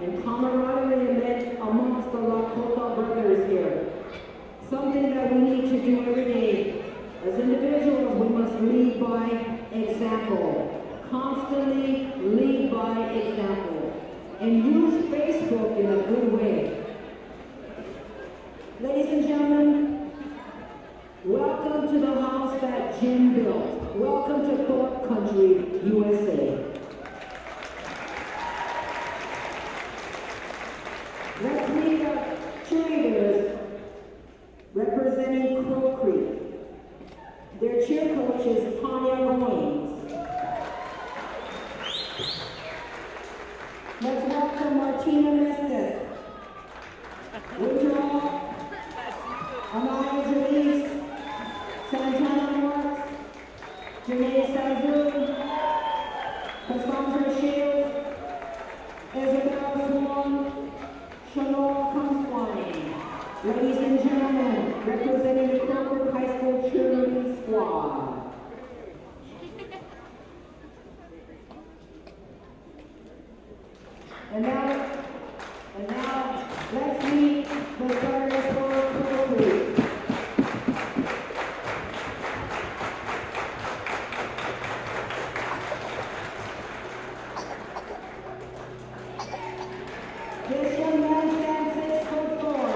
and camaraderie met amongst the Lakota brothers here. Something that we need to do every day. As individuals, we must lead by example. Constantly lead by example. And use Facebook in a good way. Ladies and gentlemen, welcome to the house that Jim built. Welcome to Thorpe Country, USA. Let's meet our cheerleaders representing Crow Creek. Their cheer coach is Tanya Goins. Let's welcome Martina Mestes, Winterall, Amaya Jalice, Santana Marks, Janae Sazoon, Cassandra Shields, Isabel Swan, Shanora Kamswani. Ladies and gentlemen, representing the Crowford High School cheerleading squad. And now, let's meet the starters for Crowford. This young man stands 6'4".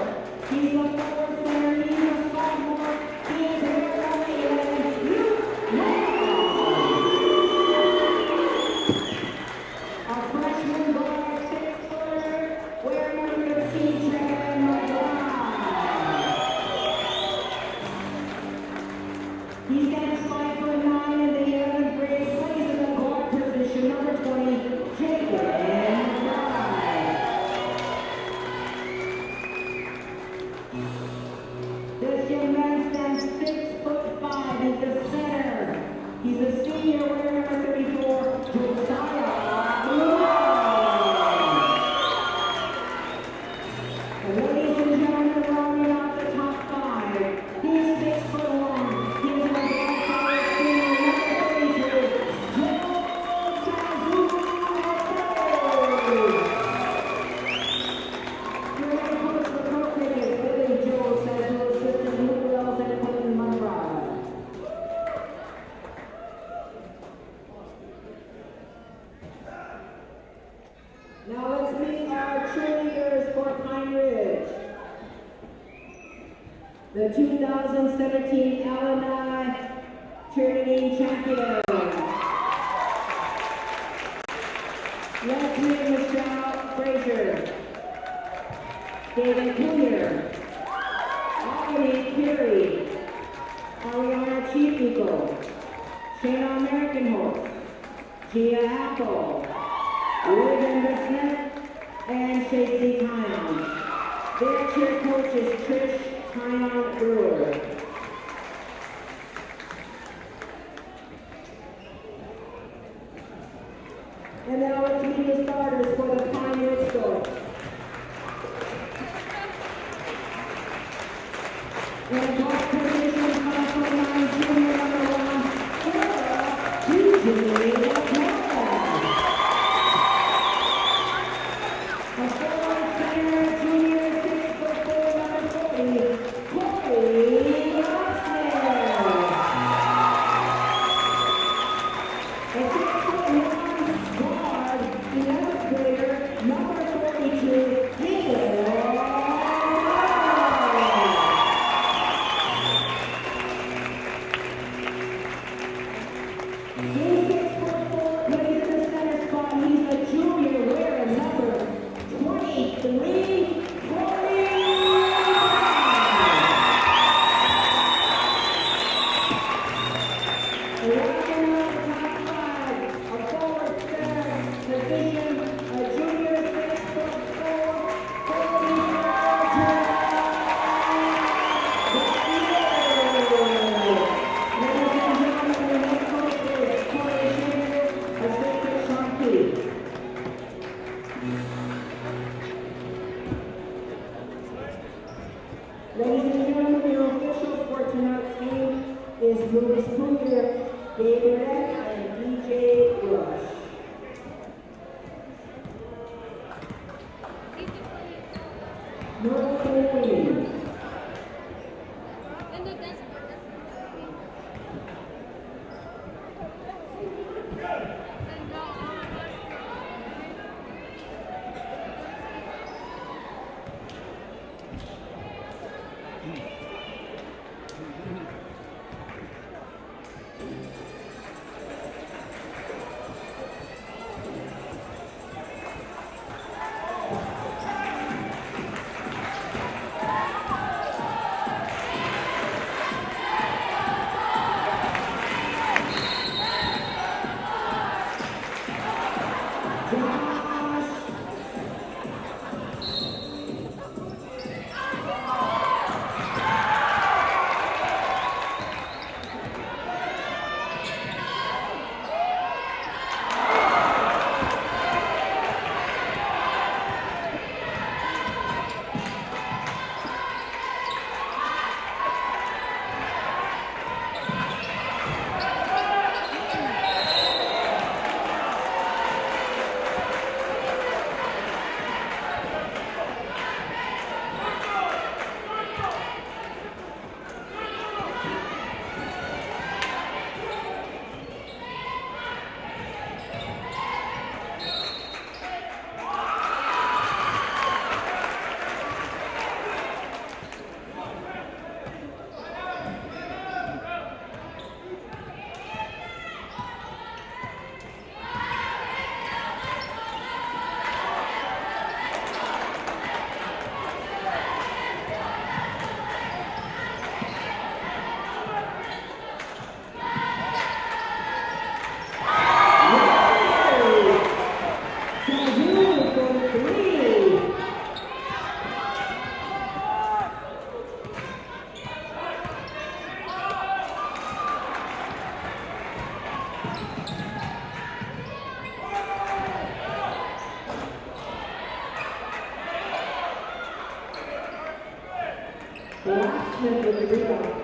He's a forward center. He's a sophomore. He is here only in a freshman guard, 6'footer, wearing number 13, Trevor McBride. He stands 5'9" in the 11th grade, plays in the guard position, number 20, Jacob McBride. This young man stands 6'5". He's a center. He's a senior, wearing number 34, Josiah Blumenthal. And ladies and gentlemen, rounding out the top 5. He's 6'1". He's a black collar senior, number 32, Joe Sazoon. Your head coach for Crow Creek is Billy Joe Sazoon, assistant Luke Wells and Quentin Monroe. Now let's meet our cheerleaders for Pine Ridge. The 2017 Illini cheerleading champions. Let's meet Michelle Frazier, David Cunyer, Aubrey Curie, Ariana Chief Eagle, Shayna American Horse, Gia Apple, William Smith, and Shacey Tyon. Their cheer coach is Trish Tyon Brewer. And now let's meet the starters for the Pine Ridge Storm. In guard position, comes from 9 junior number 1, Sarah Eugenie. A forward center, junior 6'4", number 40, Corey Rossner. A 6'1" guard, 11th grader, number 42, Nicholas. He's 6'4", plays in the center spot. He's a junior, wearing number 23, Corey. Rounding out the top 5, a forward center position, a junior 6'4", Corey Rossner. Ladies and gentlemen, the head coach is Corey Blacksmith with the rebound.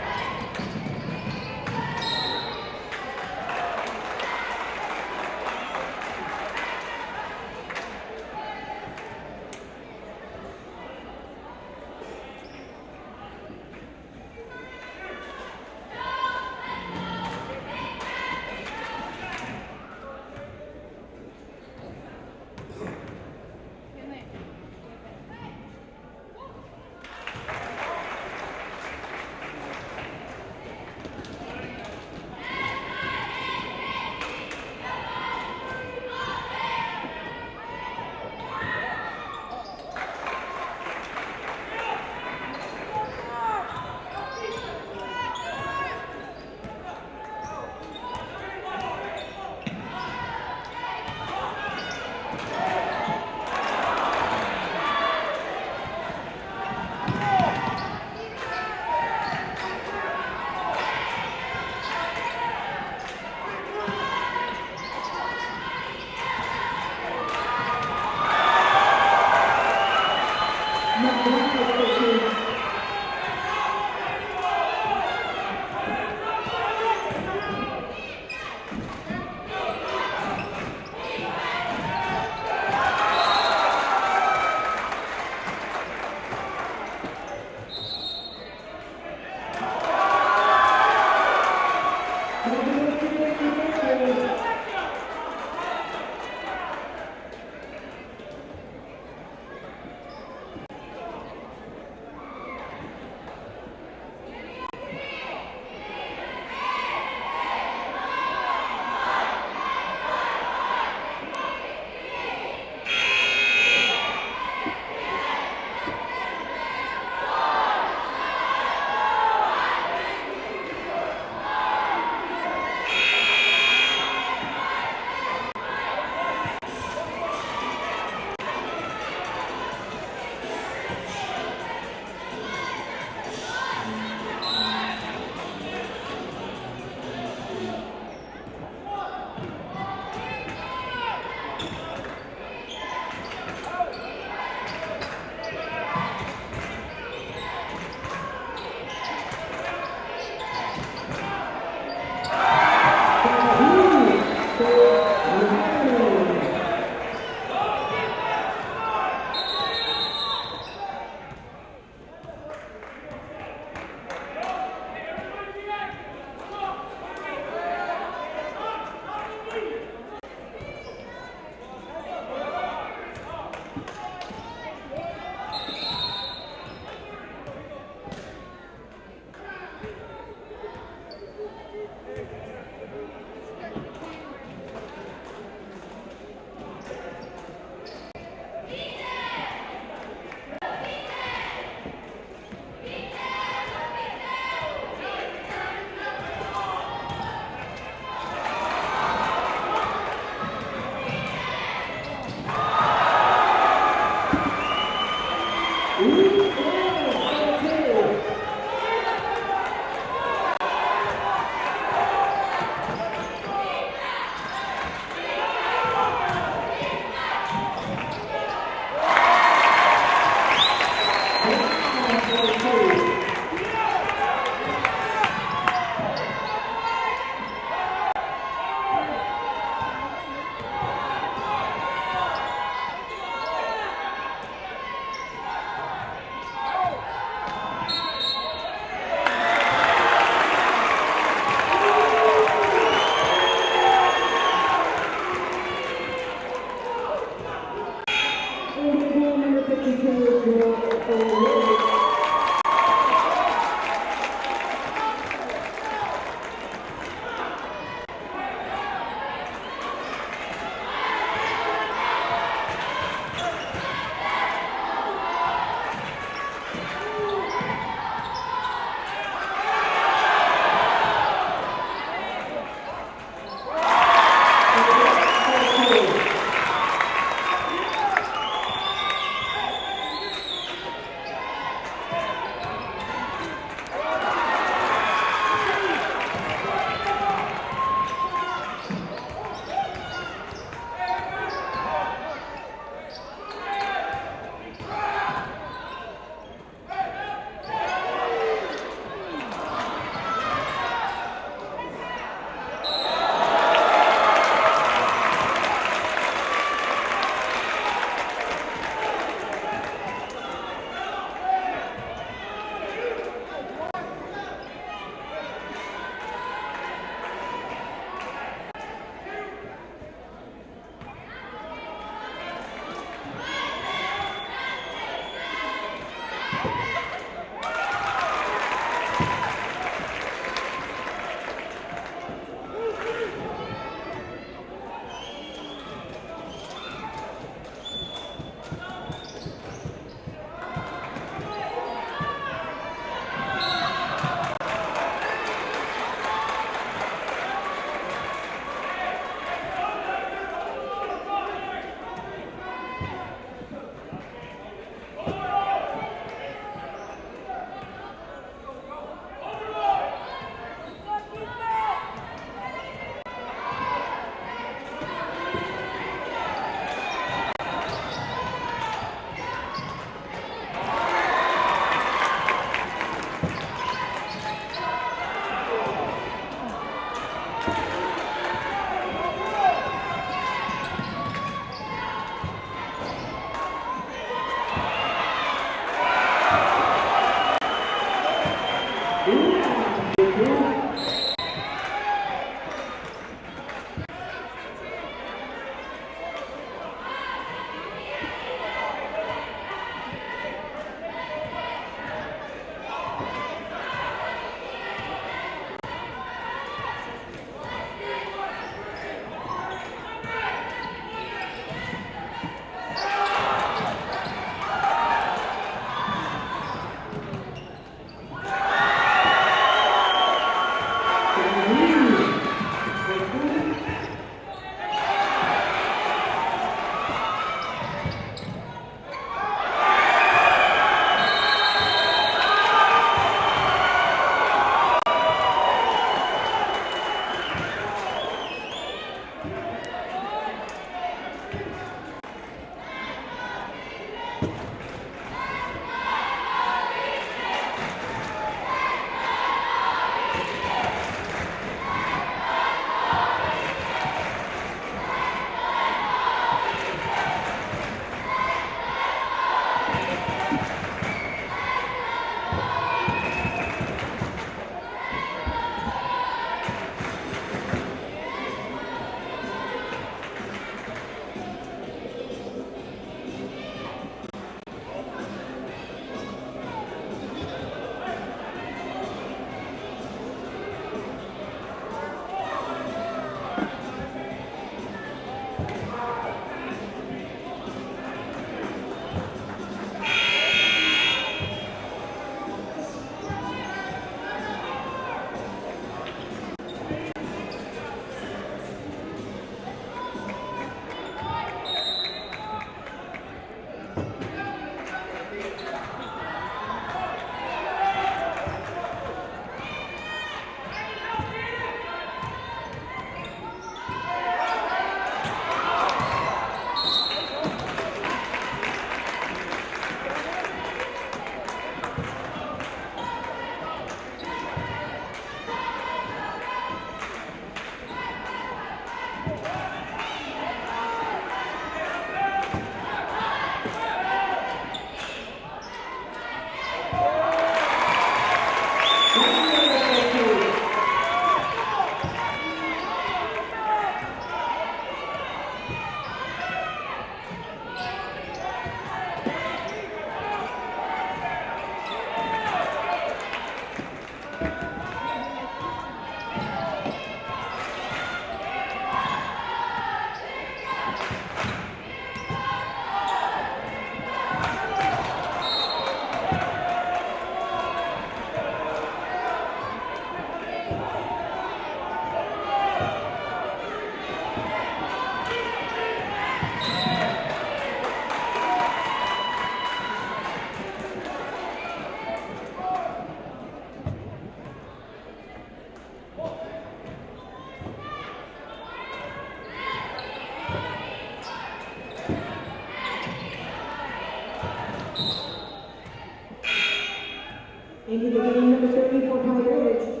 Into the game number 34 pound average,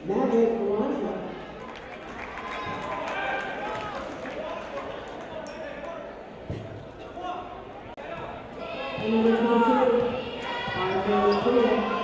Maverick Alonso. And number 22, Arthur Korea.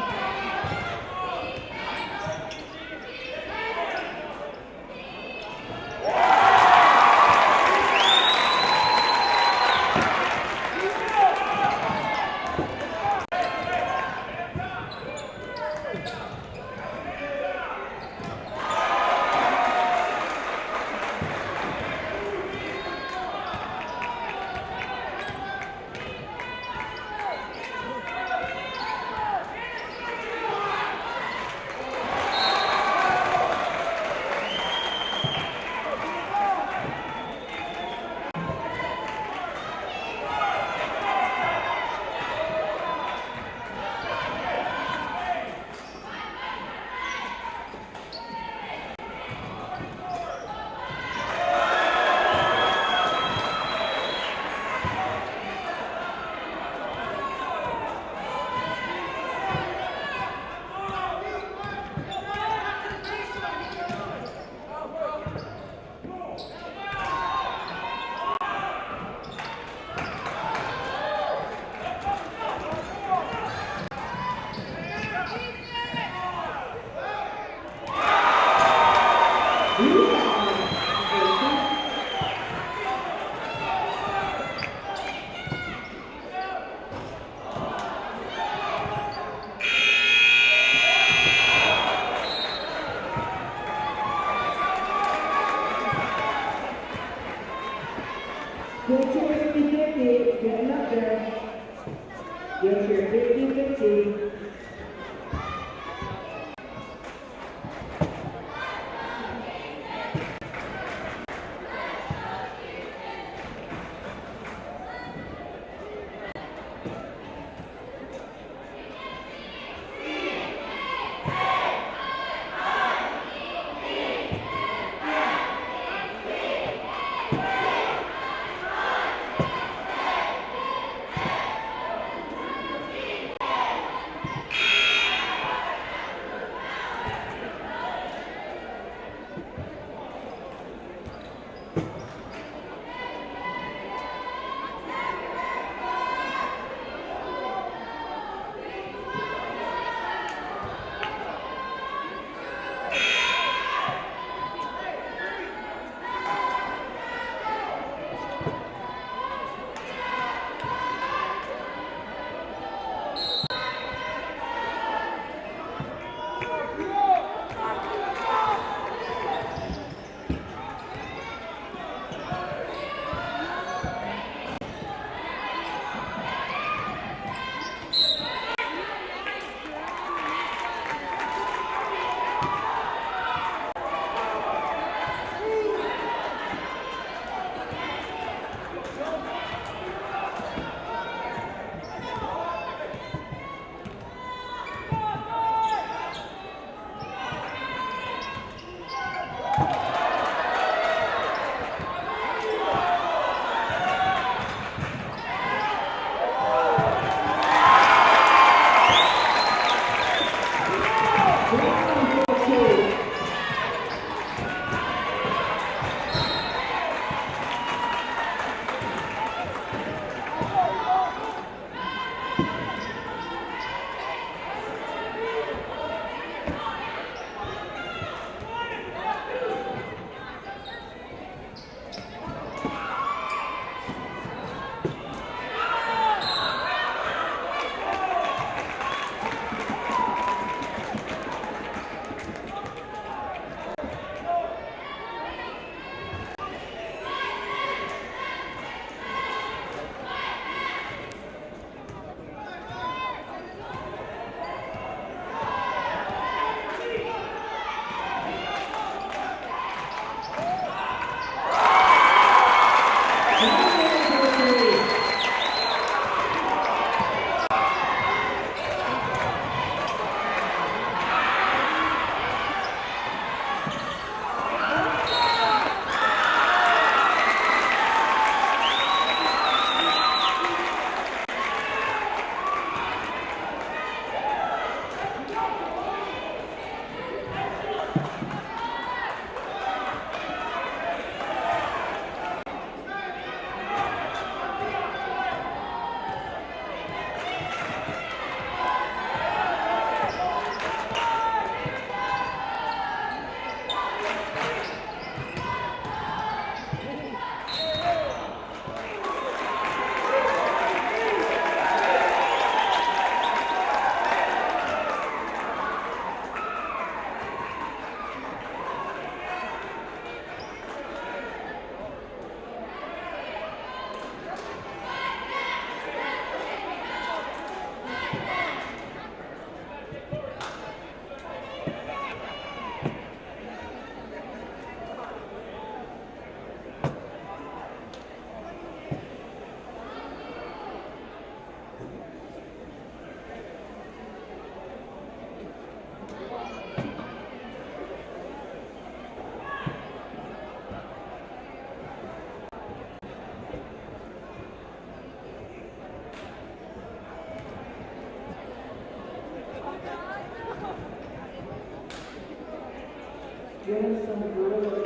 Get some good.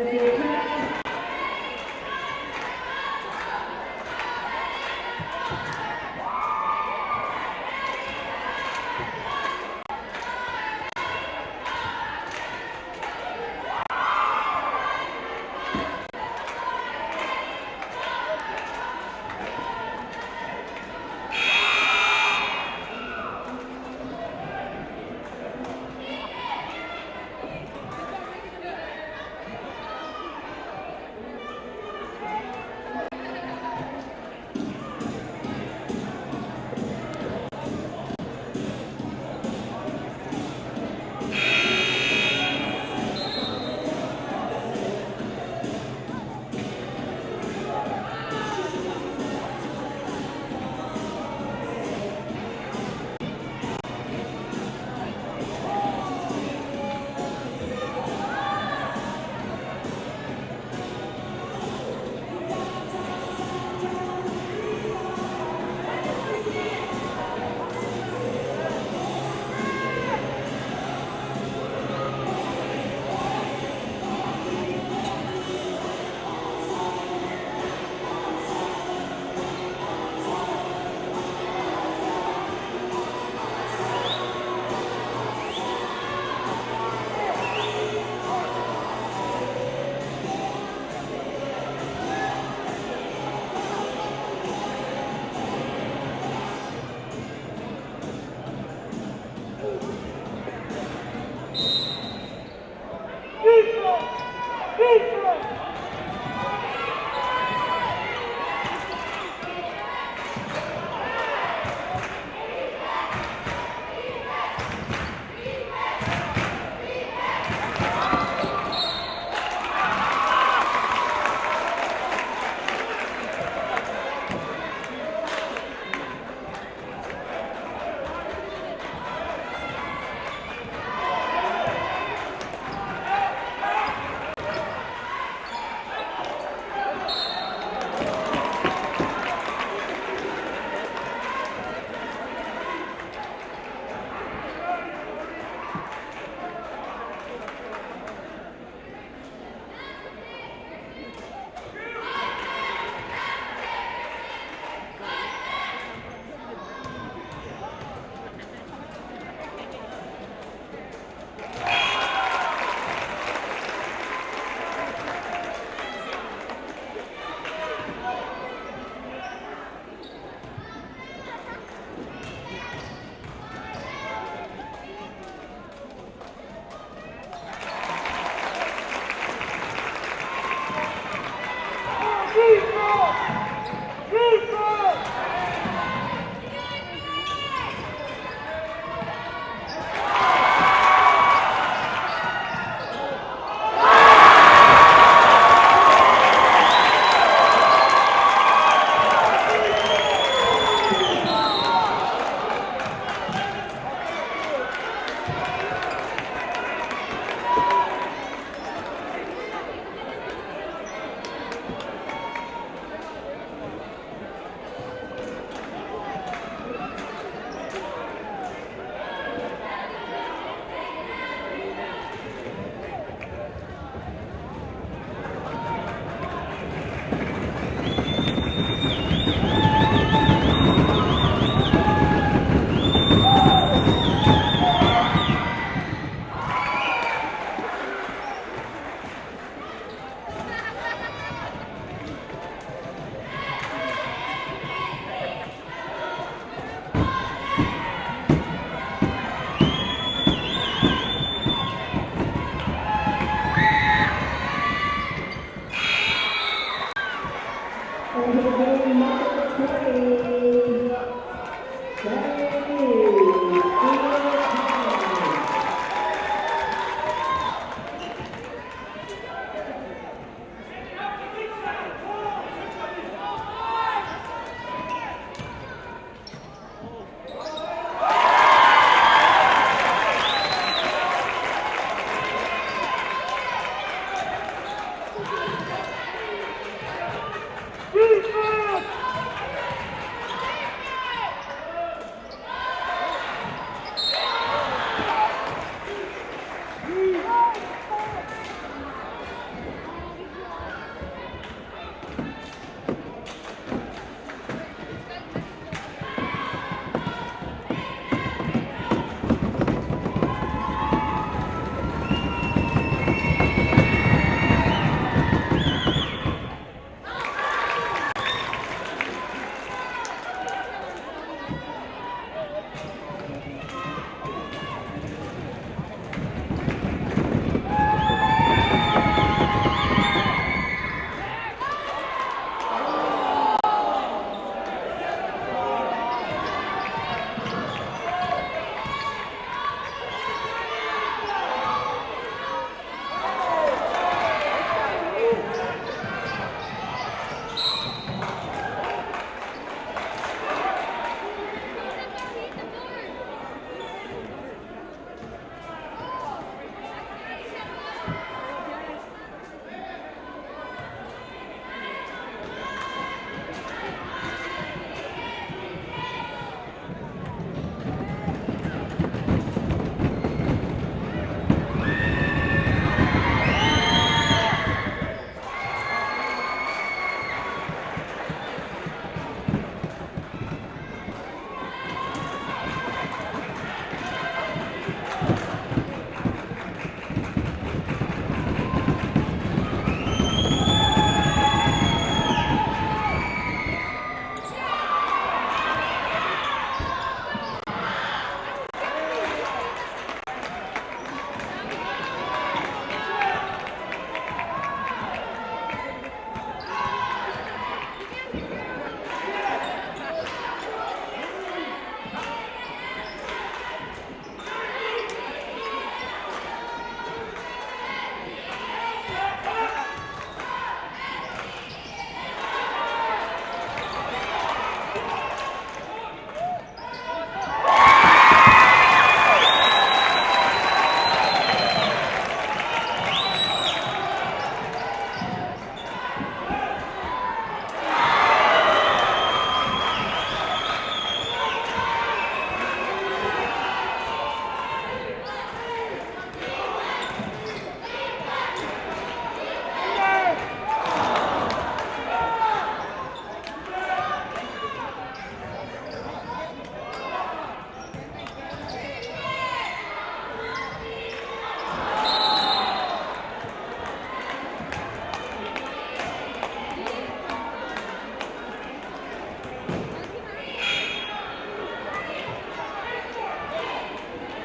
with the attack.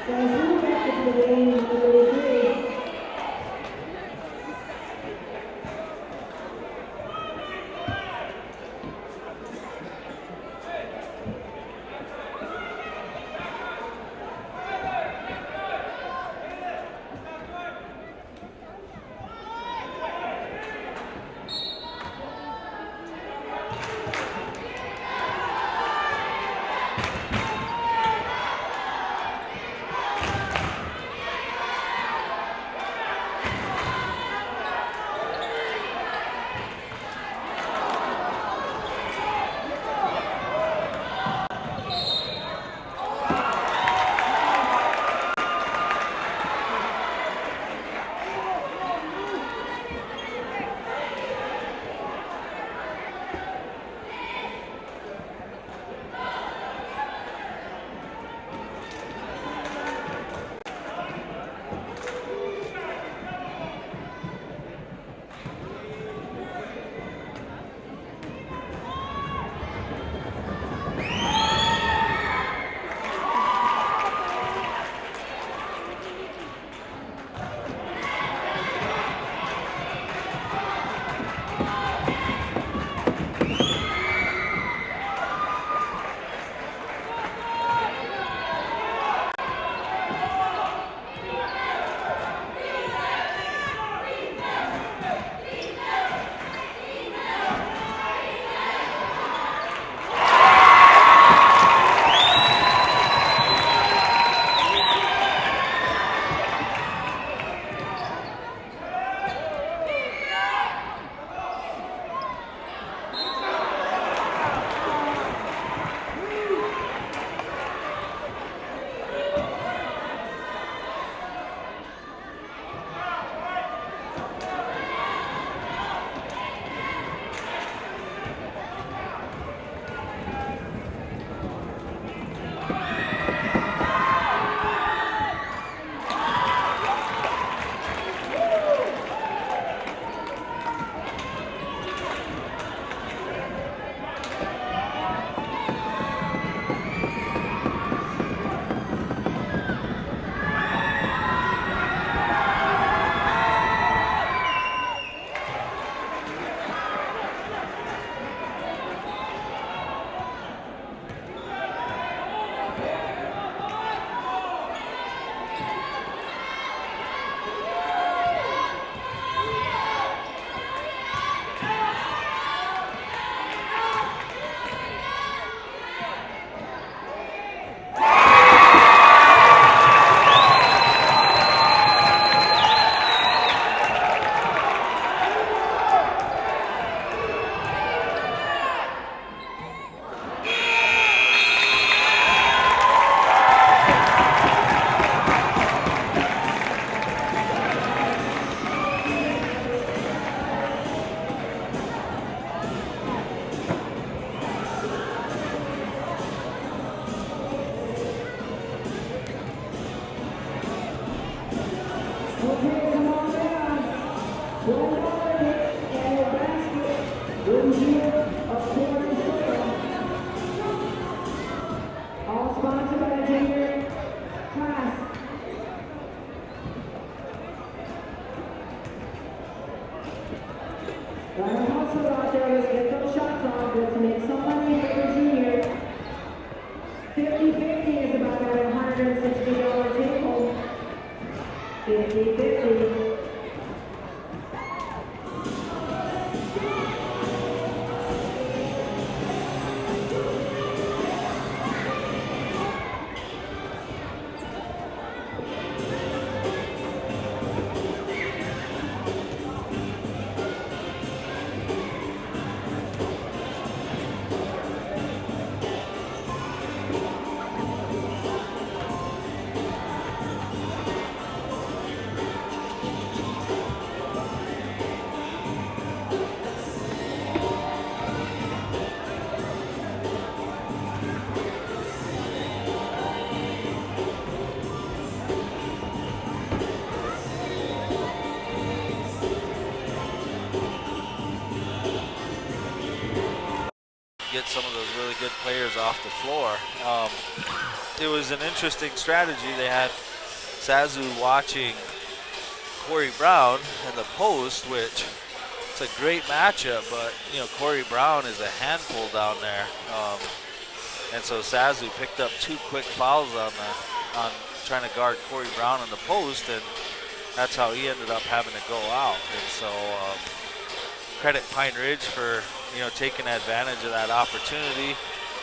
So we're back into the game, number 33. Okay, come on down. $1 hit and a basket brings you a quarter circle. All sponsored by the junior class. Gotta hustle out there, let's get those shots off, let's make some money for the junior. 50-50 is about a $160 take home. 50-50. Get some of those really good players off the floor. it was an interesting strategy. They had Sazu watching Corey Brown in the post, which it's a great matchup, but Corey Brown is a handful down there, and so Sazu picked up 2 quick fouls on trying to guard Corey Brown in the post, and that's how he ended up having to go out. And so credit Pine Ridge for taking advantage of that opportunity.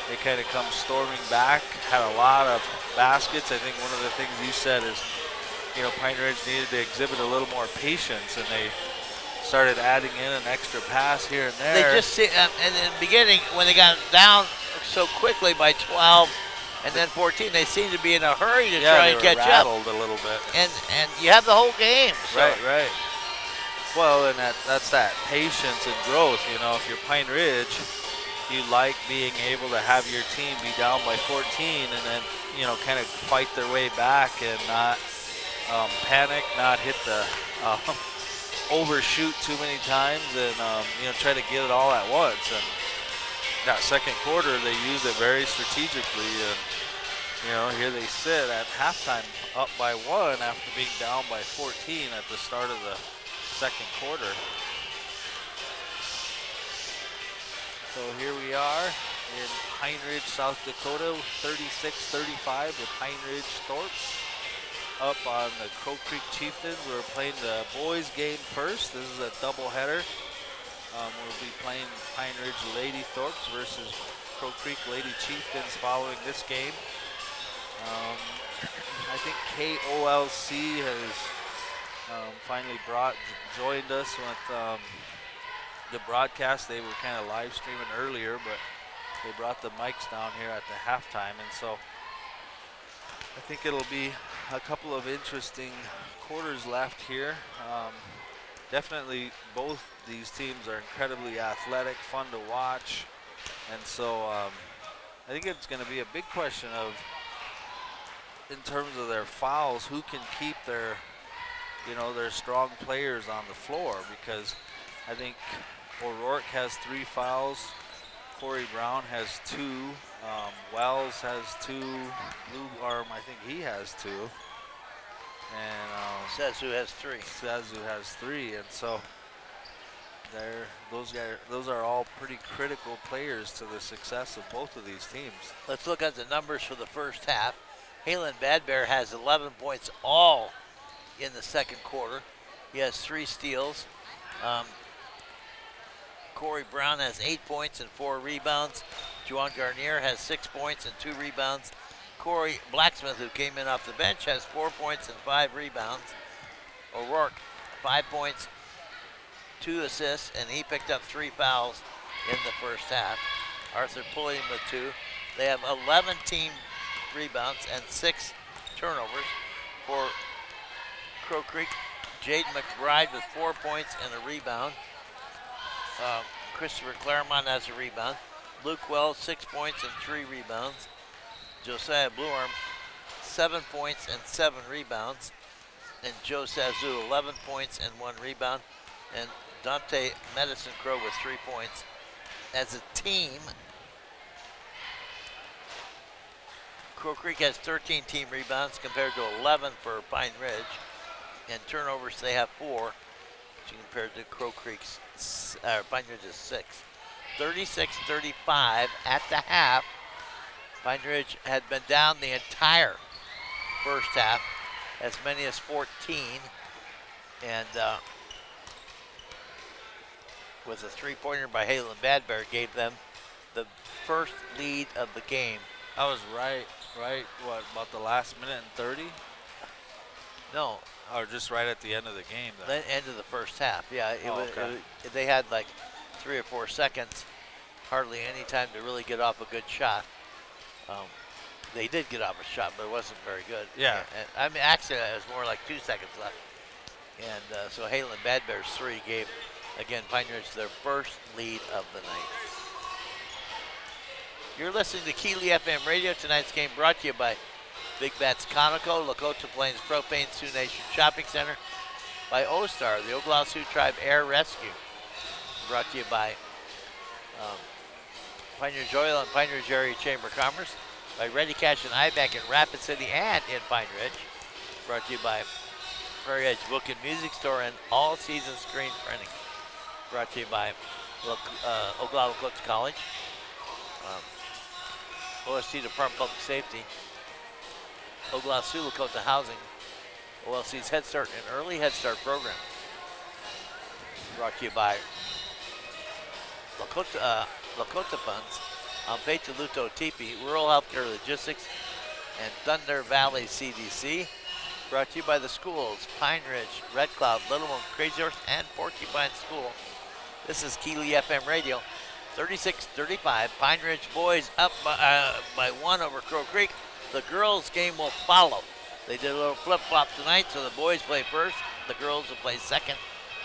They kind of come storming back, had a lot of baskets. I think one of the things you said is, Pine Ridge needed to exhibit a little more patience, and they started adding in an extra pass here and there. They just in the beginning, when they got down so quickly by 12 and then 14, they seemed to be in a hurry to try and catch up. A little bit. And you have the whole game. So. Right. Well, and that's that patience and growth. If you're Pine Ridge, you like being able to have your team be down by 14 and then, kind of fight their way back and not panic, not hit the overshoot too many times, and try to get it all at once. And that second quarter, they used it very strategically, and here they sit at halftime up by 1 after being down by 14 at the start of the second quarter. So here we are in Pine Ridge, South Dakota, 36-35 with Pine Ridge Thorpes up on the Crow Creek Chieftains. We're playing the boys game first. This is a doubleheader. We'll be playing Pine Ridge Lady Thorpes versus Crow Creek Lady Chieftains following this game. I think KOLC has finally joined us with the broadcast. They were kind of live streaming earlier, but they brought the mics down here at the halftime, and so I think it'll be a couple of interesting quarters left here. Definitely both these teams are incredibly athletic, fun to watch, and so I think it's going to be a big question of, in terms of their fouls, who can keep their strong players on the floor, because I think O'Rourke has 3 fouls, Corey Brown has 2, Wells has 2, Blue Arm, I think he has 2, and Sazu has 3. Sazu has 3, and so those are all pretty critical players to the success of both of these teams. Let's look at the numbers for the first half. Halen Badbear has 11 points all in the second quarter. He has 3 steals. Corey Brown has 8 points and 4 rebounds. Juwan Garnier has 6 points and 2 rebounds. Corey Blacksmith, who came in off the bench, has 4 points and 5 rebounds. O'Rourke, 5 points, 2 assists, and he picked up 3 fouls in the first half. Arthur Pulliam with 2. They have 11 team rebounds and 6 turnovers. For Crow Creek, Jaden McBride with 4 points and a rebound. Christopher Claremont has a rebound. Luke Wells, 6 points and 3 rebounds. Josiah Bluarm, 7 points and 7 rebounds. And Joe Sazu, 11 points and 1 rebound. And Dante Medicine Crow with 3 points. As a team, Crow Creek has 13 team rebounds compared to 11 for Pine Ridge. And turnovers, they have 4, compared to Crow Creek's, Pine Ridge's 6. 36-35 at the half. Pine Ridge had been down the entire first half, as many as 14, and with a 3-pointer by Halen Badbear gave them the first lead of the game. I was right, what, about the last minute and 30? No. Or just right at the end of the game, though? The end of the first half, yeah. Okay. They had like 3 or 4 seconds, hardly any time to really get off a good shot. They did get off a shot, but it wasn't very good. Yeah. And, I mean, actually, it was more like 2 seconds left. And so Halen Badbear's 3 gave, again, Pine Ridge their first lead of the night. You're listening to Keeley FM Radio. Tonight's game brought to you by Big Bats Conoco, Lakota Plains Propane, Sioux Nation Shopping Center, by O-Star, the Oglala Sioux Tribe Air Rescue. Brought to you by Pine Ridge Oil and Pine Ridge Area Chamber of Commerce, by Ready Cash and IBEC in Rapid City and in Pine Ridge. Brought to you by Prairie Edge Book and Music Store and All Season Screen Printing. Brought to you by Oglala Cook's College, OSC Department of Public Safety, Oglala Sioux Lakota Housing, OLC's Head Start and Early Head Start program. Brought to you by Lakota Funds, Pecha Luto Tipi, Rural Healthcare Logistics, and Thunder Valley CDC. Brought to you by the schools, Pine Ridge, Red Cloud, Little One, Crazy Horse, and Porcupine School. This is Keeley FM Radio, 36-35. Pine Ridge boys up by 1 over Crow Creek. The girls' game will follow. They did a little flip-flop tonight, so the boys play first. The girls will play second.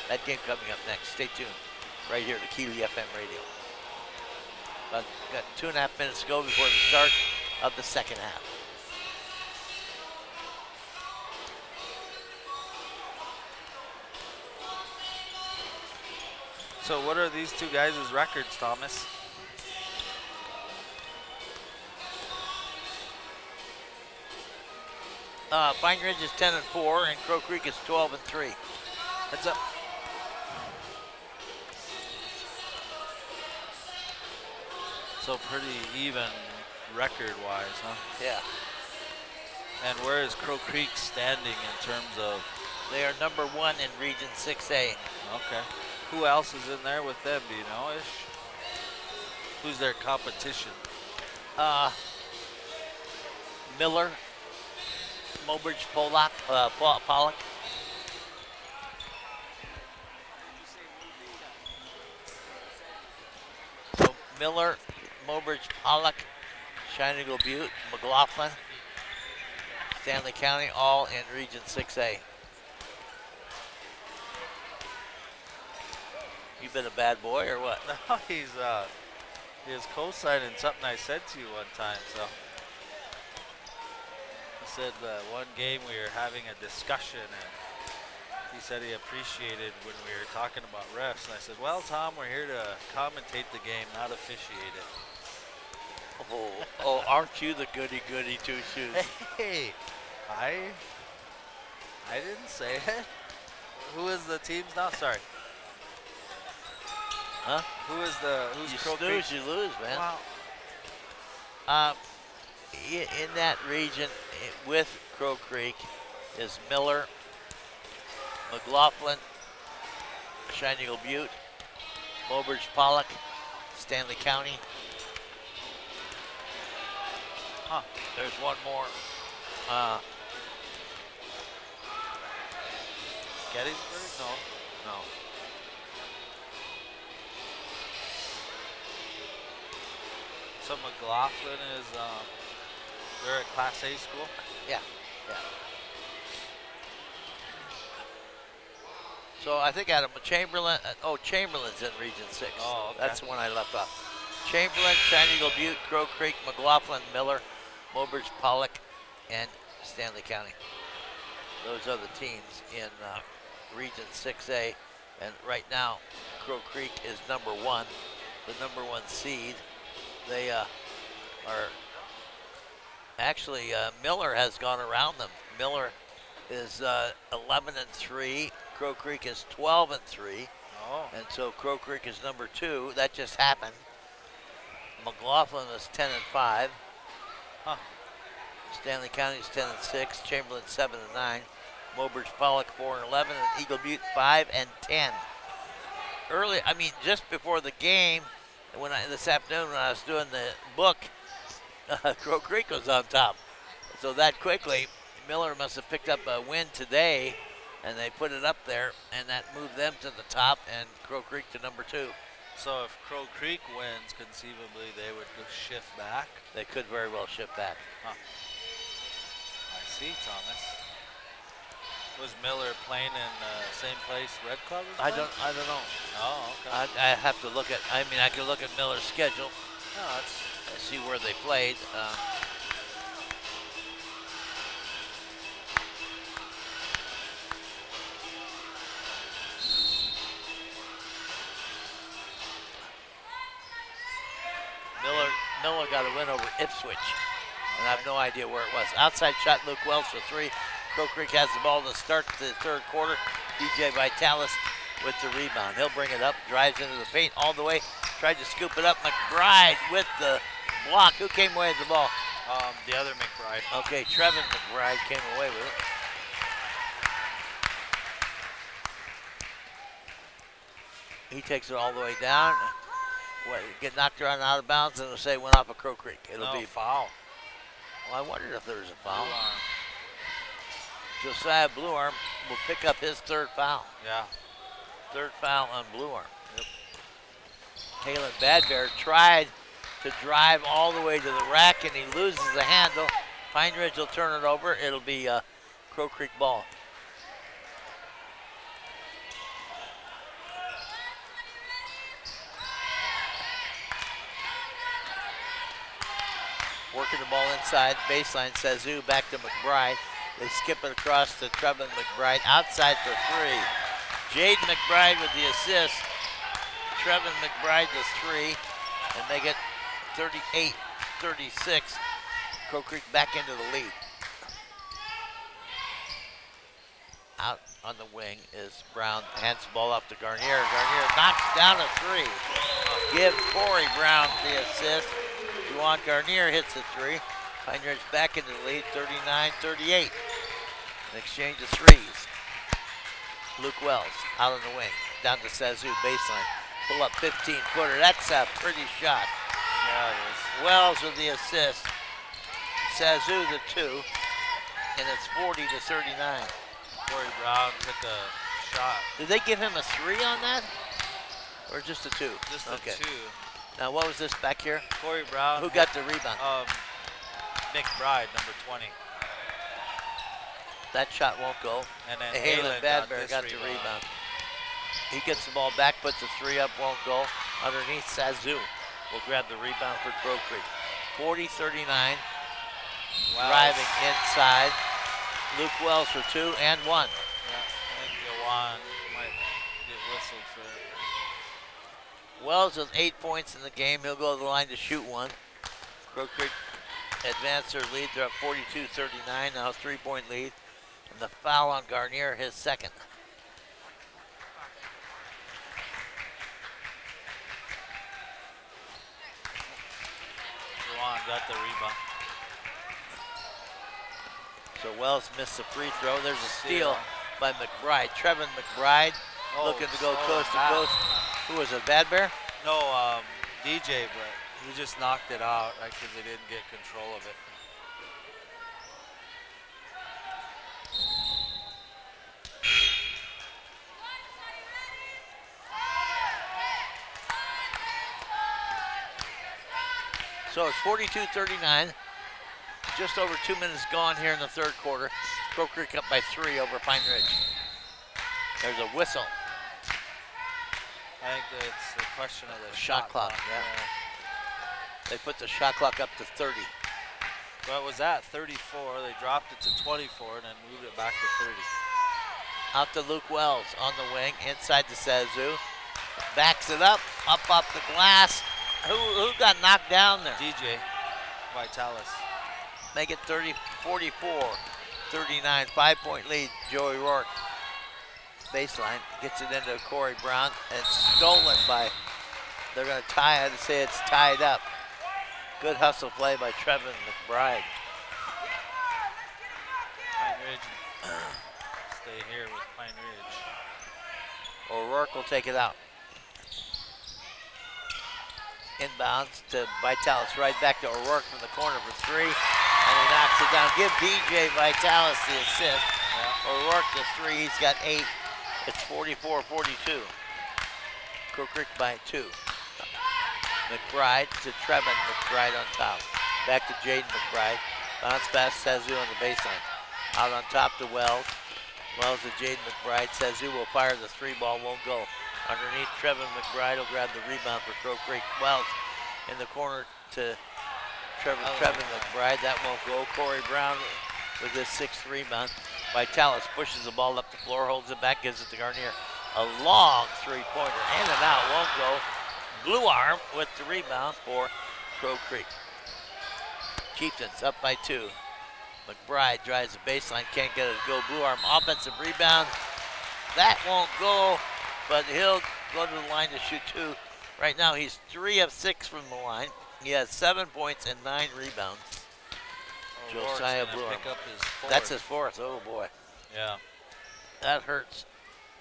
That game coming up next. Stay tuned right here to Keeley FM Radio. Got 2.5 minutes to go before the start of the second half. So what are these two guys' records, Thomas? Pine Ridge is 10-4, and Crow Creek is 12-3. Heads up. So pretty even record-wise, huh? Yeah. And where is Crow Creek standing in terms of? They are number 1 in Region 6A. Okay. Who else is in there with them? Do you know-ish? Who's their competition? Miller, Mobridge, Pollock. So Miller, Mobridge, Pollock, Shining Eagle Butte, McLaughlin, Stanley County, all in Region 6A. You been a bad boy or what? No, he was co-signing something I said to you one time. So he said one game we were having a discussion, and he said he appreciated when we were talking about refs. And I said, well, Tom, we're here to commentate the game, not officiate it. Oh, aren't you the goody two-shoes? Hey, I didn't say it. Who is the teams now? Sorry. Huh? Who's you Crow snooze, Creek? you lose, man. Wow. In that region with Crow Creek is Miller, McLaughlin, Shining Eagle Butte, Mobridge, Pollock, Stanley County. Huh. There's one more. Gettysburg? No. So McLaughlin is, they're a Class A school? Yeah. So I think Adam Chamberlain, Chamberlain's in Region 6. Oh, okay. That's the one I left off. Chamberlain, Shining Eagle Butte, Crow Creek, McLaughlin, Miller, Mobridge, Pollock, and Stanley County. Those are the teams in Region 6A. And right now, Crow Creek is number 1, the number 1 seed. They are actually, Miller has gone around them. Miller is 11-3. Crow Creek is 12-3. Oh. And so Crow Creek is number 2. That just happened. McLaughlin is 10-5. Huh. Stanley County is 10-6. Chamberlain 7-9. Mobridge, Pollock 4-11, and Eagle Butte 5-10. Early, just before the game, this afternoon when I was doing the book, Crow Creek was on top. So that quickly, Miller must have picked up a win today, and they put it up there, and that moved them to the top, and Crow Creek to number 2. So if Crow Creek wins, conceivably they would shift back. They could very well shift back. Huh. I see, Thomas. Was Miller playing in the same place Red Club was I playing? don't know. Oh, okay. I have to look at. I can look at Miller's schedule. No, that's See where they played. Miller got a win over Ipswich. and I have no idea where it was. Outside shot, Luke Wells for three. Crow Creek has the ball to start the third quarter. DJ Vitalis with the rebound. He'll bring it up, drives into the paint all the way, tried to scoop it up. McBride with the block. Who came away with the ball? The other McBride. Okay, Trevin McBride came away with it. He takes it all the way down. Get knocked around out of bounds, and it'll say went off of Crow Creek. It'll be foul. Well, I wondered if there was a foul. Josiah Blue Arm will pick up his third foul. Yeah. Third foul on Blue Arm. Yep. Halen Badbear tried to drive all the way to the rack, and he loses the handle. Pine Ridge will turn it over. It'll be Crow Creek ball. Working the ball inside, baseline, Sazu back to McBride. They skip it across to Trevin McBride, outside for three. Jaden McBride with the assist. Trevin McBride the three, and they get 38-36. Crow Creek back into the lead. Out on the wing is Brown, hands the ball up to Garnier. Garnier knocks down a three. Give Corey Brown the assist. Juwan Garnier hits the three. Pine Ridge back into the lead, 39-38. An exchange of threes. Luke Wells out on the wing, down to Sazu, baseline. Pull up 15-footer. That's a pretty shot. Yeah, it is. Wells with the assist. Sazu the two, and it's 40-39. Corey Brown with the shot. Did they give him a three on that? Or just a two? Just a okay. two. Now what was this back here? Corey Brown. Who got the rebound? McBride, number 20. That shot won't go. And then Halen Badbear got the rebound. He gets the ball back, puts the three up, won't go. Underneath, Sazu will grab the rebound for Crow Creek. 40-39. Driving inside. Luke Wells for two and one. Yeah, I think Juwan might get whistled for it. Wells with 8 points in the game. He'll go to the line to shoot one. Crow Creek advance their lead. They're up 42-39, now a 3-point lead. And the foul on Garnier, his second. Juwan got the rebound. So Wells missed the free throw. There's a steal by McBride. Trevin McBride looking to go coast to coast. Who was it, Badbear? No, DJ, but he just knocked it out because they didn't get control of it. So it's 42-39. Just over 2 minutes gone here in the third quarter. Crow Creek up by 3 over Pine Ridge. There's a whistle. I think it's the question of the Shot clock, yeah. They put the shot clock up to 30. Well, it was at 34. They dropped it to 24 and then moved it back to 30. Out to Luke Wells on the wing, inside to Sazu. Backs it up off the glass. Who got knocked down there? DJ Vitalis. Make it 44-39, 5-point lead, Joey Rourke. Baseline, gets it into Corey Brown, and stolen by, they're gonna tie it and say it's tied up. Good hustle play by Trevin McBride. Pine Ridge, stay here with Pine Ridge. O'Rourke will take it out. Inbounds to Vitalis, right back to O'Rourke from the corner for three, and he knocks it down. Give DJ Vitalis the assist. Yeah. O'Rourke the three, he's got 8. It's 44-42. Crow Creek by 2. McBride to Trevin McBride on top. Back to Jaden McBride. Bounce pass, Sazu on the baseline. Out on top to Wells. Wells to Jaden McBride. Sazu will fire the 3-ball, won't go. Underneath, Trevin McBride will grab the rebound for Crow Creek. Wells in the corner to Trevin McBride. That won't go. Corey Brown with his 6th rebound. Vitalis pushes the ball up the floor, holds it back, gives it to Garnier. A long 3-pointer, in and out, won't go. Blue Arm with the rebound for Crow Creek. Chieftains up by 2. McBride drives the baseline, can't get it to go. Blue Arm offensive rebound. That won't go, but he'll go to the line to shoot 2. Right now he's 3 of 6 from the line. He has 7 points and 9 rebounds. Josiah Blue Arm. Pick up his 4th. That's his 4th. Oh boy. Yeah. That hurts.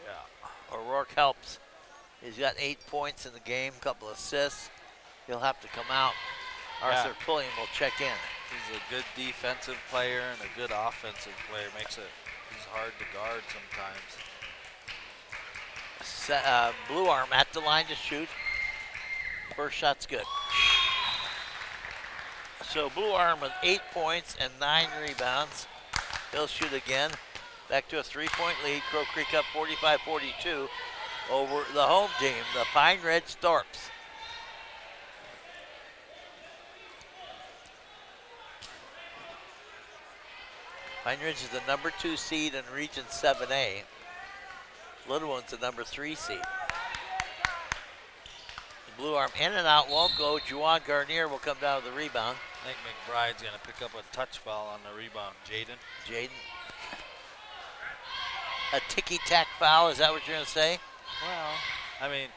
Yeah. O'Rourke helps. He's got 8 points in the game, couple assists. He'll have to come out. Arthur Pulliam will check in. He's a good defensive player and a good offensive player. He's hard to guard sometimes. Blue Arm at the line to shoot. First shot's good. So Blue Arm with 8 points and 9 rebounds. He'll shoot again. Back to a 3-point lead. Crow Creek up 45-42 over the home team, the Pine Ridge Thorpes. Pine Ridge is the number 2 seed in Region 7A. Little One's the number 3 seed. The Blue Arm in and out won't go. Juwan Garnier will come down with the rebound. I think McBride's going to pick up a touch foul on the rebound. Jaden. A ticky-tack foul, is that what you're going to say? Well, I mean,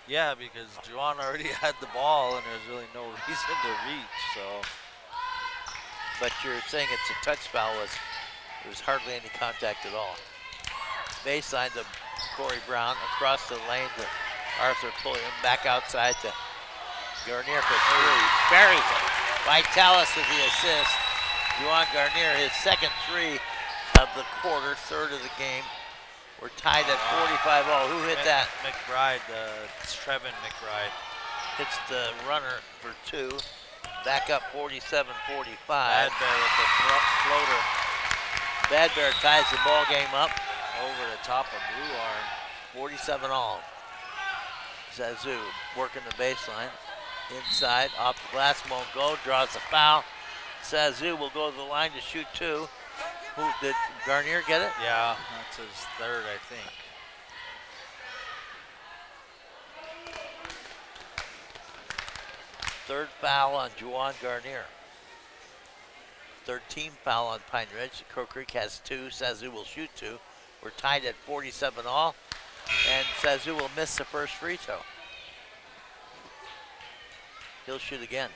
yeah, because Juwan already had the ball and there's really no reason to reach, so. But you're saying it's a touch foul. There was hardly any contact at all. Baseline to Corey Brown, across the lane to Arthur Pulliam, back outside to Garnier for 3. Buries it. Vitalis with the assist. Juwan Garnier, his second 3 of the quarter, 3rd of the game. We're tied at 45 all. Who hit that? McBride, Trevin McBride. Hits the runner for 2. Back up 47-45. Badbear with the floater. Badbear ties the ball game up. Over the top of Blue Arm. 47 all. Zazu working the baseline. Inside, off the glass, won't go, draws a foul. Zazu will go to the line to shoot 2. Who did Garnier get it? Yeah, that's his 3rd, I think. Third foul on Juwan Garnier. 13th foul on Pine Ridge. Crow Creek has 2. Zazu will shoot 2. We're tied at 47 all. And Zazu will miss the first free throw. He'll shoot again.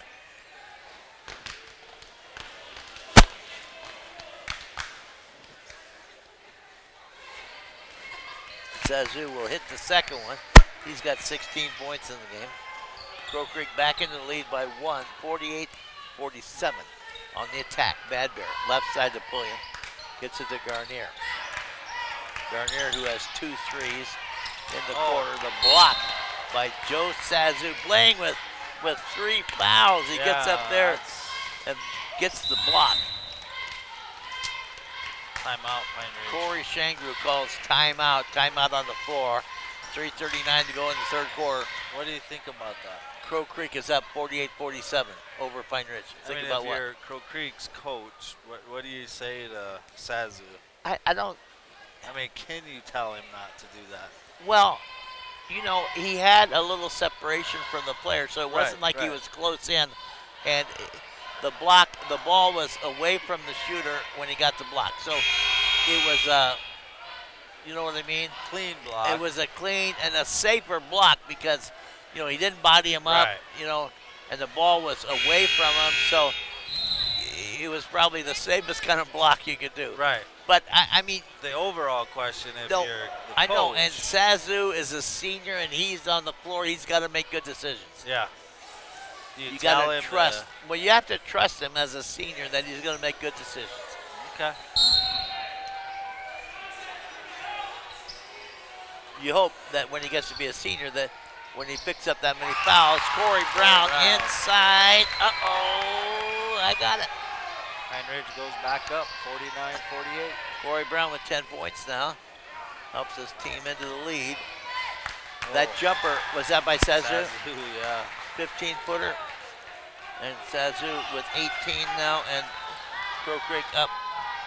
Zazu will hit the second one. He's got 16 points in the game. Crow Creek back into the lead by 1, 48-47 on the attack. Badbear, left side to Pulliam. Gets it to Garnier. Garnier, who has 2 threes in the quarter. The block by Joe Zazu, playing with 3 fouls. He gets up there and gets the block. Timeout, Pine Ridge. Corey Shangru calls timeout. Timeout on the floor. 3:39 to go in the 3rd quarter. What do you think about that? Crow Creek is up 48-47 over Pine Ridge. Think about if what? you're Crow Creek's coach, what do you say to Zazu? I don't. I mean, can you tell him not to do that? Well, you know, he had a little separation from the player, so it wasn't like he was close in. And the ball was away from the shooter when he got the block. So it was, you know what I mean? Clean block. It was a clean and a safer block because, you know, he didn't body him up, you know, and the ball was away from him. So it was probably the safest kind of block you could do. Right. But, I mean, the overall question, if you're the I coach. know, and Zazu is a senior, and he's on the floor. He's got to make good decisions. Yeah. You got to trust. Well, you have to trust him as a senior that he's going to make good decisions. Okay. You hope that when he gets to be a senior, that when he picks up that many fouls, Corey Brown inside. Uh-oh, I got it. Pine Ridge goes back up, 49-48. Corey Brown with 10 points now. Helps his team into the lead. That jumper, was that by Zazu? Zazu, yeah. 15-footer. And Zazu with 18 now, and Crow Creek up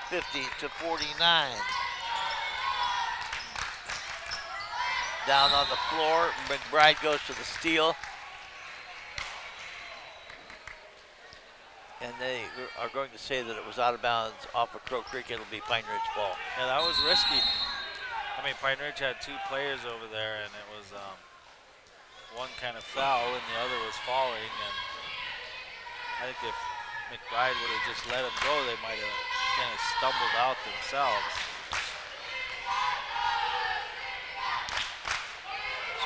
50-49. Down on the floor, McBride goes to the steal. And And they are going to say that it was out of bounds off of Crow Creek. It'll be Pine Ridge ball. Yeah, that was risky. I mean, Pine Ridge had 2 players over there, and it was one kind of foul and the other was falling. And I think if McBride would have just let him go, they might have kind of stumbled out themselves.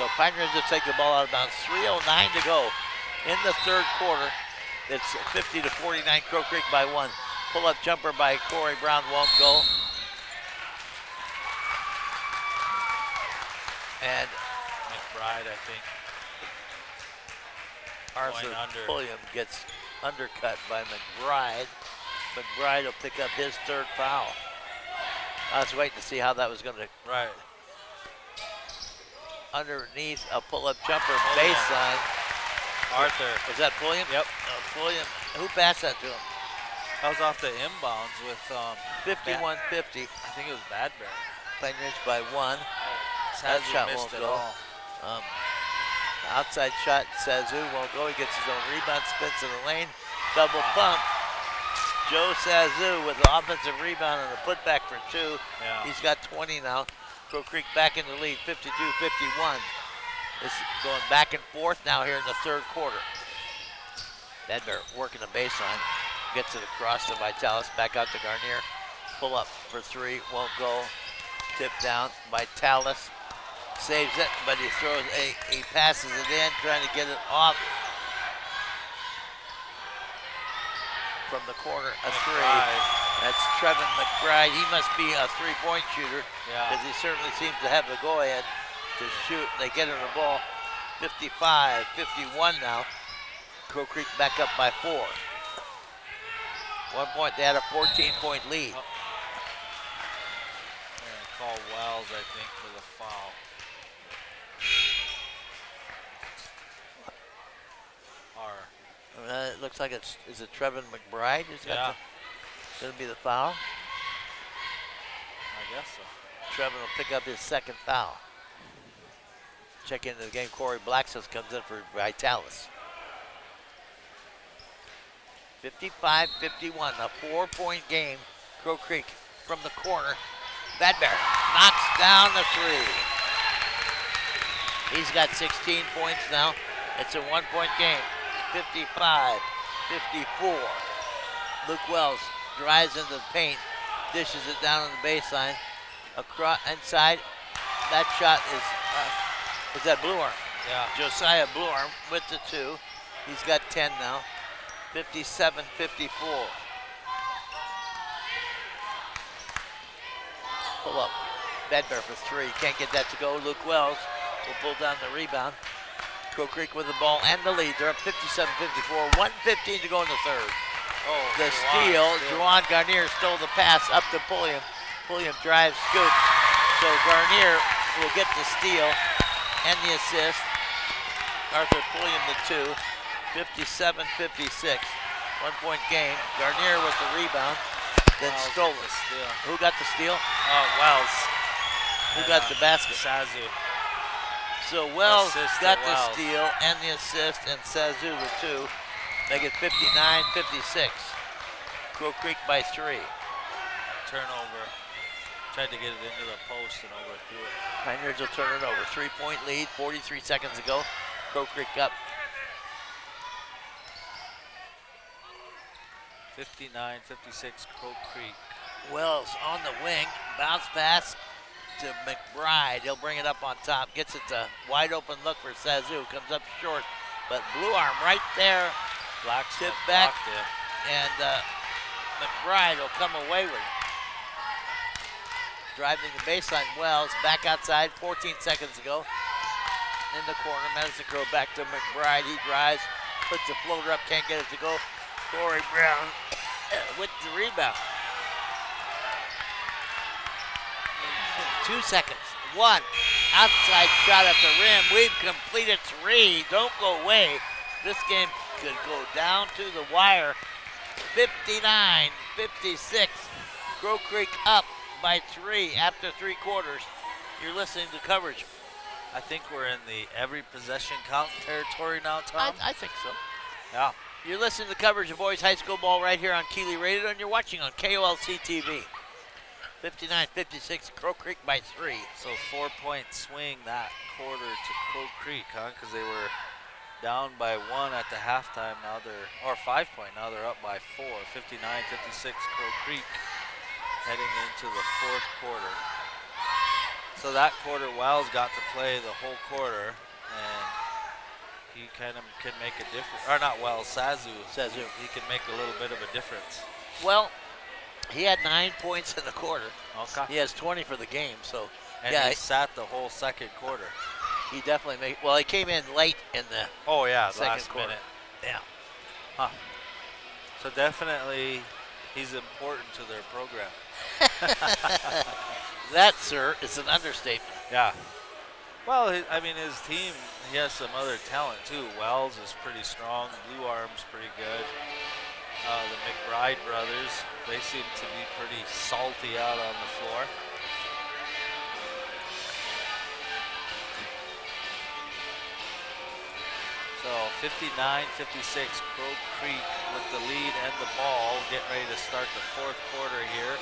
So Pine Ridge will take the ball out of bounds. 3:09 to go in the third quarter. It's 50 to 49, Crow Creek by 1. Pull-up jumper by Corey Brown won't go. And McBride, I think. Arthur Pulliam gets undercut by McBride. McBride will pick up his 3rd foul. I was waiting to see how that was going to. Right. Underneath a pull-up jumper baseline. Arthur. Was that Pulliam? Yep. Pulliam. Who passed that to him? That was off the inbounds with 51-50. I think it was Badbury. Pine Ridge by 1. That Sazu shot missed won't it go. all. Outside shot, Sazu won't go. He gets his own rebound, spins in the lane, double pump. Joe Sazu with the offensive rebound and a putback for 2. Yeah. He's got 20 now. Crow Creek back in the lead, 52-51. This is going back and forth now here in the third quarter. Bednar working the baseline, gets it across to Vitalis, back out to Garnier. Pull up for 3, won't go. Tip down, Vitalis saves it, but he passes it in, trying to get it off from the corner, a 3. That's Trevin McBride. He must be a 3-point shooter because he certainly seems to have the go-ahead to shoot. They get him the ball. 55-51 now. Crow Creek back up by 4. 1 point, they had a 14-point lead. Call Wells, I think, for the foul. It looks like is it Trevin McBride who's got going to be the foul? I guess so. Trevin will pick up his 2nd foul. Check into the game. Corey Blacksmith comes in for Vitalis. 55-51, a 4-point game. Crow Creek from the corner. Badbear knocks down the 3. He's got 16 points now. It's a 1-point game. 55-54. Luke Wells drives into the paint, dishes it down on the baseline. Across inside, that shot is that Bluearm? Yeah. Josiah Bluearm with the 2. He's got 10 now. 57-54. Pull up. Bedbear for 3. Can't get that to go. Luke Wells will pull down the rebound. Crow Creek with the ball and the lead. They're up 57-54. 1:15 to go in the third. The steal. Juwan Garnier stole the pass up to Pulliam. Pulliam drives, scoops. So Garnier will get the steal and the assist. Arthur Pulliam the 2. 57-56. 1-point game. Garnier with the rebound. Then stole it. Who got the steal? Wells. Who got the basket? Sazu. So Wells got the Wells. steal and the assist, and Sazu the 2. Make it 59-56. Crow Creek by 3. Turnover. Tried to get it into the post and overthrew it. Pine Ridge will turn it over. 3-point lead, 43 seconds to go. Crow Creek up. 59-56, Crow Creek. Wells on the wing, bounce pass to McBride. He'll bring it up on top, gets it to wide open look for Sazu, comes up short, but Bluearm right there, tip back, and McBride will come away with it. Driving the baseline, Wells back outside, 14 seconds to go. In the corner, Madison Crow back to McBride. He drives, puts the floater up, can't get it to go. Corey Brown with the rebound. 2 seconds. 1. Outside shot at the rim. We've completed 3. Don't go away. This game could go down to the wire. 59-56. Crow Creek up by 3 after 3 quarters. You're listening to coverage. I think we're in the every possession count territory now, Tom. I think so. Yeah. You're listening to coverage of boys high school ball right here on Keeley Radio, and you're watching on KOLC TV. 59-56, Crow Creek by 3. So 4-point swing that quarter to Crow Creek, huh? Because they were down by 1 at the halftime. Now they're, or 5-point. Now they're up by 4. 59-56, Crow Creek heading into the fourth quarter. So that quarter, Wells got to play the whole quarter, and he kind of can make a difference. Or not Wells, Sazu. He can make a little bit of a difference. Well, he had 9 points in the quarter. Okay. He has 20 for the game, so And yeah, he sat the whole second quarter. he definitely made. Well, he came in late in the Oh yeah, second last quarter. minute. Yeah. Huh. So definitely he's important to their program. That, sir, is an understatement. Yeah. Well, I mean, his team, he has some other talent too. Wells is pretty strong. Blue Arm's pretty good. The McBride brothers, they seem to be pretty salty out on the floor. So 59-56, Crow Creek with the lead and the ball, getting ready to start the fourth quarter here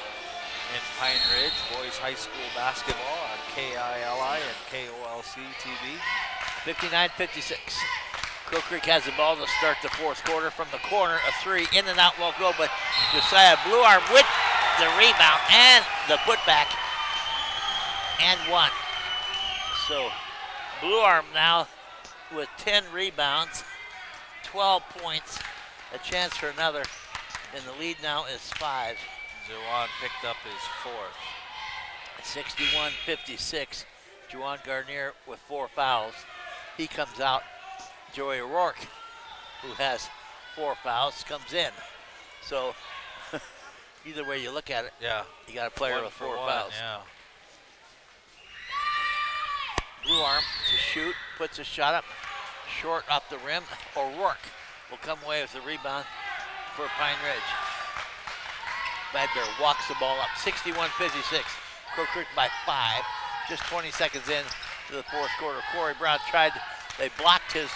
in Pine Ridge. Boys High School basketball on KILI and KOLC TV. 59-56. Crow Creek has the ball to start the fourth quarter from the corner. A 3 in and out won't go, but Josiah Blue Arm with the rebound and the putback and 1. So Blue Arm now with 10 rebounds, 12 points, a chance for another, and the lead now is 5. Jawan picked up his fourth. 61-56. Juwan Garnier with 4 fouls. He comes out. Joey O'Rourke, who has 4 fouls, comes in. So either way you look at it, Yeah. you got a player One with for 4 one, fouls. Yeah. Blue Arm to shoot, puts a shot up, short off the rim. O'Rourke will come away with the rebound for Pine Ridge. Badbear walks the ball up. 61-56. Crow Creek by 5. Just 20 seconds in to the fourth quarter. Corey Brown tried, they blocked his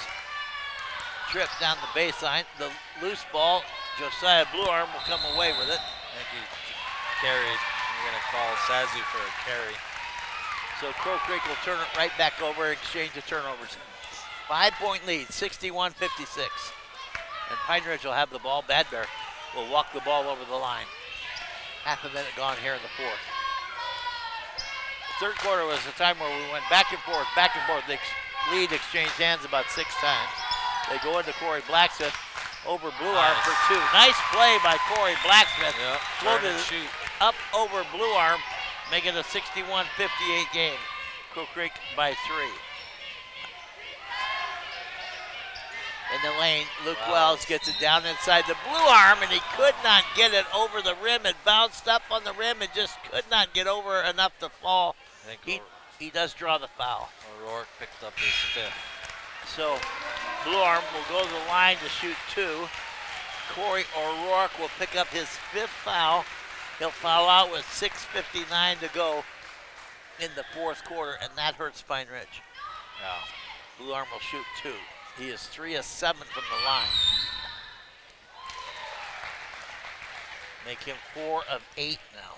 trip down the baseline. The loose ball, Josiah Blue Arm will come away with it. I think he carried. We're going to call Sazu for a carry. So Crow Creek will turn it right back over, exchange of turnovers. 5-point lead, 61-56. And Pine Ridge will have the ball. Bad Bear will walk the ball over the line. Half a minute gone here in the fourth. The third quarter was the time where we went back and forth, back and forth. The lead exchanged hands about 6 times. They go into Corey Blacksmith over Blue Arm for 2. Nice play by Corey Blacksmith. Yep. Floated Turn and shoot. up over Blue Arm, making a 61-58 game. Crow Creek by 3. In the lane, Luke Wells gets it down inside the Blue Arm, and he could not get it over the rim. It bounced up on the rim and just could not get over enough to fall. I think He does draw the foul. O'Rourke picked up his 5th. So Blue Arm will go to the line to shoot 2. Corey O'Rourke will pick up his 5th foul. He'll foul out with 6:59 to go in the fourth quarter, and that hurts Pine Ridge. Yeah. Blue Arm will shoot 2. He is 3 of 7 from the line. Make him 4 of 8 now.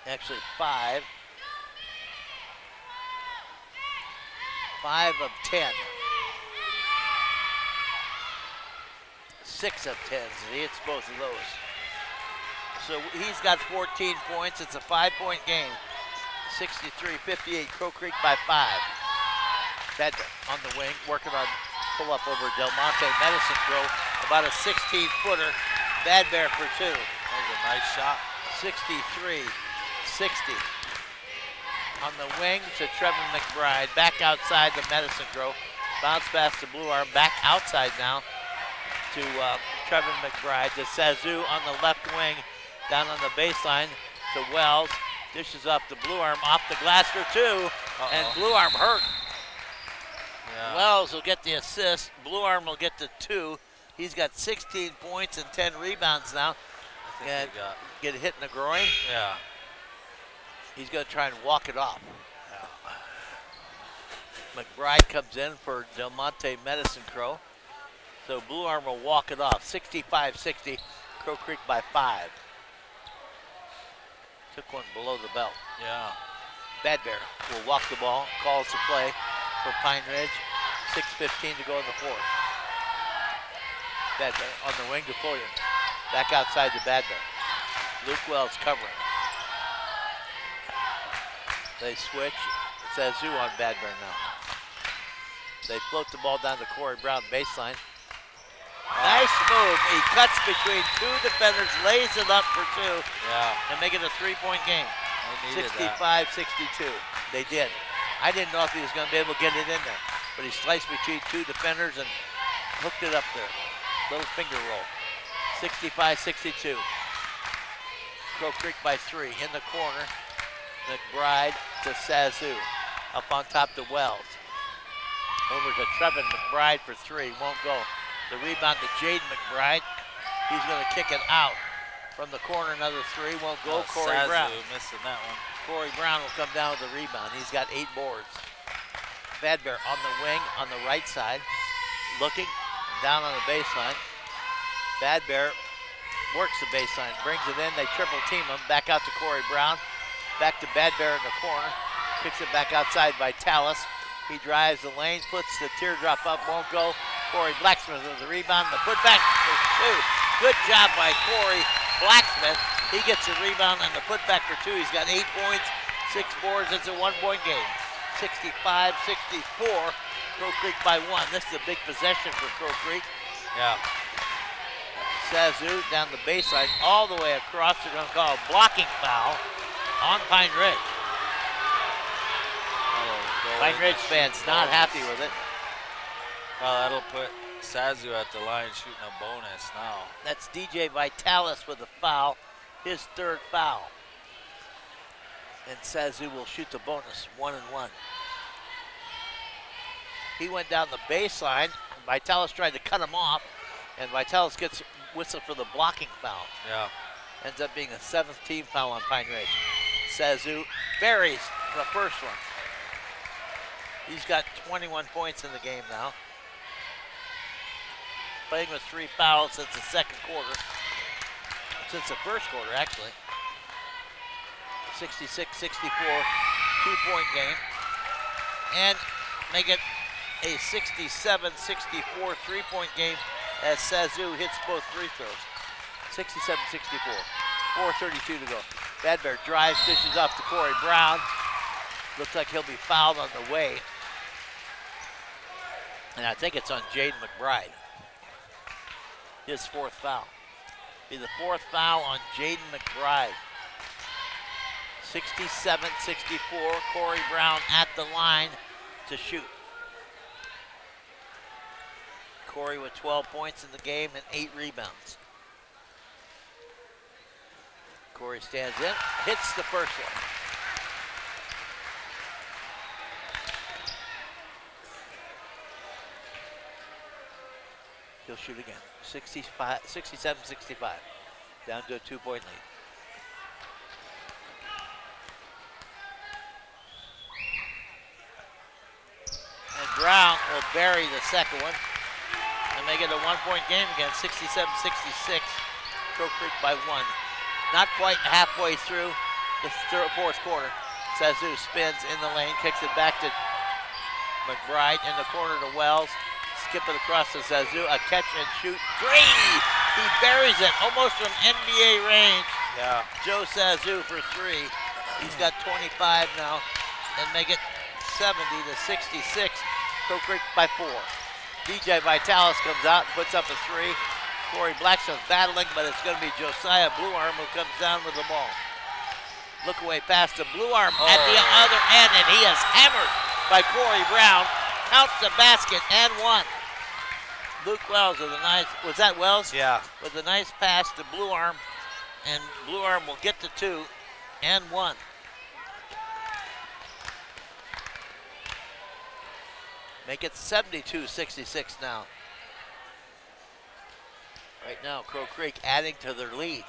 Actually 5. 5 of 10. 6 of 10. He hits both of those. So he's got 14 points. It's a 5-point game. 63-58, Crow Creek by 5. Bednar on the wing, working on pull up over Del Monte. Medicine throw, about a 16-footer. Bad Bear for 2. That was a nice shot. 63-60. On the wing to Trevin McBride. Back outside the Medicine throw. Bounce pass to Blue Arm. Back outside now to Trevin McBride. To Sazu on the left wing. Down on the baseline to Wells. Dishes up the Blue Arm off the glass for 2. And Blue Arm hurt. Yeah. Wells will get the assist. Blue Arm will get the 2. He's got 16 points and 10 rebounds now. I think And he got, get a hit in the groin. yeah. He's going to try and walk it off. McBride comes in for Del Monte Medicine Crow. So Blue Arm will walk it off. 65-60, Crow Creek by 5. Took one below the belt. Yeah. Bad Bear will walk the ball, calls the play for Pine Ridge. 6:15 to go in the fourth. Bad Bear on the wing to Fullion. Back outside to Bad Bear. Luke Wells covering. They switch. It's Azu on Bad Bear now. They float the ball down to Corey Brown baseline. Nice move. He cuts between two defenders, lays it up for 2, Yeah. and make it a 3-point game. They needed that. 65-62. They did. I didn't know if he was going to be able to get it in there, but he sliced between two defenders and hooked it up there. Little finger roll. 65-62. Crow Creek by 3 in the corner. McBride to Sazu. Up on top to Wells. Over to Trevin McBride for 3. Won't go. The rebound to Jaden McBride. He's going to kick it out. From the corner, another 3. Won't go. Corey Sazu Brown. missing that one. Corey Brown will come down with the rebound. He's got 8 boards. Bad Bear on the wing on the right side. Looking down on the baseline. Bad Bear works the baseline, brings it in. They triple team him. Back out to Corey Brown. Back to Bad Bear in the corner. Kicks it back outside by Tallis. He drives the lane, puts the teardrop up, won't go. Corey Blacksmith with the rebound. The putback for 2. Good job by Corey Blacksmith. He gets the rebound and the putback for 2. He's got 8 points, 6 boards. It's a 1-point game. 65-64. Crow Creek by 1. This is a big possession for Crow Creek. Yeah. Sazu down the baseline, all the way across. They're going to call a blocking foul on Pine Ridge. Pine Ridge fans not happy with it. Well, that'll put Sazu at the line shooting a bonus now. That's DJ Vitalis with a foul, his 3rd foul. And Sazu will shoot the bonus, 1-1. He went down the baseline. Vitalis tried to cut him off, and Vitalis gets whistle for the blocking foul. Yeah. Ends up being a 7th team foul on Pine Ridge. Sazu buries the first one. He's got 21 points in the game now. Playing with 3 fouls since the second quarter. Since the first quarter, actually. 66-64, 2-point game. And make it a 67-64 3-point game as Sazu hits both free throws. 67-64, 4:32 to go. Bad Bear drives, dishes up to Corey Brown. Looks like he'll be fouled on the way. And I think it's on Jaden McBride. His 4th foul. Be the 4th foul on Jaden McBride. 67-64, Corey Brown at the line to shoot. Corey with 12 points in the game and 8 rebounds. Corey stands in, hits the first one. He'll shoot again. 67-65. Down to a 2-point lead. And Brown will bury the second one and make it a 1-point game again. 67-66. Crow Creek by 1. Not quite halfway through the 4th quarter. Sazu spins in the lane, kicks it back to McBride in the corner to Wells. Skip it across to Sazu, a catch and shoot. 3! He buries it almost from NBA range. Yeah. Joe Sazu for 3. He's got 25 now. And make it 70-66. Crow Creek by 4. DJ Vitalis comes out and puts up a 3. Corey Blacksmith battling, but it's going to be Josiah Blue Arm who comes down with the ball. Look away pass to Blue Arm at the other end, and he is hammered by Corey Brown. Counts the basket and 1. Luke Wells with a nice, was that Wells? Yeah. With a nice pass to Blue Arm, and Blue Arm will get to 2 and 1. Make it 72-66 now. Right now, Crow Creek adding to their lead.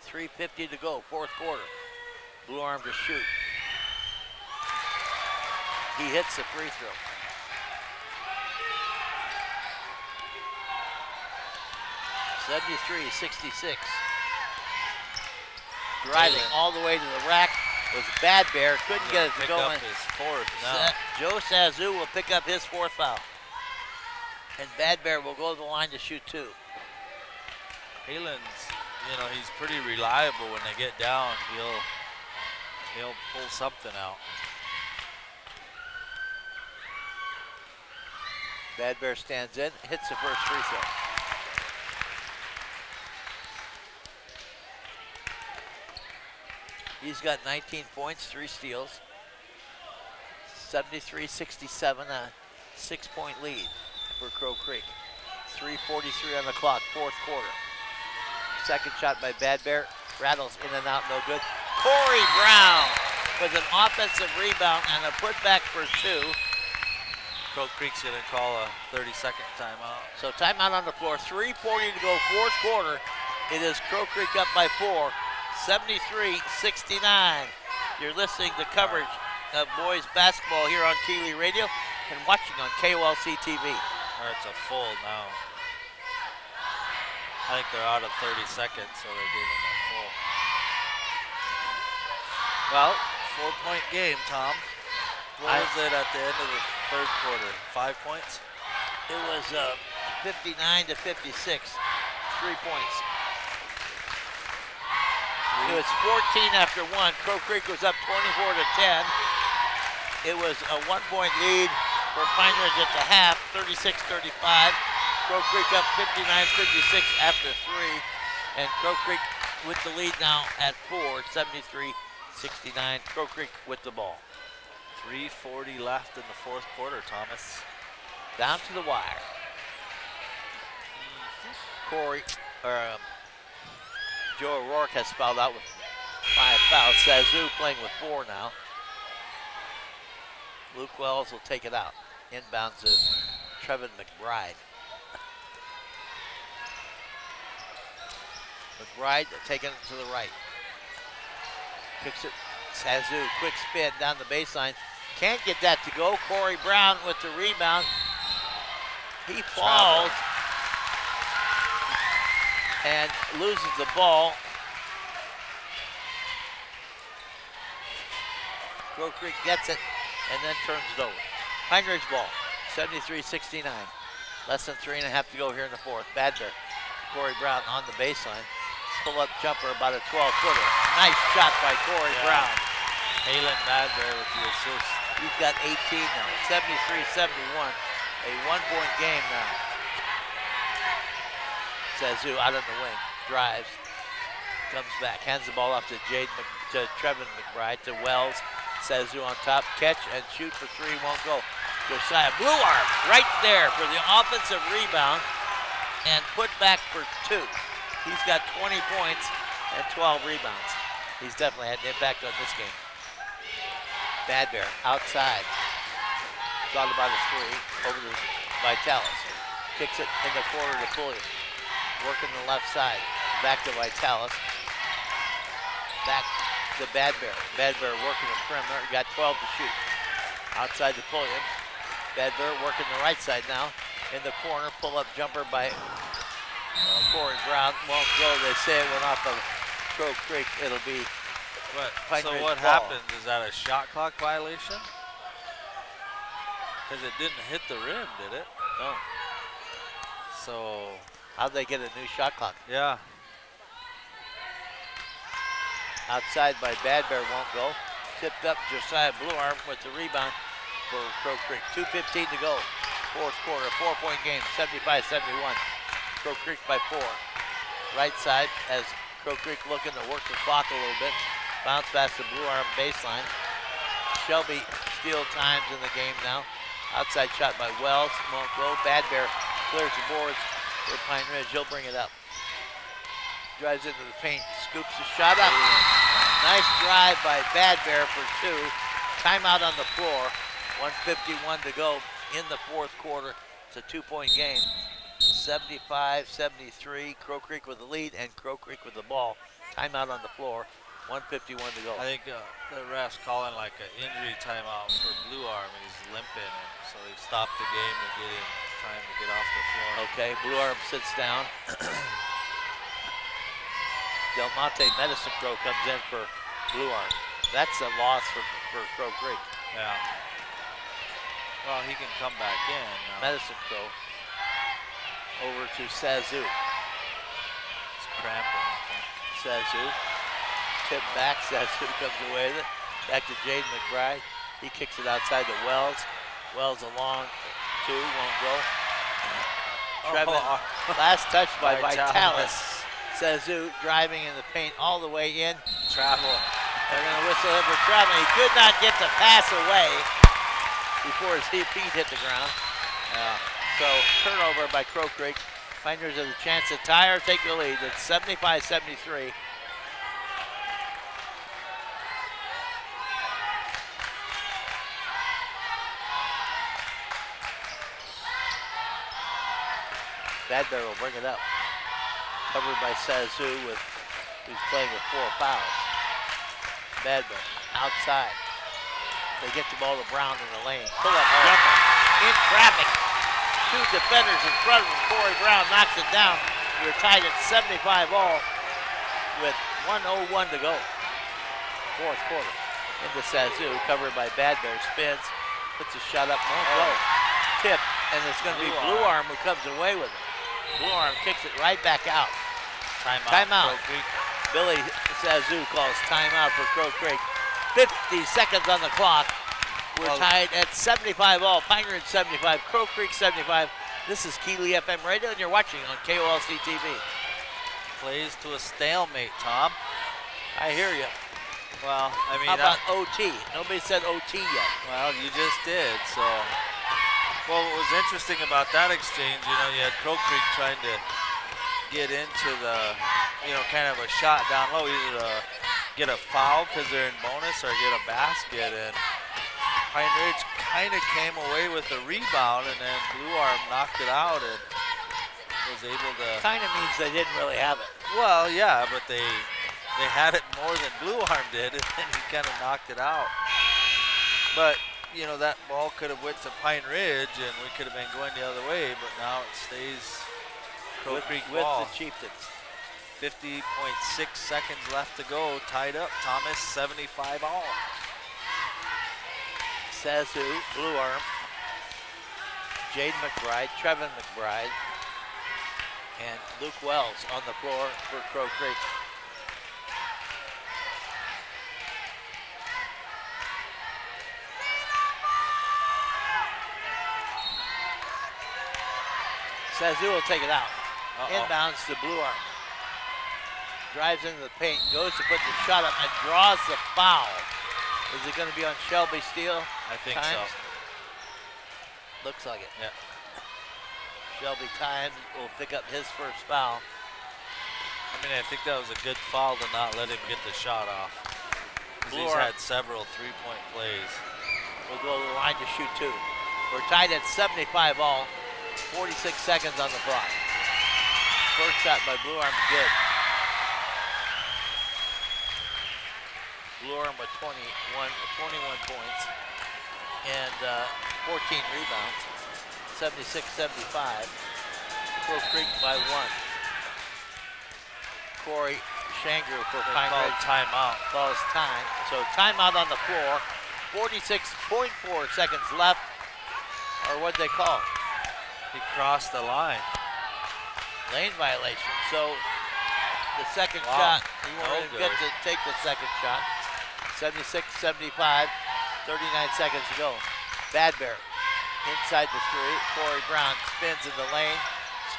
3:50 to go, 4th quarter. Blue Arm to shoot. He hits the free throw. (73-66). Driving all the way to the rack was Bad Bear. Couldn't get it to go in. His fourth now. Joe Sazu will pick up his fourth foul. And Bad Bear will go to the line to shoot 2. Halen's, he's pretty reliable when they get down. He'll pull something out. Bad Bear stands in, hits the first free throw. He's got 19 points, 3 steals. 73-67, a 6-point lead for Crow Creek. 3:43 on the clock, fourth quarter. Second shot by Bad Bear, rattles in and out, no good. Corey Brown with an offensive rebound and a putback for 2. Crow Creek's gonna call a 30-second timeout. So timeout on the floor, 3:40 to go, fourth quarter. It is Crow Creek up by 4, 73-69. You're listening to coverage of boys basketball here on Keeley Radio and watching on KOLC TV. It's a full now. I think they're out of 30 seconds, so they gave him a full. Well, 4-point game, Tom. What was it at the end of the third quarter? 5 points? It was 59-56, 3 points. It was 14 after 1. Crow Creek was up 24-10. It was a 1-point lead for Pine Ridge at the half, 36-35. Crow Creek up 59-56 after 3. And Crow Creek with the lead now at 4, 73-69. Crow Creek with the ball. 3:40 left in the fourth quarter, Thomas. Down to the wire. Joe O'Rourke has fouled out with 5 fouls. Sazu playing with 4 now. Luke Wells will take it out. Inbounds to Trevin McBride. McBride taking it to the right. Kicks it. Sazu, quick spin down the baseline. Can't get that to go. Corey Brown with the rebound. He falls and loses the ball. Crow Creek gets it and then turns it over. Pine Ridge ball, 73-69. Less than 3.5 to go here in the fourth. Bad Bear. Corey Brown on the baseline. Pull-up jumper, about a 12-footer. Nice shot by Corey Brown. Halen Bad Bear with the assist. He's got 18 now, 73-71. A 1-point game now. Sazu out on the wing, drives, comes back, hands the ball off to Trevin McBride, to Wells. Sazu on top, catch and shoot for 3, won't go. Josiah Blue Arm right there for the offensive rebound and put back for 2. He's got 20 points and 12 rebounds. He's definitely had an impact on this game. Bad Bear outside. Thought about a 3 over to Vitalis. Kicks it in the corner to Pulliam. Working the left side. Back to Vitalis. Back to Bad Bear. Bad Bear working the perimeter. Got 12 to shoot. Outside to Pulliam. Bad Bear working the right side now. In the corner, pull-up jumper by Corey Brown. Won't go. They say it went off of Crow Creek. It'll be Pine So Ridge what ball. happened? Is that a shot clock violation? Because it didn't hit the rim, did it? No. So, How'd they get a new shot clock? yeah. Outside by Bad Bear, won't go. Tipped up Josiah Blue Arm with the rebound for Crow Creek. 2:15 to go. Fourth quarter, 4-point game, 75-71. Crow Creek by 4. Right side as Crow Creek looking to work the clock a little bit. Bounce pass to Blue Arm baseline. Shelby steal times in the game now. Outside shot by Wells, won't go. Bad Bear clears the boards for Pine Ridge. He'll bring it up. Drives into the paint, scoops the shot up. Nice drive by Bad Bear for 2. Timeout on the floor. 1:51 to go in the fourth quarter. It's a 2-point game. 75-73. Crow Creek with the lead and Crow Creek with the ball. Timeout on the floor. 1:51 to go. I think the ref's calling like an injury timeout for Blue Arm, and he's limping, and so he stopped the game to get him time to get off the floor. Okay, Blue Arm sits down. Del Monte Medicine Crow comes in for Blue Arm. That's a loss for Crow Creek. Yeah. Well, he can come back in now. Medicine Crow over to Sazu. It's cramping, I think. Sazu. Tip back. Sazu comes away with it. Back to Jaden McBride. He kicks it outside to Wells. Wells along two, won't go. Trevin, last touch by Vitalis. Sazu driving in the paint all the way in. Travel. They're going to whistle it for travel. He could not get the pass away before his feet hit the ground. So turnover by Crow Creek. Finders have a chance to tie or take the lead. It's 75-73. Badbear will bring it up. Covered by Sazu, who's playing with 4 fouls. Badbear outside. They get the ball to Brown in the lane. Pull up jumper in traffic. 2 defenders in front of him. Corey Brown knocks it down. We're tied at 75 all with 1:01 to go. Fourth quarter. Into Sazu, covered by Badbear. Spins, puts a shot up, won't go. Tip, and it's going to be Blue Arm who comes away with it. Blue Arm kicks it right back out. Timeout. Crow Creek. Billy Sazu calls timeout for Crow Creek. 50 seconds on the clock. We're tied at 75 all. Pine Ridge 75, Crow Creek 75. This is Keeley FM Radio, and you're watching on KOLC TV. Plays to a stalemate, Tom. I hear you. Well, I mean, how about OT? Nobody said OT yet. Well, you just did, so. Well, what was interesting about that exchange, you had Crow Creek trying to get into the, kind of a shot down low, either to get a foul because they're in bonus or get a basket. And Pine Ridge kind of came away with a rebound, and then Blue Arm knocked it out and was able to. Kind of means they didn't really have it. Well, yeah, but they had it more than Blue Arm did, and then he kind of knocked it out. But that ball could have went to Pine Ridge, and we could have been going the other way, but now it stays Crow Creek ball. With the Chieftains. 50.6 seconds left to go, tied up. Thomas 75 all. Sazu, Blue Arm, Jaden McBride, Trevin McBride, and Luke Wells on the floor for Crow Creek. Sazu will take it out. Inbounds to Blue Arm. Drives into the paint, goes to put the shot up, and draws the foul. Is it going to be on Shelby Steele? I think so. Looks like it. Yeah. Shelby Times will pick up his first foul. I think that was a good foul to not let him get the shot off. He's had several three-point plays. We'll go to the line to shoot 2. We're tied at 75 all. 46 seconds on the clock. First shot by Blue Arm, good. Blue Arm with 21 points and 14 rebounds. 76-75. Crow Creek by 1. Corey Shanger for Pine Ridge timeout. Calls time. So timeout on the floor. 46.4 seconds left. Or what'd they call? He crossed the line. Lane violation. So the second shot, he won't even get to take the second shot. 76-75, 39 seconds to go. Badbear inside the 3. Corey Brown spins in the lane,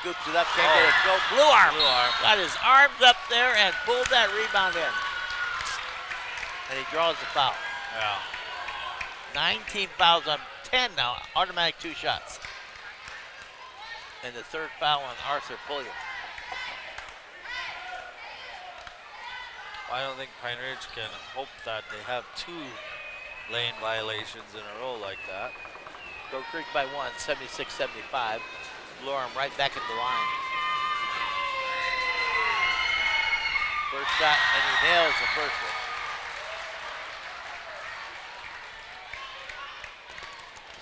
scoops it up, can't get it to go. Blue Arm got his arms up there and pulled that rebound in. And he draws the foul. Yeah. 19 fouls on 10 now, automatic 2 shots. And the third foul on Arthur Pulliam. I don't think Pine Ridge can hope that they have 2 lane violations in a row like that. Crow Creek by 1, 76-75. Blue Arm right back at the line. First shot, and he nails the first one.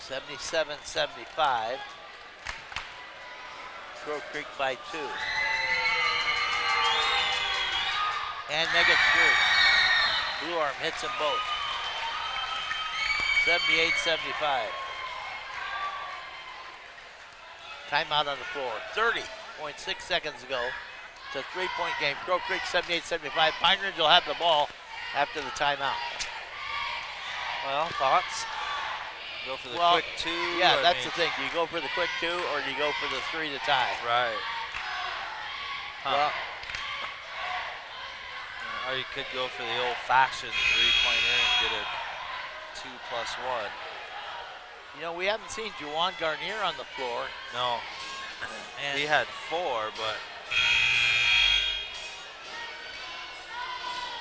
77-75. Crow Creek by 2. And they get through. Blue Arm hits them both. 78-75. Timeout on the floor. 30.6 seconds ago. It's a 3-point game. Crow Creek 78-75. Pine Ridge will have the ball after the timeout. Well, thoughts? Go for the quick 2? Yeah, that's the thing. Do you go for the quick 2 or do you go for the 3 to tie? Right. Huh. Well, or you could go for the old-fashioned 3-pointer and get a 2+1. You know, we haven't seen Juwan Garnier on the floor. No. And he had 4, but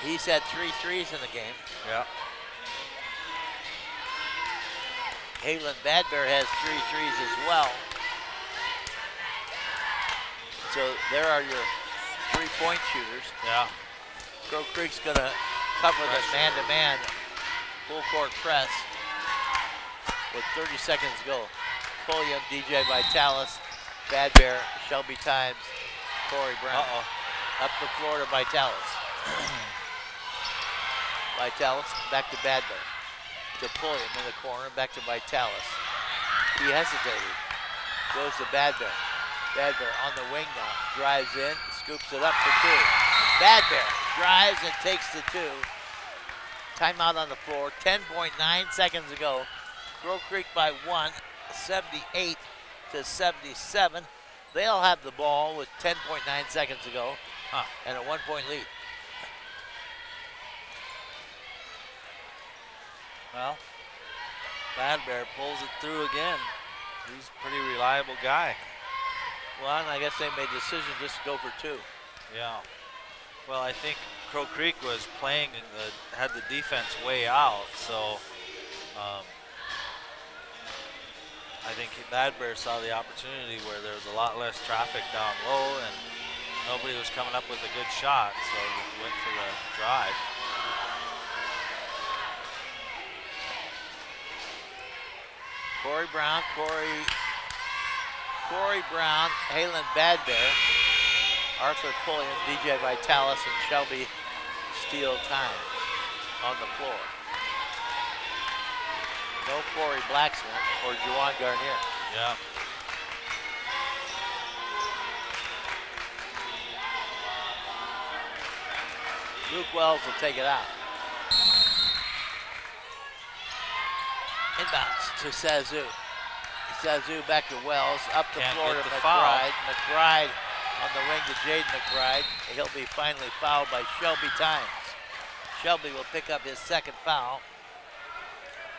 he's had 3 threes in the game. yeah. Halen Badbear has 3 threes as well. So there are your 3-point shooters. Yeah. Crow Creek's gonna cover the man-to-man full court press with 30 seconds to go. Pulliam, DJ Vitalis, Badbear, Shelby Times, Corey Brown. Up the floor to Vitalis. Vitalis back to Badbear. To Pulliam in the corner, back to Vitalis. He hesitated. Goes to Badbear. Badbear on the wing now. Drives in, scoops it up for 2. Badbear drives and takes the 2. Timeout on the floor. 10.9 seconds ago. Crow Creek by 1, 78-77. They'll have the ball with 10.9 seconds to go and a 1-point lead. Well, Badbear pulls it through again. He's a pretty reliable guy. Well, and I guess they made the decision just to go for 2. Yeah. Well, I think Crow Creek was playing had the defense way out, so I think Badbear saw the opportunity where there was a lot less traffic down low and nobody was coming up with a good shot, so he went for the drive. Corey Brown, Halen Badbear, Arthur Pulliam, DJ Vitalis, and Shelby steal time on the floor. No Corey Blacksmith or Juwan Garnier. Yeah. Luke Wells will take it out. Inbounds to Sazu. Sazu back to Wells, up the floor to McBride. McBride on the wing to Jaden McBride. He'll be finally fouled by Shelby Times. Shelby will pick up his second foul.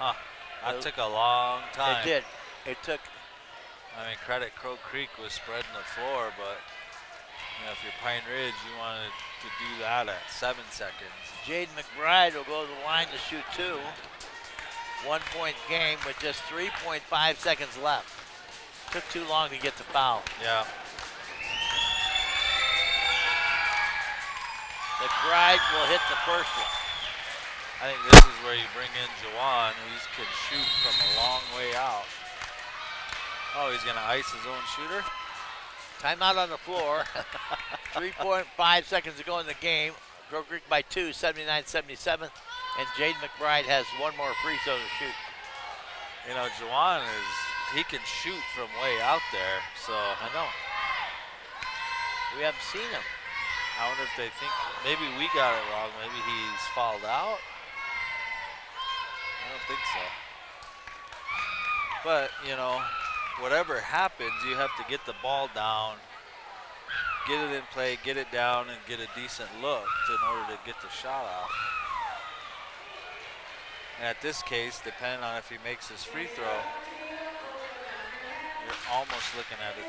That took a long time. It did. It took. I mean, credit Crow Creek was spreading the floor, but if you're Pine Ridge, you wanted to do that at 7 seconds. Jaden McBride will go to the line to shoot 2. 1-point game with just 3.5 seconds left. Took too long to get the foul. Yeah. McBride will hit the first one. I think this is where you bring in Juwan, who can shoot from a long way out. Oh, he's gonna ice his own shooter? Timeout on the floor. 3.5 seconds to go in the game. Crow Creek by 2, 79-77. And Jaden McBride has one more free throw to shoot. You know, Juwan he can shoot from way out there, so. I know. We haven't seen him. I wonder if they think, maybe we got it wrong. Maybe he's fouled out. I don't think so. But, whatever happens, you have to get the ball down, get it in play, get it down, and get a decent look in order to get the shot off. And at this case, depending on if he makes his free throw, you're almost looking at a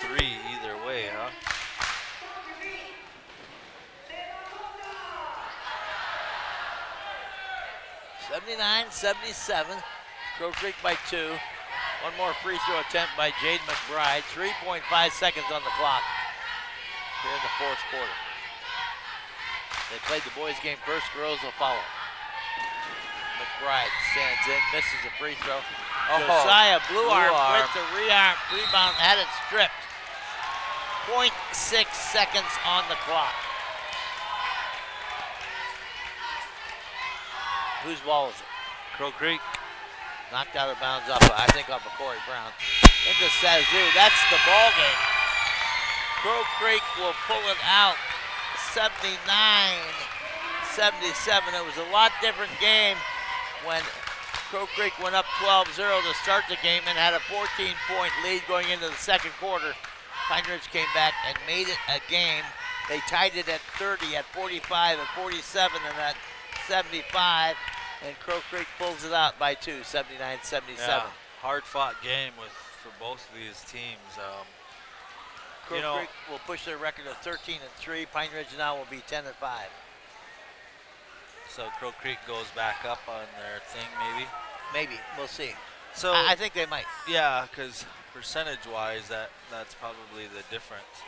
3 either way, huh? (79-77). Crow Creek by 2. One more free throw attempt by Jaden McBride. 3.5 seconds on the clock here in the fourth quarter. They played the boys' game first. Girls will follow. McBride stands in, misses a free throw. Josiah Blue Arm Arm. with the rebound, had it stripped. 0.6 seconds on the clock. Whose ball is it? Crow Creek. Knocked out of bounds off of Corey Brown. Into Sazoo. That's the ball game. Crow Creek will pull it out 79-77. It was a lot different game when Crow Creek went up 12-0 to start the game and had a 14-point lead going into the second quarter. Pine Ridge came back and made it a game. They tied it at 30, at 45, at 47, and at 75. And Crow Creek pulls it out by 2, 79-77. Yeah, hard-fought game for both of these teams. Crow Creek will push their record of 13-3. Pine Ridge now will be 10-5. So Crow Creek goes back up on their thing, maybe. Maybe we'll see. So I think they might. Yeah, because percentage-wise, that's probably the difference.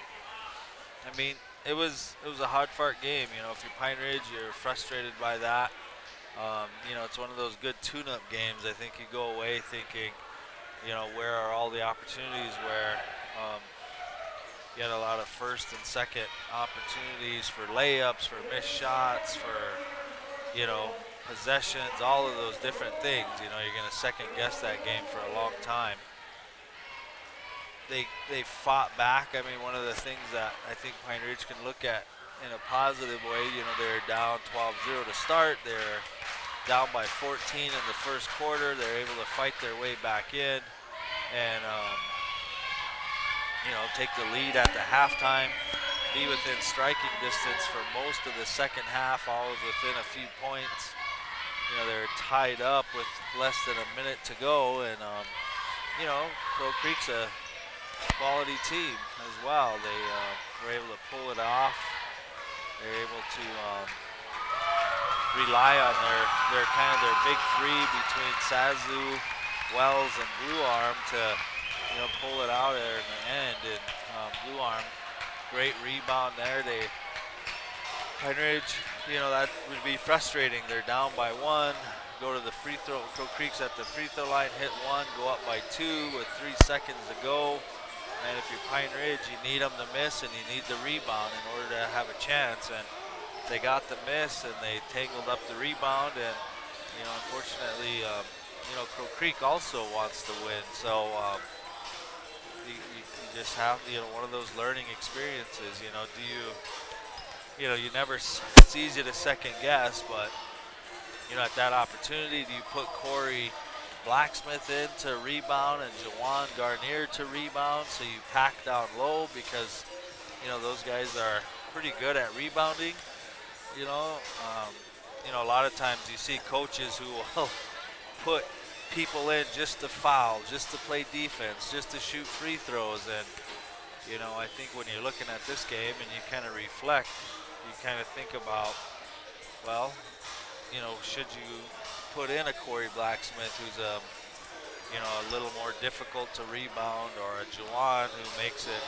I mean, it was a hard-fought game. You know, if you're Pine Ridge, you're frustrated by that. You know, it's one of those good tune-up games. I think you go away thinking, you know, where are all the opportunities where you had a lot of first and second opportunities for layups, for missed shots, for, you know, possessions, all of those different things. You know, you're going to second guess that game for a long time. They fought back. I mean, one of the things that I think Pine Ridge can look at in a positive way, you know, they're down 12-0 to start. They're down by 14 in the first quarter. They're able to fight their way back in and, you know, take the lead at the halftime, be within striking distance for most of the second half, always within a few points. You know, they're tied up with less than a minute to go, and, you know, Crow Creek's a quality team as well. They were able to pull it off. They're able to rely on their kind of their big three between Sazoo, Wells, and Blue Arm to, you know, pull it out there in the end. And Blue Arm, great rebound there. Pine Ridge, you know, that would be frustrating. They're down by 1, go to the free throw. Crow Creek's at the free throw line, hit 1, go up by 2 with 3 seconds to go. And if you're Pine Ridge, you need them to miss and you need the rebound in order to have a chance. And they got the miss and they tangled up the rebound. And, you know, unfortunately, you know, Crow Creek also wants to win. So you just have, you know, one of those learning experiences. You know, you know, you never, it's easy to second guess, but, you know, at that opportunity, do you put Corey Blacksmith in to rebound and Jawan Garnier to rebound, so you pack down low because, you know, those guys are pretty good at rebounding. You know, a lot of times you see coaches who will put people in just to foul, just to play defense, just to shoot free throws. And, you know, I think when you're looking at this game and you kind of reflect, you kind of think about, well, you know, should you put in a Corey Blacksmith who's you know, a little more difficult to rebound, or a Jawan who makes it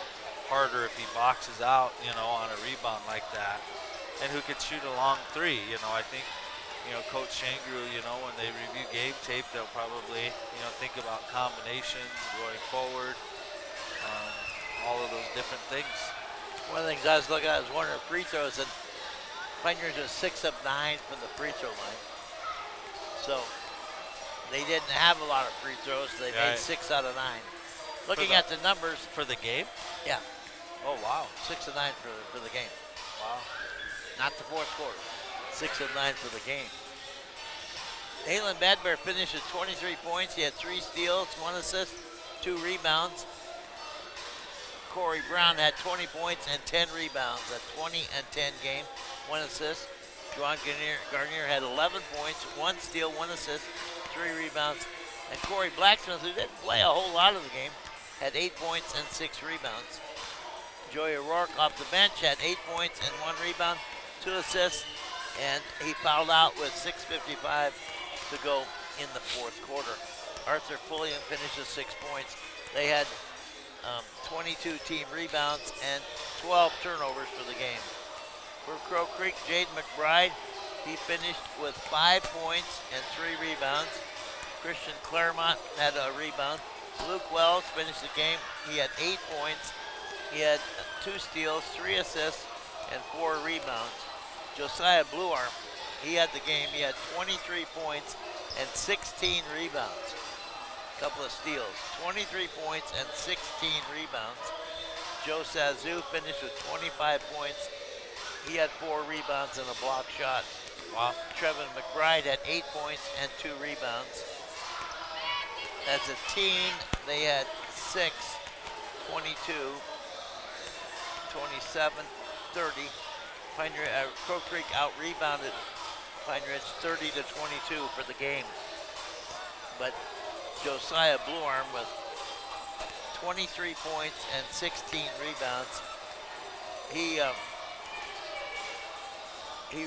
harder if he boxes out, you know, on a rebound like that, and who could shoot a long three. You know, I think, you know, Coach Shangru, you know, when they review game tape, they'll probably, you know, think about combinations going forward, all of those different things. One of the things I was looking at was one of the free throws, and Pine Ridge was 6 of 9 from the free throw line. So they didn't have a lot of free throws. They made 6 out of 9. Looking at the numbers for the game. Yeah. Oh wow. 6 of 9 for the game. Wow. Not the fourth quarter. 6 of 9 for the game. Alan Badbear finished with 23 points. He had 3 steals, 1 assist, 2 rebounds. Corey Brown had 20 points and 10 rebounds. A 20 and 10 game, 1 assist. Juan Garnier had 11 points, 1 steal, 1 assist, 3 rebounds. And Corey Blacksmith, who didn't play a whole lot of the game, had 8 points and 6 rebounds. Joey O'Rourke off the bench had 8 points and 1 rebound, 2 assists, and he fouled out with 6:55 to go in the fourth quarter. Arthur Pulliam finished with 6 points. They had 22 team rebounds and 12 turnovers for the game. For Crow Creek, Jade McBride, he finished with 5 points and 3 rebounds. Christian Claremont had a rebound. Luke Wells finished the game. He had 8 points. He had 2 steals, 3 assists, and 4 rebounds. Josiah Bluearm, he had the game. He had 23 points and 16 rebounds. A couple of steals. 23 points and 16 rebounds. Joe Sazu finished with 25 points. He had 4 rebounds and a block shot. Wow. Trevin McBride had 8 points and 2 rebounds. As a team, they had 6, 22, 27, 30. Crow Creek out-rebounded Pine Ridge 30 to 22 for the game. But Josiah Bluearm with 23 points and 16 rebounds. He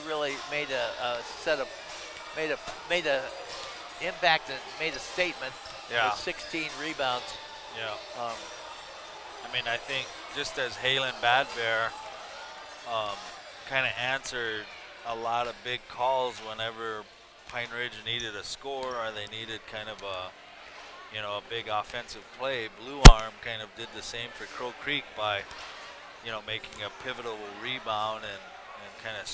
really made impact and made a statement Yeah. with 16 rebounds. Yeah. I mean, I think just as Halen Badbear kind of answered a lot of big calls whenever Pine Ridge needed a score or they needed kind of a big offensive play, Blue Arm kind of did the same for Crow Creek by, making a pivotal rebound and kind of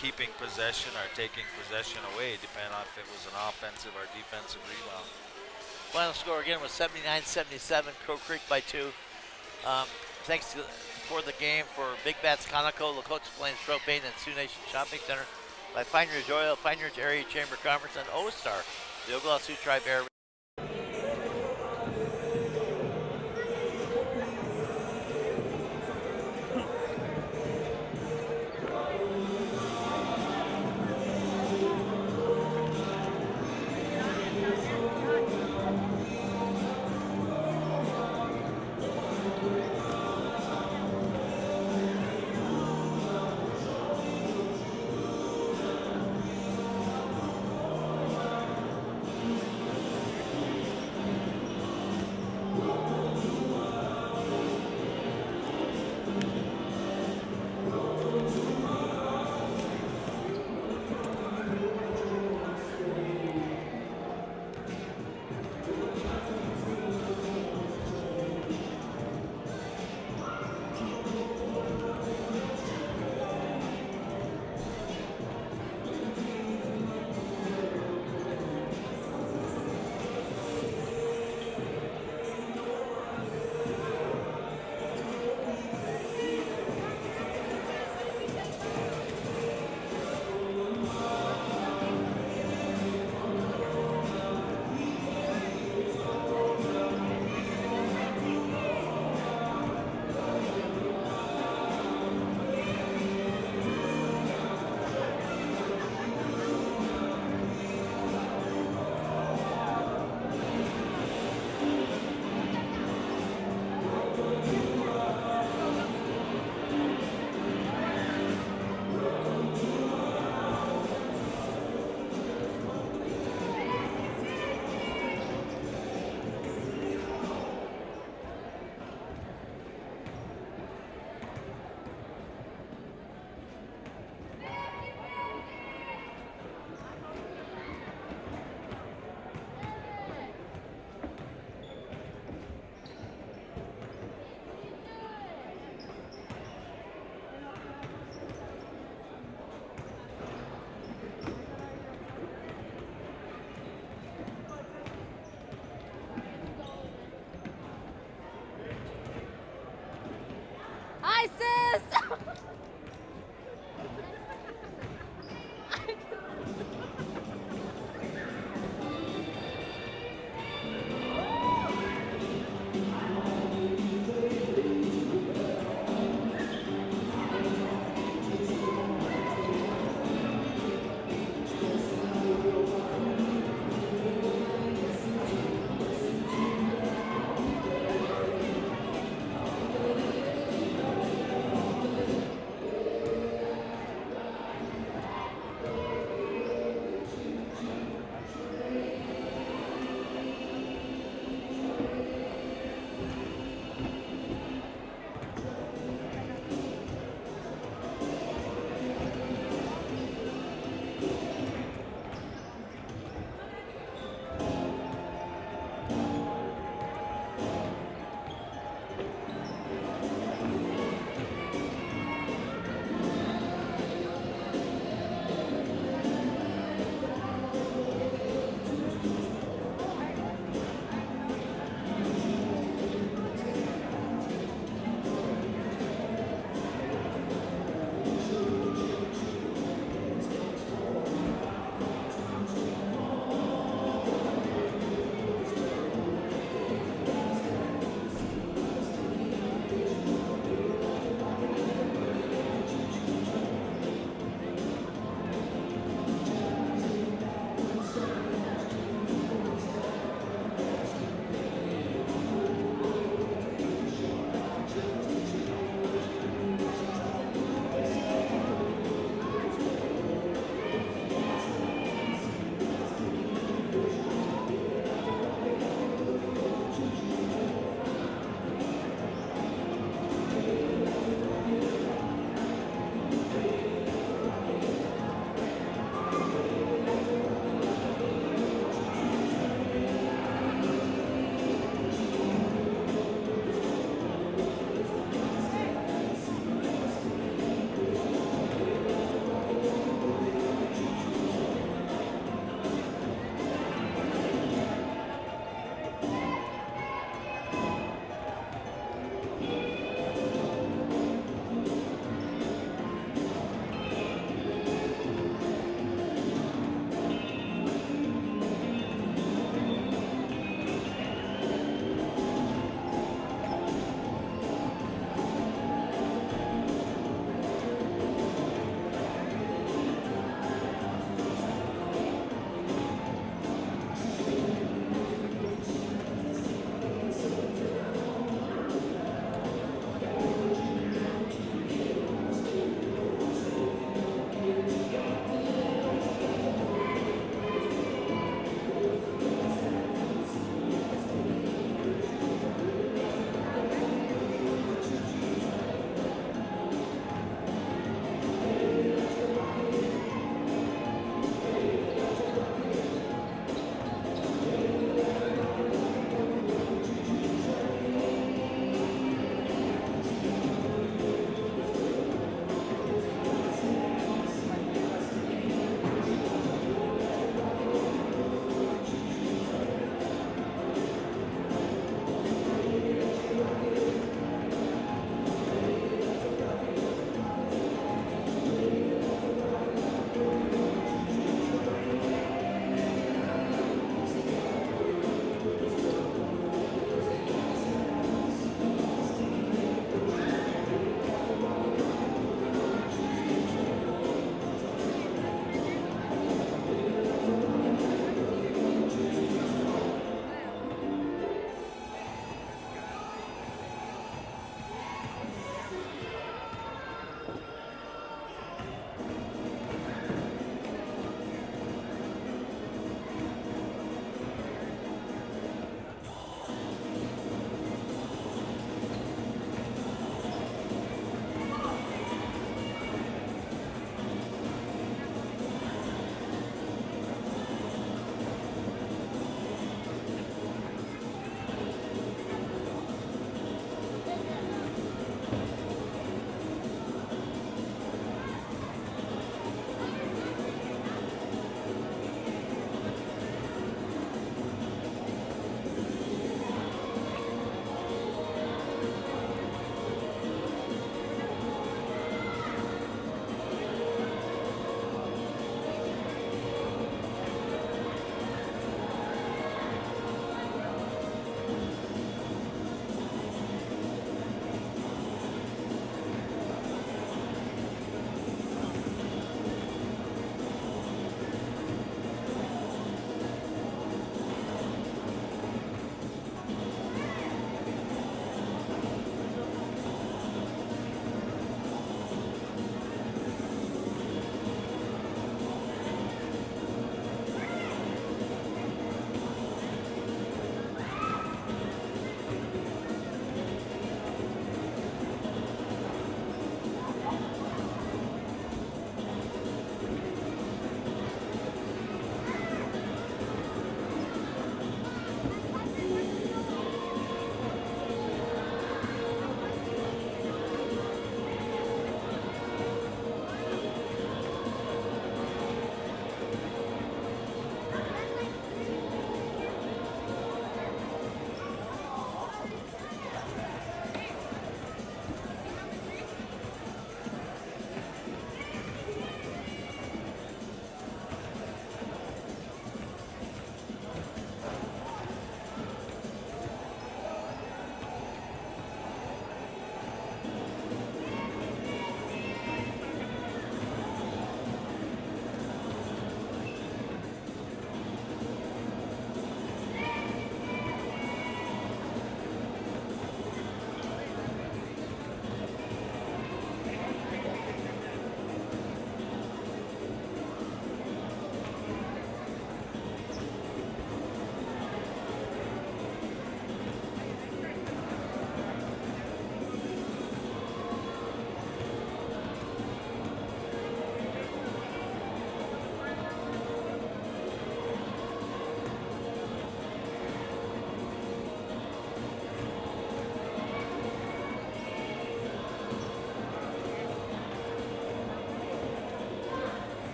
keeping possession or taking possession away, depending on if it was an offensive or defensive rebound. Final score again was 79-77, Crow Creek by 2. Thanks for the game for Big Bats Conoco, Lakota Plains Propane, and Sioux Nation Shopping Center by Pine Ridge Oil, Pine Ridge Area Chamber of Commerce, and O-Star, the Oglala Sioux Tribe Air.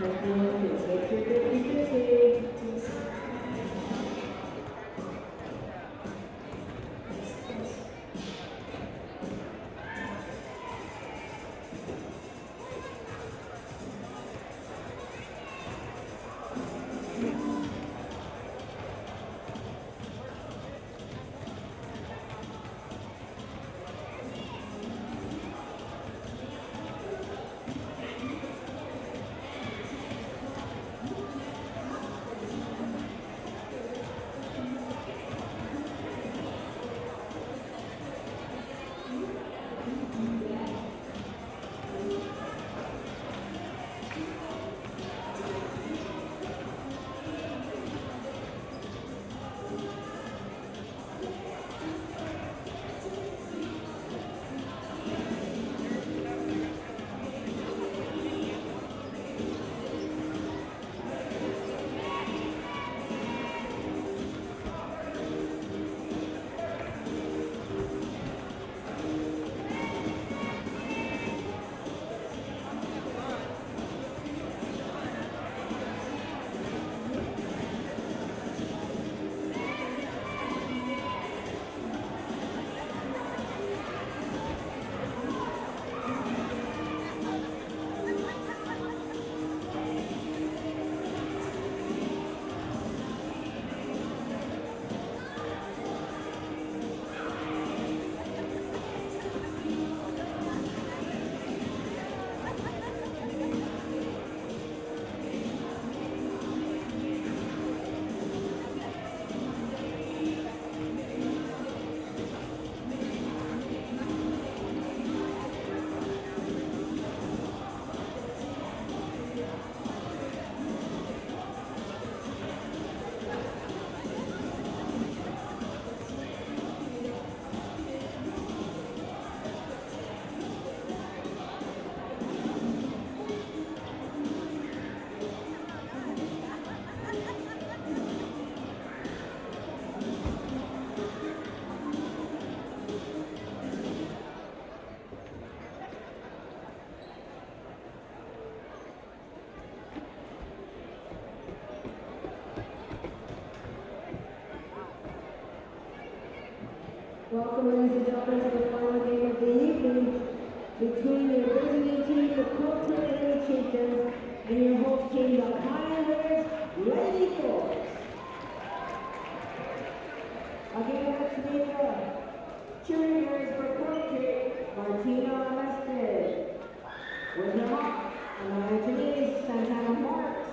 Testing, it's your 50-50. Welcome, ladies and gentlemen, to the final game of the evening between your visiting team, the Thorpes Lady Chieftains, and your host team, the Pioneers Lady Thorpes. Again, let's meet the cheerleaders for Thorpes, Martina Mested. With them up, Anaya Janice, Santana Marks,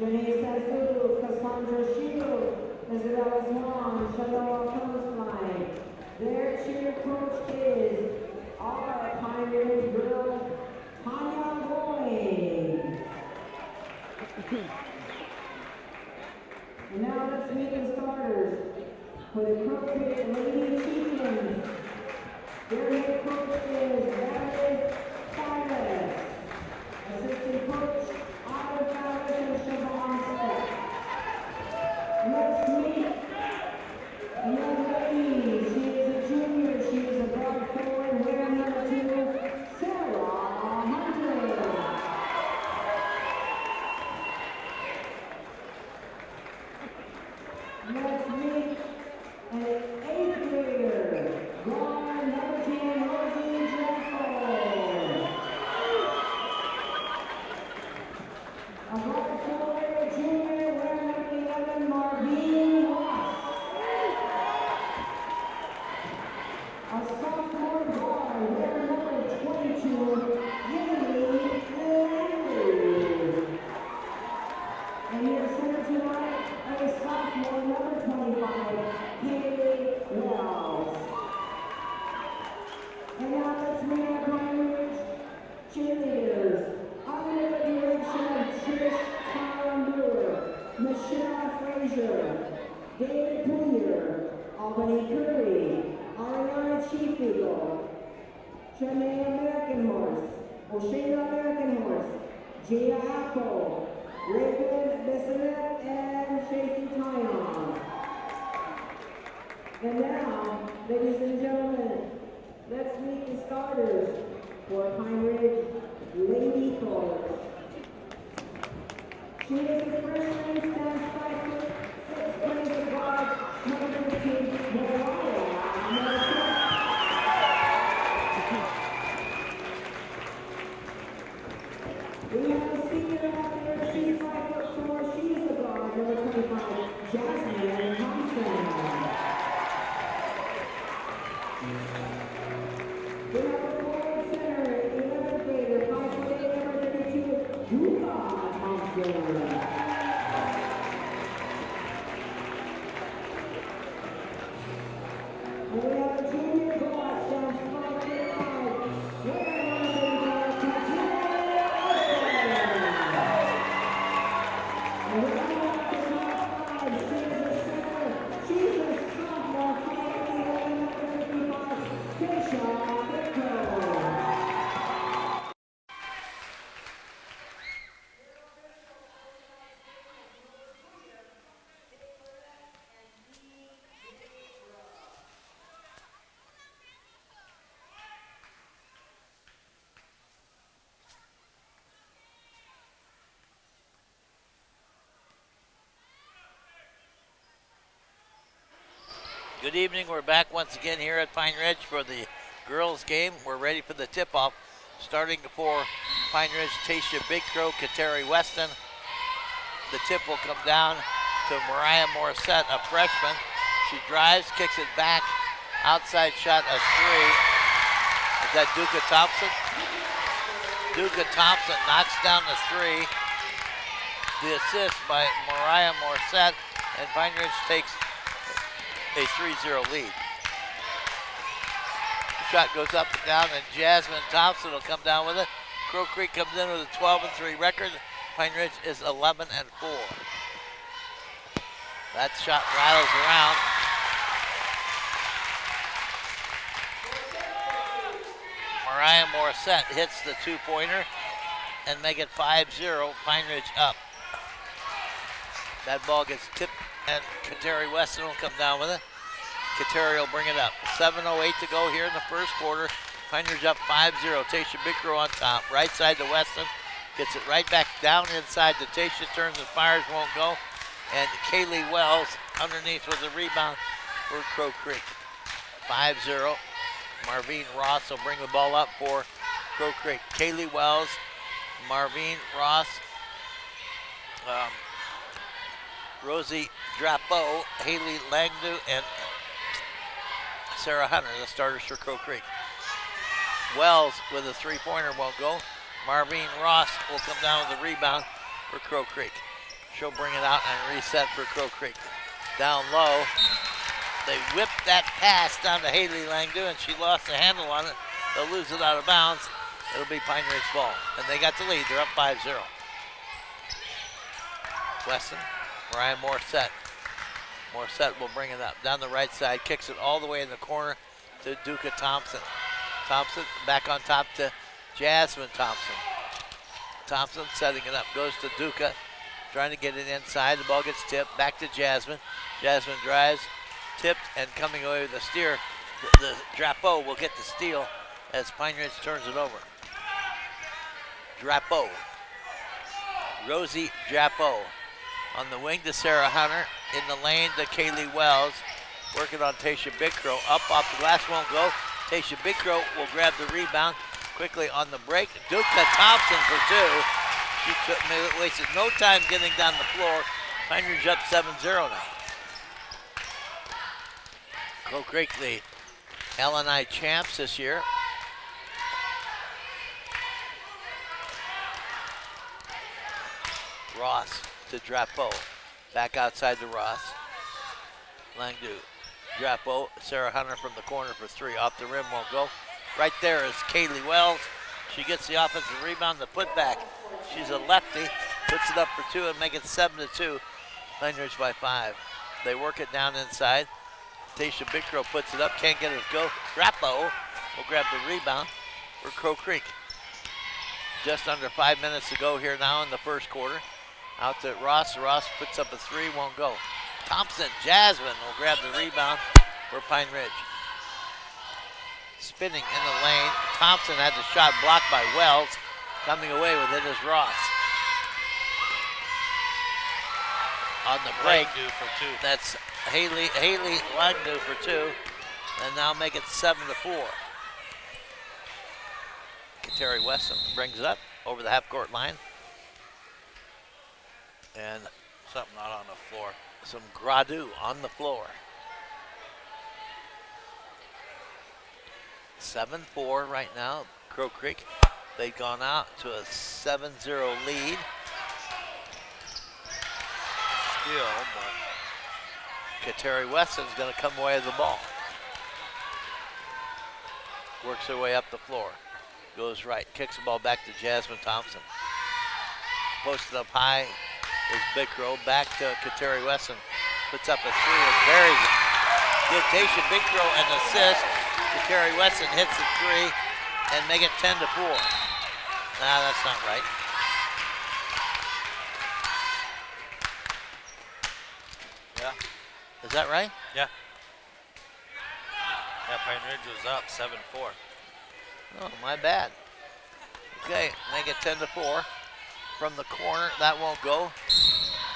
Janae Sazu, Cassandra Shields, Isabella Swan, Shadowell Coastline. Their cheer coach is our Pioneers girl, Tanya Boyd. And now let's meet the starters for the Crooked Lady Chieftains. Their head coach is Valdez Fires. Assistant coach, Otto Fowler and Siobhan Stepp. Let's meet a young lady. She is a junior. She is a guard forward, wearing number 2, Sarah Hunter. Let's meet an 8th grader, guard number 10, Rosie Jeffel. A guard forward, junior, wearing number 11, Marvin Ross. A sophomore guard, wearing number 22, Haley Landry. And your center tonight, a sophomore, number 25, Haley Wells. And now let's meet our Pioneers cheerleaders. Under the direction of Trish Brewer, Michelle Frazier, David Puyer, Albany Curry, Ariana Chief Eagle, Shanae American Horse, O'Shea American Horse, Gia Apple, Raven Bissonette, and Shacey Tyon. And now, ladies and gentlemen, let's meet the starters for Pine Ridge Lady Thorpes. She is a freshman, stands 5'6", plays the guard, number 15, Mariah. We have a senior out there, she's 5'4", she's the guard, number 25, Jasmine Thompson. We have a forward center, 11th grader, 5'8", number 32, Duka Thompson. And we have a junior guard, stands 5'5", and we have a top 5, she is a center, she's a sophomore, 5'11", number 55, Keisha Victor. Good evening. We're back once again here at Pine Ridge for the girls' game. We're ready for the tip-off. Starting for Pine Ridge, Tasha Bigcrow, Kateri Weston. The tip will come down to Mariah Morissette, a freshman. She drives, kicks it back. Outside shot, a three. Is that Duka Thompson? Duka Thompson knocks down the three. The assist by Mariah Morissette, and Pine Ridge takes a 3-0 lead. The shot goes up and down, and Jasmine Thompson will come down with it. Crow Creek comes in with a 12-3 record. Pine Ridge is 11-4. That shot rattles around. Mariah Morissette hits the two-pointer and make it 5-0. Pine Ridge up. That ball gets tipped, and Kateri Weston will come down with it. Kateri will bring it up. 7:08 to go here in the first quarter. Pine Ridge up 5-0. Tasha Bigcrow on top. Right side to Weston. Gets it right back down inside to Tasha. Turns and fires, won't go. And Kaylee Wells underneath with the rebound for Crow Creek. 5-0. Marvine Ross will bring the ball up for Crow Creek. Kaylee Wells, Marvine Ross, Rosie Drapeau, Haley Langdu, and Sarah Hunter, the starters for Crow Creek. Wells with a three-pointer won't go. Marvine Ross will come down with the rebound for Crow Creek. She'll bring it out and reset for Crow Creek. Down low, they whipped that pass down to Haley Langdu, and she lost the handle on it. They'll lose it out of bounds. It'll be Pine Ridge ball. And they got the lead. They're up 5-0. Weston, Mariah Morissette. Morissette will bring it up. Down the right side, kicks it all the way in the corner to Duka Thompson. Thompson back on top to Jasmine Thompson. Thompson setting it up, goes to Duka, trying to get it inside. The ball gets tipped, back to Jasmine. Jasmine drives, tipped, and coming away with a steer. The Drapeau will get the steal as Pine Ridge turns it over. Drapeau. Rosie Drapeau. On the wing to Sarah Hunter. In the lane to Kaylee Wells. Working on Tasha Bigcrow. Up off the glass, won't go. Tasha Bigcrow will grab the rebound. Quickly on the break. Duka Thompson for two. She wasted no time getting down the floor. Pine Ridge up 7-0 now. Crow Creek, the LNI champs this year. Ross to Drapeau. Back outside to Ross. Langdu. Drapeau. Sarah Hunter from the corner for three. Off the rim, won't go. Right there is Kaylee Wells. She gets the offensive rebound, the putback. She's a lefty. Puts it up for two and make it 7-2. Pine Ridge by 5. They work it down inside. Tasha Bigcrow puts it up. Can't get it to go. Drapeau will grab the rebound for Crow Creek. Just under 5 minutes to go here now in the first quarter. Out to Ross. Ross puts up a three, won't go. Thompson, Jasmine will grab the rebound for Pine Ridge. Spinning in the lane. Thompson had the shot blocked by Wells. Coming away with it is Ross. on the break. Due for 2. That's Haley Langdu for 2, and now make it 7-4. Kateri Weston brings it up over the half-court line. And Something not on the floor. some Gradu on the floor. 7-4 right now, Crow Creek. They've gone out to a 7-0 lead. Still, but Kateri Weston's going to come away with the ball. Works her way up the floor. Goes right, kicks the ball back to Jasmine Thompson. Posted up high is Big Crow. Back to Kateri Weston. Puts up a 3 and buries it. Good Tasha Big Crow and assist. Kateri Weston hits the 3 and make it 10-4. Nah, that's not right. yeah. Is that right? Yeah, Pine Ridge was up 7-4. Oh, my bad. Okay, make it 10-4. From the corner, that won't go.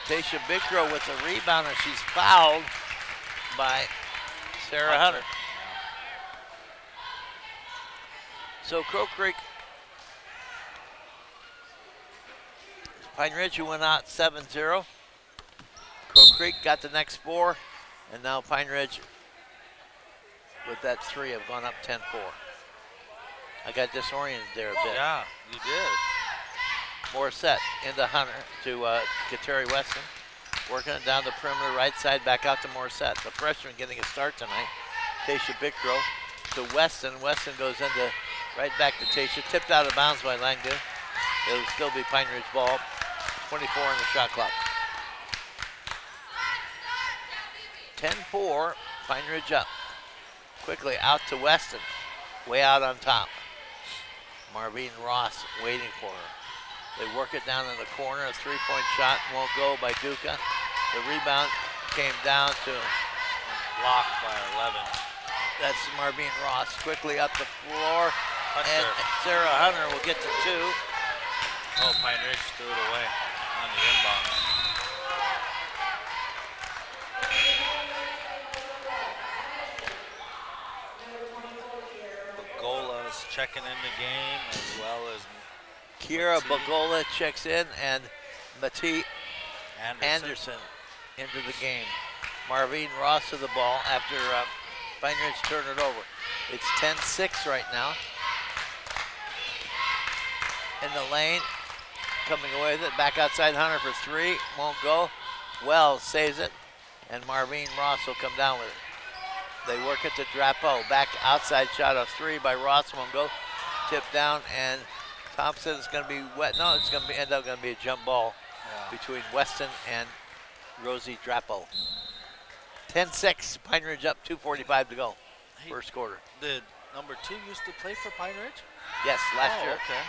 Tasha Bigro with the rebound, and she's fouled by Sarah Hunter. So Crow Creek, Pine Ridge, who went out 7-0. Crow Creek got the next 4, and now Pine Ridge with that 3 have gone up 10-4. I got disoriented there a bit. Yeah, you did. Morissette into Hunter to Kateri Weston. Working it down the perimeter right side, back out to Morissette. The freshman getting a start tonight. Tasha Bickrow to Weston. Weston goes into right back to Tasha. Tipped out of bounds by Langdu. It'll still be Pine Ridge ball. 24 on the shot clock. 10-4, Pine Ridge up. Quickly out to Weston. Way out on top. Marvine Ross waiting for her. They work it down in the corner. A three-point shot won't go by Duca. The rebound came down to Blocked by 11. that's Marvine Ross. Quickly up the floor. And Hunter. Sarah Hunter will get to 2. Oh, Pine Ridge threw it away on the inbound. Bagola's checking in the game as well as Kira Mati. Bagola checks in, and Mati Anderson. Anderson into the game. Marvine Ross to the ball after Pine Ridge turned it over. It's 10-6 right now. In the lane, coming away with it. Back outside Hunter for 3, won't go. Wells saves it, and Marvine Ross will come down with it. They work it to Drapeau. Back outside shot of 3 by Ross, won't go. Tip down, and Thompson is going to be wet. No, it's going to be end up going to be a jump ball between Weston and Rosie Drapeau. 10-6, Pine Ridge up, 2:45 to go. Hey, First quarter. Did number 2 used to play for Pine Ridge? Yes, last year. Okay.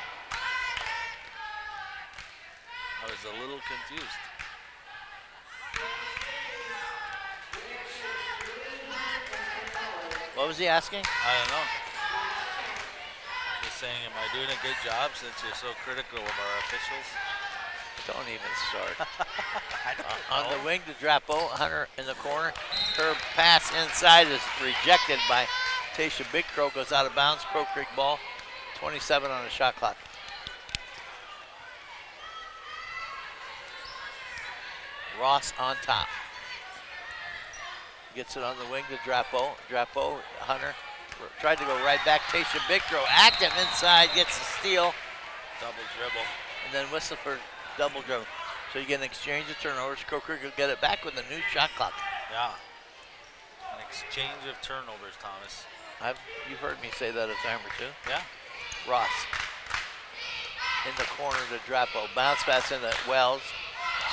I was a little confused. What was he asking? I don't know. Just saying, am I doing a good job since you're so critical of our officials? Don't even start. I don't On know. the wing to Drapeau, Hunter in the corner. Her pass inside is rejected by Tasha Big Crow, goes out of bounds. Crow Creek ball, 27 on the shot clock. Ross on top. Gets it on the wing to Drapeau. Drapeau, Hunter, tried to go right back. Tasha Big Crow active inside, gets the steal, Double dribble. and then whistle for double dribble. So you get an exchange of turnovers. Crow Creek will get it back with a new shot clock. Yeah. An exchange of turnovers, Thomas. You've heard me say that a time or two. Yeah. Ross in the corner to Drapeau. Bounce pass into Wells.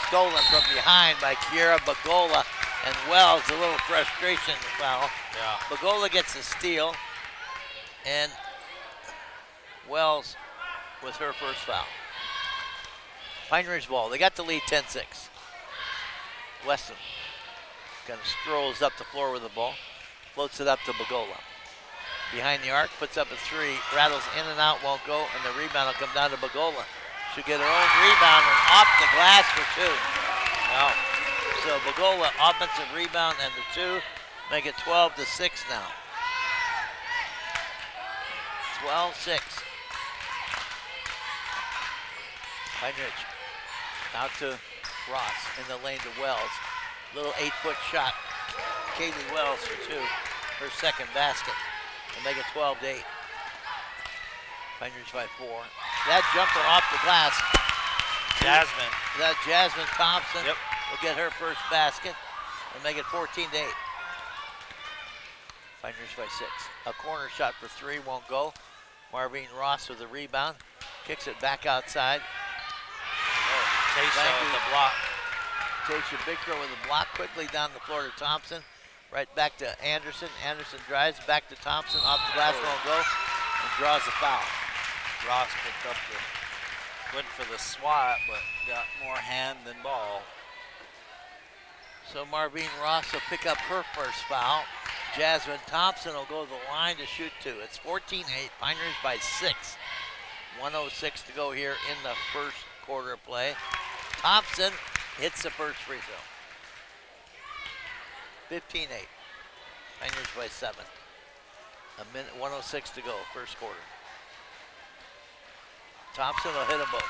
Stolen from behind by Kiera Bagola. And Wells, a little frustration foul. Yeah. Bagola gets a steal. And Wells with her first foul. Pine Ridge ball. They got the lead 10-6. Weston kind of strolls up the floor with the ball. Floats it up to Bagola. Behind the arc, puts up a 3, rattles in and out, won't go, and the rebound will come down to Bagola. She'll get her own rebound and off the glass for 2. Wow. So So Bagola offensive rebound and the 2. Make it 12-6 now. 12-6. Pine Ridge out to Ross in the lane to Wells. Little 8-foot shot. Kaylee Wells for 2. Her second basket. And make it 12-8. Pine Ridge by 4. That jumper off the glass. Jasmine. That Jasmine Thompson Yep. will get her first basket and make it 14-8. Pine Ridge by 6. A corner shot for 3 won't go. Marvine Ross with the rebound. Kicks it back outside. Tasha with the block. Tasha Bigro with the block quickly down the floor to Thompson. Right back to Anderson. Anderson drives back to Thompson. Off the glass, won't go. And draws the foul. Ross picked up went for the swat, but got more hand than ball. So Marvine Ross will pick up her first foul. Jasmine Thompson will go to the line to shoot 2. It's 14-8. Pine Ridge by 6. 1:06 to go here in the first quarter of play. Thompson hits the first free throw. 15-8. Pine Ridge by 7. A minute, 1:06 to go, first quarter. Thompson will hit them both.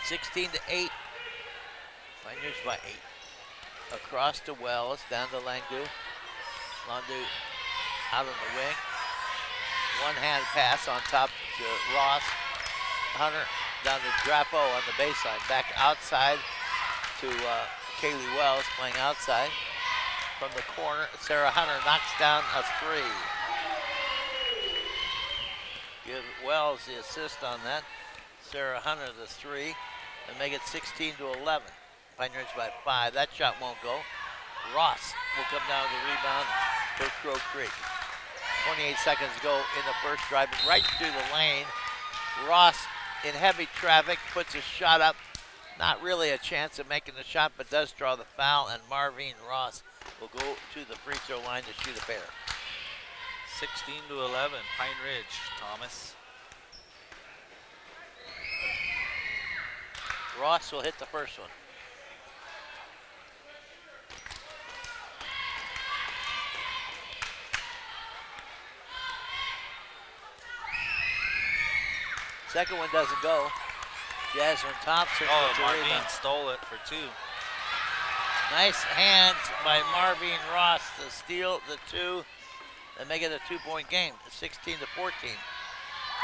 16-8. Pine Ridge by 8. Across to Wells, down to Landu. Landu out on the wing. One-hand pass on top to Ross. Hunter down to Drapo on the baseline. Back outside to Kaylee Wells playing outside. From the corner, Sarah Hunter knocks down a 3. Give Wells the assist on that. Sarah Hunter the 3 and make it 16-11. Pine Ridge by 5. That shot won't go. Ross will come down with the rebound for Crow Creek. 28 seconds to go in the first, driving right through the lane. Ross in heavy traffic puts a shot up. Not really a chance of making the shot, but does draw the foul, and Marvine Ross will go to the free throw line to shoot a pair. 16-11, Pine Ridge, Thomas. Ross will hit the first one. Second one doesn't go. Jasmine Thompson. Oh, Marvine stole it for 2. Nice hands by Marvine Ross to steal the 2 and make it a 2-point game. 16-14.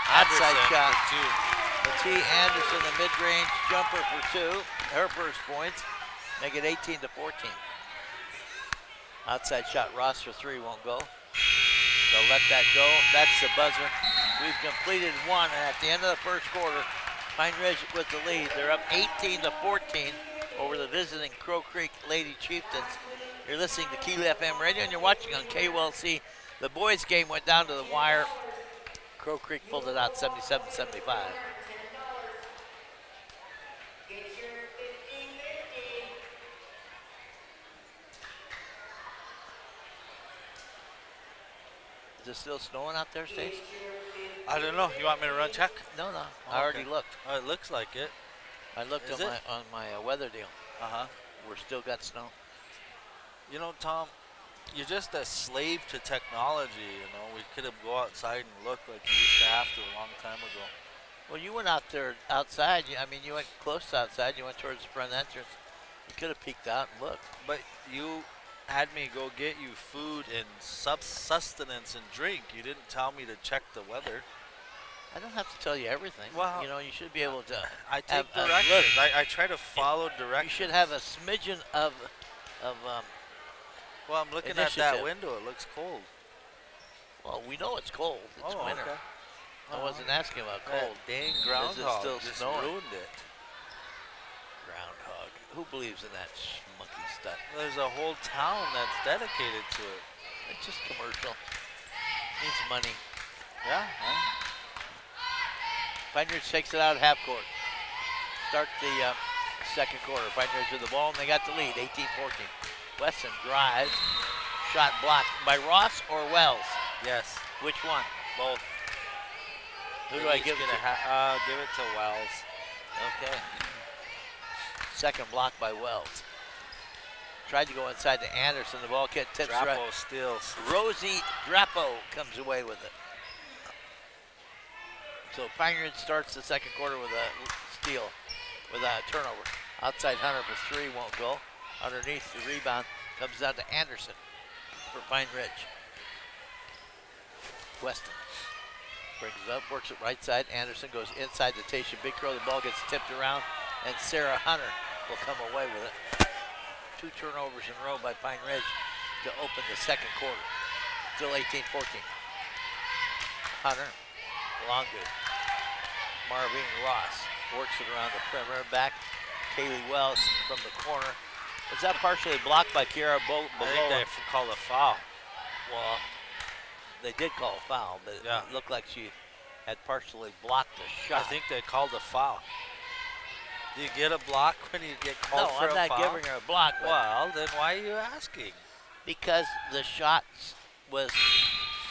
Outside shot. T. Anderson, the mid-range jumper for 2. Her first points. Make it 18-14. Outside shot. Ross for 3 won't go. They'll let that go. That's the buzzer. We've completed 1, and at the end of the first quarter, Pine Ridge with the lead. They're up 18-14 over the visiting Crow Creek Lady Chieftains. You're listening to Keeley FM Radio, and you're watching on KULC. The boys' game went down to the wire. Crow Creek pulled it out 77-75. Is it still snowing out there, Stace? I don't know. You want me to run check? No. Oh, I already okay. looked. Oh, it looks like it. I looked Is on my weather deal. Uh-huh. We're still got snow. You know, Tom, you're just a slave to technology, you know. We could have go outside and look like we used to have to a long time ago. Well, you went out there outside. You went close outside. You went towards the front entrance. You could have peeked out and looked. But you had me go get you food and sustenance and drink. You didn't tell me to check the weather. I don't have to tell you everything. Well, you should be able to. I take have directions. I try to follow directions. You should have a smidgen of Well, I'm looking initiative. at that window. It looks cold. Well, we know it's cold. It's winter. Okay. I wasn't asking about cold. That dang groundhog still just snowing? ruined it. Groundhog. Who believes in that monkey stuff? There's a whole town that's dedicated to it. It's just commercial. Needs money. Yeah. Pine Ridge takes it out at half court. Start the second quarter. Pine Ridge with the ball, and they got the lead, 18-14. Wesson drives. Shot blocked by Ross or Wells? Yes. Which one? Both. Who do I give it to? Give it to Wells. Okay. Second block by Wells. Tried to go inside to Anderson. The ball tips Drapo right. steals. Rosie Drapo comes away with it. So Pine Ridge starts the second quarter with a steal, with a turnover. Outside Hunter for three, won't go. Underneath the rebound comes down to Anderson for Pine Ridge. Weston brings it up, works it right side. Anderson goes inside to Tasha Big Crow. The ball gets tipped around, and Sarah Hunter will come away with it. 2 turnovers in a row by Pine Ridge to open the second quarter. Still 18-14. Hunter, long good. Marvin Ross works it around the perimeter. Back, Kaylee Wells from the corner. Was that partially blocked by Kiara I think they called a foul. Well, they did call a foul, but Yeah. it looked like she had partially blocked the shot. I think they called a foul. Do you get a block when you get called for a foul? No, I'm not giving her a block. But Well, then why are you asking? because the shot was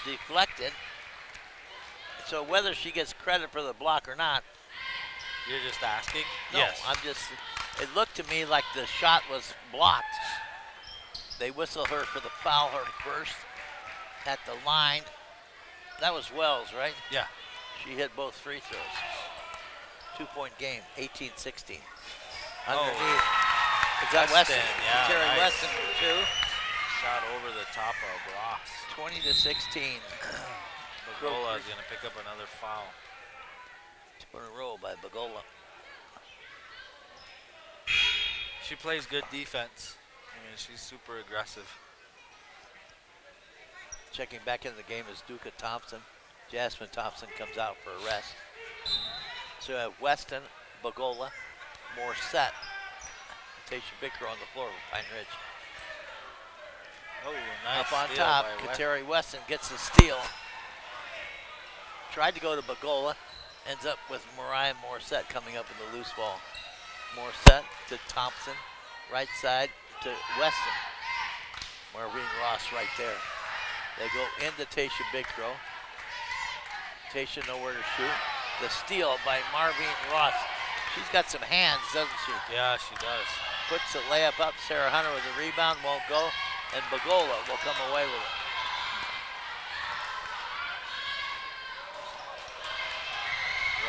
deflected. So whether she gets credit for the block or not, You're just asking? no, Yes. it looked to me like the shot was blocked. They whistle her for the foul, her first at the line. That was Wells, right? Yeah. She hit both free throws. 2-point game, 18-16. Oh. Underneath. Is that Weston? Yeah, Terry nice. Weston for 2. Shot over the top of Ross. 20-16. Bagola is going to pick up another foul. 2 in a row by Bagola. She plays good defense. I mean, she's super aggressive. Checking back into the game is Duca Thompson. Jasmine Thompson comes out for a rest. So we have Weston, Bagola, Morissette, Tasha Bicker on the floor with Pine Ridge. Oh, nice Up on steal top, by Kateri Weston gets the steal. Tried to go to Bagola, ends up with Mariah Morissette coming up in the loose ball. Morissette to Thompson, right side to Weston. Marvin Ross right there. They go into Tasha Bickrow. Tasha nowhere to shoot. The steal by Marvin Ross. She's got some hands, doesn't she? Yeah, she does. Puts the layup up. Sarah Hunter with the rebound, won't go. And Bagola will come away with it.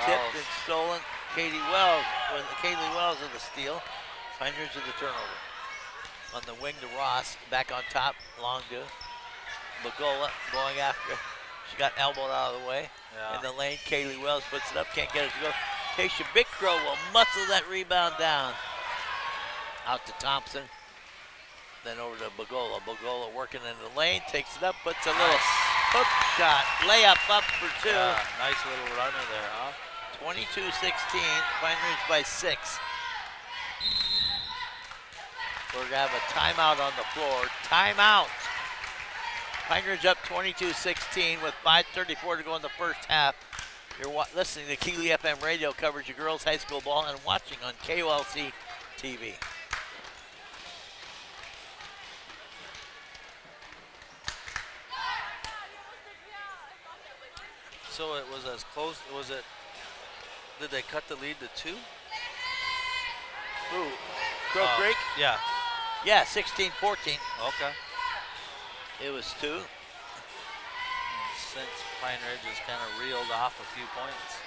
Tipped and stolen. Kaylee Wells with the steal. Pine Ridge with the turnover. On the wing to Ross. Back on top. Long to Bagola going after. She got elbowed out of the way. Yeah. In the lane, Kaylee Wells puts it up. Can't get it to go. Tasha Bickrow will muscle that rebound down. Out to Thompson. Then over to Bagola. Bagola working in the lane. Takes it up. Puts a little hook shot. Layup up for 2. Yeah, nice little runner there, huh? 22-16, Pine Ridge by 6. We're going to have a timeout on the floor. Timeout. Pine Ridge up 22-16 with 5:34 to go in the first half. You're listening to Keeley FM radio coverage of girls high school ball and watching on KOLC TV. So it was as close, did they cut the lead to 2? Ooh, Crow Creek? Yeah. Yeah, 16-14. Okay. It was 2. And since Pine Ridge has kind of reeled off a few points.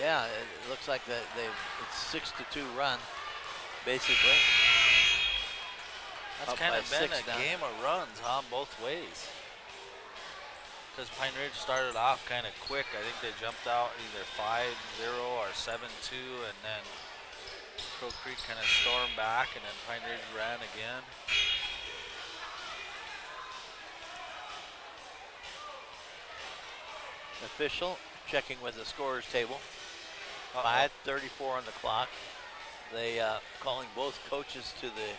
Yeah, it looks like it's 6-2 run, basically. That's Up kind by of been 6 a now. game of runs, huh, both ways. Because Pine Ridge started off kind of quick. I think they jumped out either 5-0 or 7-2, and then Crow Creek kind of stormed back, and then Pine Ridge ran again. Official checking with the scorers table. Uh-oh. 5:34 on the clock. They calling both coaches to the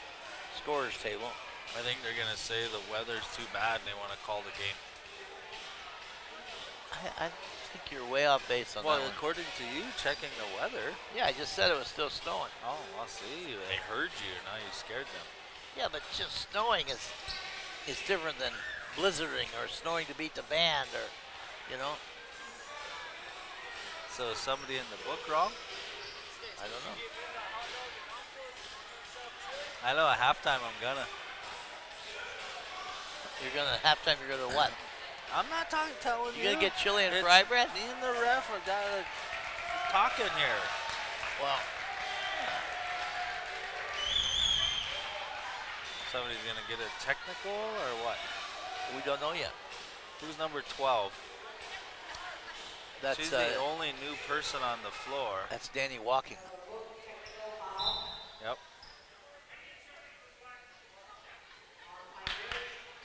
scorers table. I think they're going to say the weather's too bad and they want to call the game. I think you're way off base on Well, that one. according to you, checking the weather. Yeah, I just said it was still snowing. Oh, I'll see. They heard you. Now you scared them. Yeah, but just snowing is different than blizzarding or snowing to beat the band or, you know. So is somebody in the book wrong? I don't know. I know at halftime I'm gonna. You're gonna halftime. You're gonna what? I'm not telling you. You're gonna get chili and It's fry bread? Me and the ref are talking here. Well, Somebody's gonna get a technical or what? we don't know yet. Who's number 12? That's She's the only new person on the floor. That's Danny walking. Yep.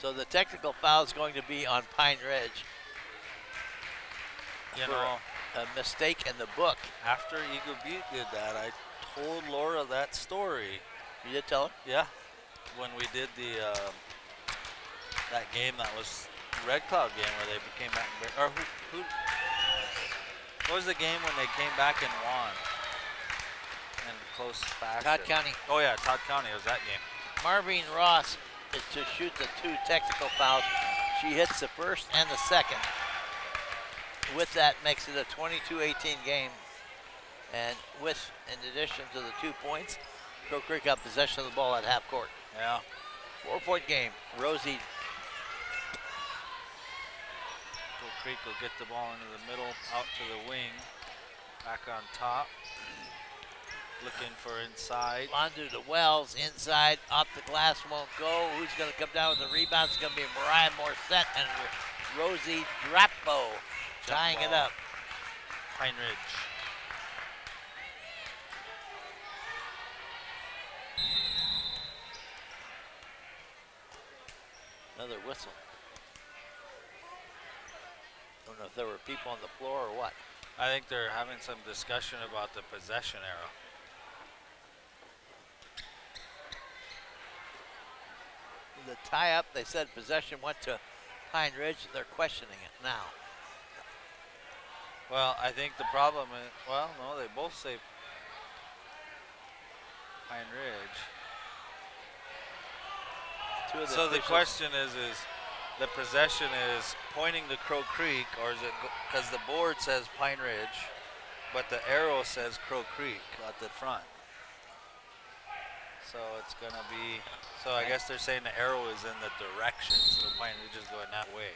So the technical foul is going to be on Pine Ridge. You for know, a mistake in the book. after Eagle Butte did that, I told Laura that story. You did tell her? Yeah. When we did that game that was Red Cloud game where they came back or who what was the game when they came back and won in close fashion? Todd County. Oh yeah, Todd County. It was that game. Marvine Ross is to shoot the 2 technical fouls. She hits the first and the second. With that, makes it a 22-18 game. And in addition to the 2 points, Crow Creek got possession of the ball at half court. Yeah. 4-point game. Rosie. Crow Creek will get the ball into the middle, out to the wing, back on top. Looking for inside. Londu to Wells, inside, off the glass, won't go. Who's going to come down with the rebound? It's going to be Mariah Morissette and Rosie Drapo tying it up. Pine Ridge. Another whistle. Don't know if there were people on the floor or what. I think they're having some discussion about the possession arrow. The tie-up, they said possession went to Pine Ridge. They're questioning it now. Well, I think the problem is, well, no, they both say Pine Ridge. So the question is the possession is pointing to Crow Creek, or is it because the board says Pine Ridge, but the arrow says Crow Creek at the front? So it's gonna be. So I guess they're saying the arrow is in the direction, so Pine Ridge is going that way.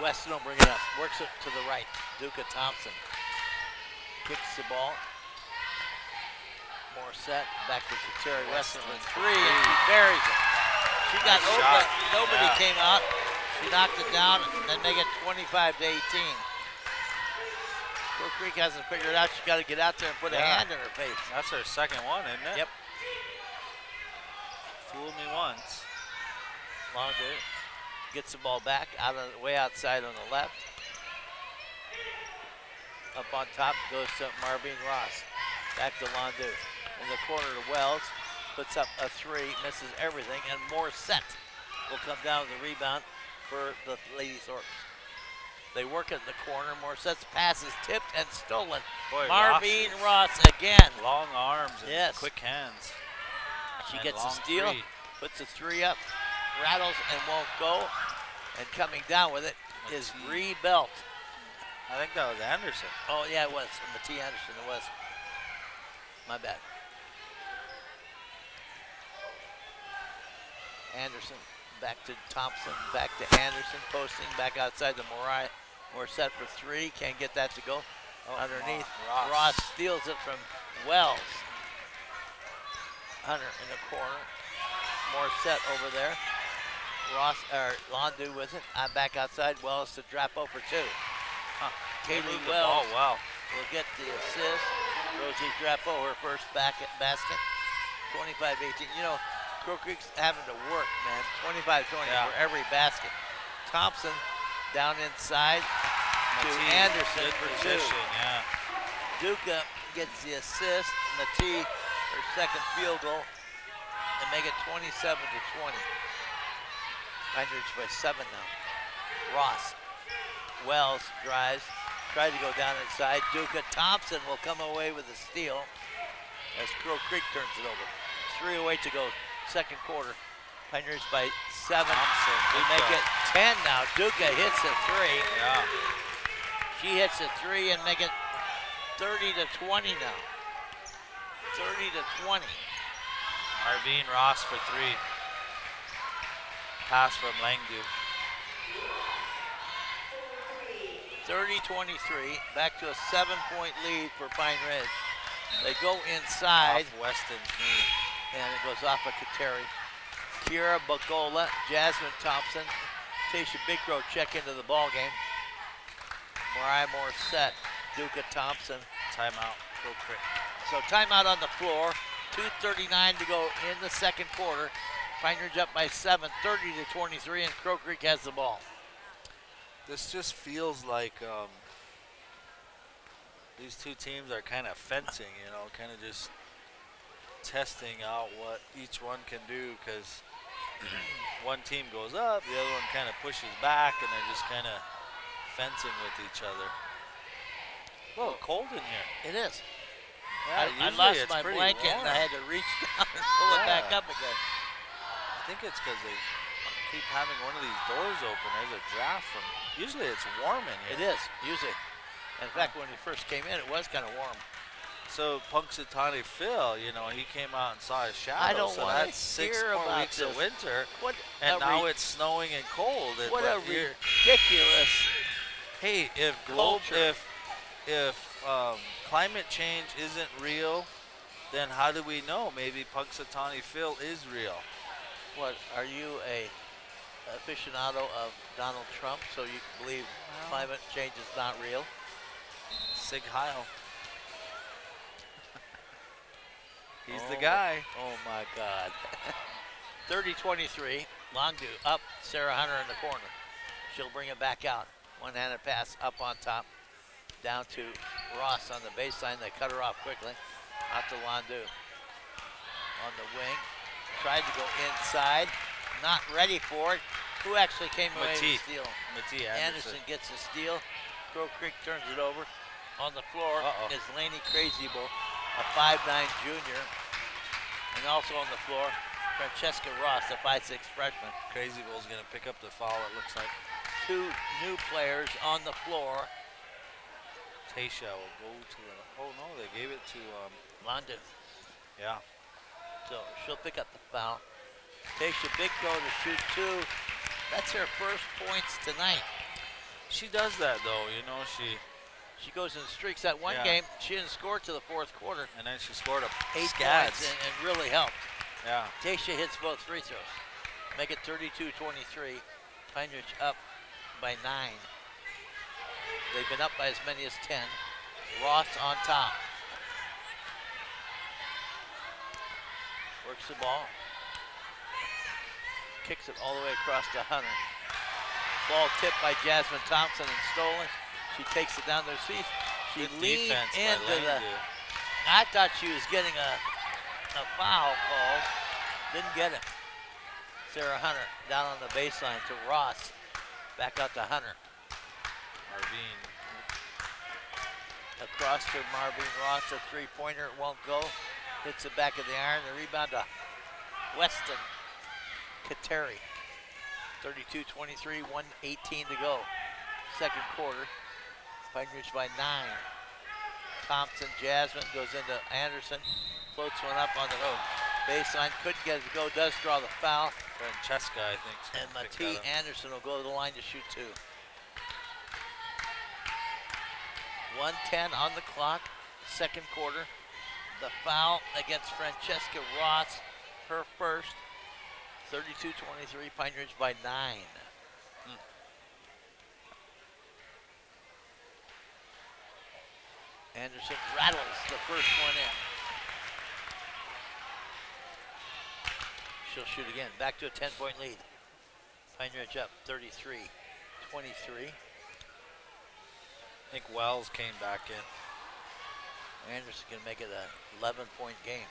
Weston will bring it up. Works it to the right. Duca Thompson kicks the ball. Morissette back to Terry Weston with 3, and she buries it. She got Nice open. shot. Nobody Yeah. came out. She knocked it down and make it 25-18. Crow Creek hasn't figured out she's got to get out there and put a hand in her face. That's her second one, isn't it? Yep. Fooled me once. Londu gets the ball back out of way outside on the left. Up on top goes to Marvine Ross. Back to Londu. In the corner to Wells. Puts up a 3, misses everything, and Morissette will come down with the rebound for the Lady Thorpes. They work it in the corner. Morissette's pass is tipped and stolen. Boy, Marvine Ross again. Long arms and Yes. quick hands. She And gets a long steal, three. puts a 3 up, rattles and won't go. And coming down with it is Matee. Bree Belt. I think that was Anderson. Oh, yeah, it was. Matee Anderson, it was. My bad. Anderson back to Thompson, back to Anderson, posting back outside to Mariah. Morissette for 3, can't get that to go. Oh, Underneath, Ross. Ross steals it from Wells. Hunter in the corner. Morissette over there. Londu with it. Back outside, Wells to Drapo for 2. They Kaylee moved the ball Wells well. will get the assist. Rosie Drapo, her first basket. 25-18. You know, Crow Creek's having to work, man. 25-20 Yeah. for every basket. Thompson down inside to Matee, Anderson good for 2. position, yeah. Duca gets the assist. Matee, her second field goal, and make it 27-20. Pine Ridge by 7 now. Ross. Wells drives. Tried to go down inside. Duca Thompson will come away with a steal as Crow Creek turns it over. 3:08 to go, second quarter. Pine Ridge by 7. Thompson, We good make job. it 10 now. Duca hits a 3. Yeah. She hits a 3 and make it 30 to 20 now. 30 to 20. Marvine Ross for 3. Pass from Langdu. 30-23. Back to a 7-point lead for Pine Ridge. They go inside. Off Weston's knee. And it goes off of Kateri. Kira Bagola, Jasmine Thompson, Tasha Bigro check into the ball game. Mariah Morissette, Duca Thompson. Timeout. Go quick. So timeout on the floor. 2:39 to go in the second quarter. Pine Ridge up by 7, 30 to 23, and Crow Creek has the ball. This just feels like these two teams are kind of fencing, you know, kind of just testing out what each one can do, because one team goes up, the other one kind of pushes back, and they're just kind of fencing with each other. A little cold in here. It is. Yeah, I usually lost it's my pretty blanket warm. and I had to reach down and pull it back Yeah. up again. I think it's because they keep having one of these doors open. There's a draft from. Usually it's warm in It here. is, usually. In fact, when we first came in, it was kind of warm. So Punxsutawney Phil, you know, he came out and saw his shadow. I don't so wanna that's 6 hear more about weeks of this. winter, What and a now it's snowing and cold. And what a but you're- ridiculous. hey, if culture. climate change isn't real, then how do we know? Maybe Punxsutawney Phil is real. What, are you a aficionado of Donald Trump, so you believe climate change is not real? Sig Heil. He's the Oh, guy. Oh my God. 30-23, Londu up, Sarah Hunter in the corner. She'll bring it back out. One-handed pass up on top, down to Ross on the baseline. They cut her off quickly. Out to Londu. On the wing, tried to go inside, not ready for it. Who actually came away with the steal? Matee Anderson gets the steal. Crow Creek turns it over. On the floor is Laney Crazybull, a 5'9 junior. And also on the floor, Francesca Ross, a 5'6 freshman. Crazy Bull's gonna pick up the foul, it looks like. 2 new players on the floor. Tasha will go to the, oh no, they gave it to, London. yeah. So she'll pick up the foul. Tasha Big Throw to shoot 2. That's her first points tonight. She does that though, you know, she goes in streaks. That one game, she didn't score to the fourth quarter. and then she scored a 8 scads. points and really helped. Yeah. Tasha hits both free throws. Make it 32-23. Pine Ridge up by 9. They've been up by as many as 10. Ross on top. Works the ball. Kicks it all the way across to Hunter. Ball tipped by Jasmine Thompson and stolen. She takes it down to her feet. She Good leaned defense by into the. Langdu. I thought she was getting a foul called. Didn't get it. Sarah Hunter down on the baseline to Ross. Back out to Hunter. Marvine. Across to Marvine Ross, a three-pointer, it won't go. Hits the back of the iron, the rebound to Weston Kateri. 32-23, 1:18 to go. Second quarter, Pine Ridge by 9. Thompson, Jasmine goes into Anderson, floats one up on the baseline, couldn't get it to go, does draw the foul. Francesca, I think. is And gonna pick Matee that up. Anderson will go to the line to shoot 2. 1:10 on the clock, second quarter. The foul against Francesca Ross, her first. 32-23, Pine Ridge by 9. Anderson rattles the first one in. She'll shoot again, back to a 10-point lead. Pine Ridge up 33-23. I think Wells came back in. Anderson can make it a 11-point game.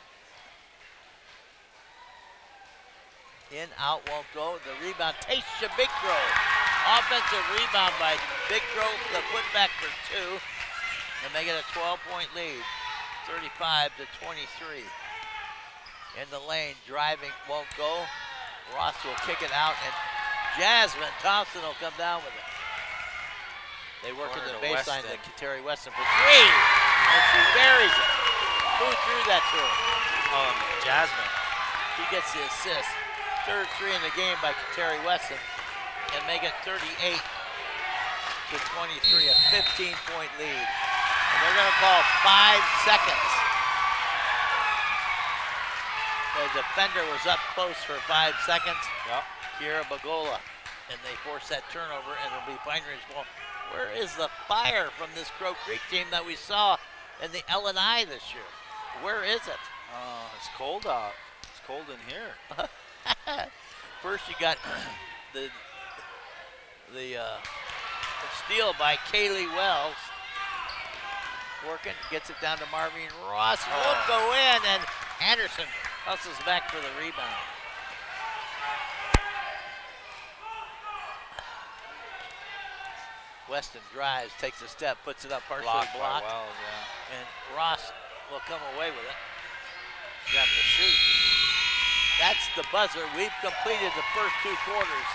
In, out, won't go. The rebound, Tasha Big Throw. Offensive rebound by Big Throw. The putback for 2. And make it a 12-point lead. 35-23. In the lane, driving, won't go. Ross will kick it out, and Jasmine Thompson will come down with it. They work in the baseline to Terry Weston for three, and she buries it. Who threw that to her? Jasmine. She gets the assist. Third three in the game by Terry Weston, and make it 38-23, a 15-point lead. And they're going to call 5 seconds. The defender was up close for 5 seconds. Yep. Kiera Bagola, and they force that turnover, and it'll be Pine Ridge ball. Where is the fire from this Crow Creek team that we saw in the L&I this year? Where is it? It's cold out. It's cold in here. First you got the steal by Kaylee Wells. Working, gets it down to Marvin Ross. Won't go in, and Anderson hustles back for the rebound. Weston drives, takes a step, puts it up, partially blocked. Wells, yeah. And Ross will come away with it. You have to shoot. That's the buzzer. We've completed the first 2 quarters.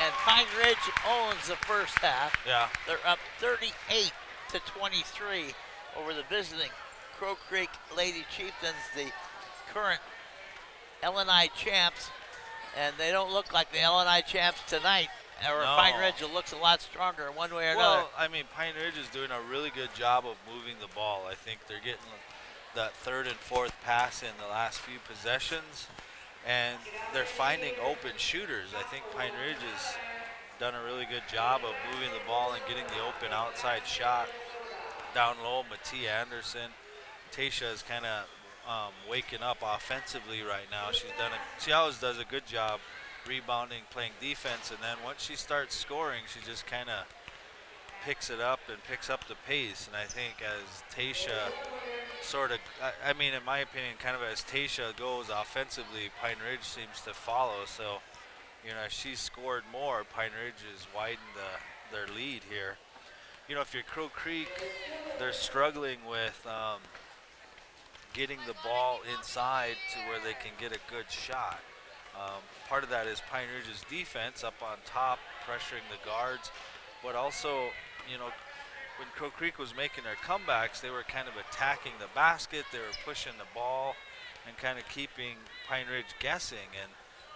And Pine Ridge owns the first half. Yeah. They're up 38-23 over the visiting Crow Creek Lady Chieftains, the current L&I champs. And they don't look like the L&I champs tonight. Or No. Pine Ridge looks a lot stronger in one way or another. Well, I mean, Pine Ridge is doing a really good job of moving the ball. I think they're getting that third and fourth pass in the last few possessions, and they're finding open shooters. I think Pine Ridge has done a really good job of moving the ball and getting the open outside shot down low. Mattia Anderson, Tasha is kind of waking up offensively right now. She always does a good job rebounding, playing defense, and then once she starts scoring, she just kind of picks it up and picks up the pace. And I think as Tasha sort of, I mean, in my opinion, kind of as Tasha goes offensively, Pine Ridge seems to follow. So, you know, as she's scored more, Pine Ridge has widened their lead here. You know, if you're Crow Creek, they're struggling with getting the ball inside to where they can get a good shot. Part of that is Pine Ridge's defense up on top, pressuring the guards, but also, you know, when Crow Creek was making their comebacks, they were kind of attacking the basket, they were pushing the ball and kind of keeping Pine Ridge guessing. And,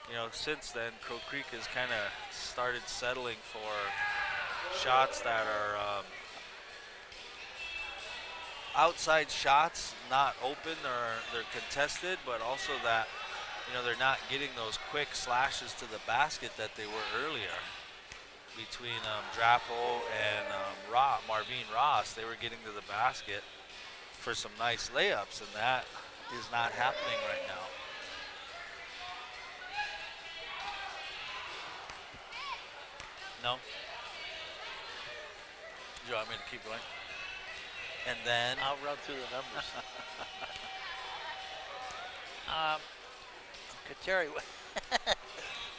you know, since then, Crow Creek has kind of started settling for shots that are outside shots, not open or they're contested, but also that, you know, they're not getting those quick slashes to the basket that they were earlier. Between Drapo and Marvin Ross, they were getting to the basket for some nice layups, and that is not happening right now. No? Do you want me to keep going? And then I'll run through the numbers.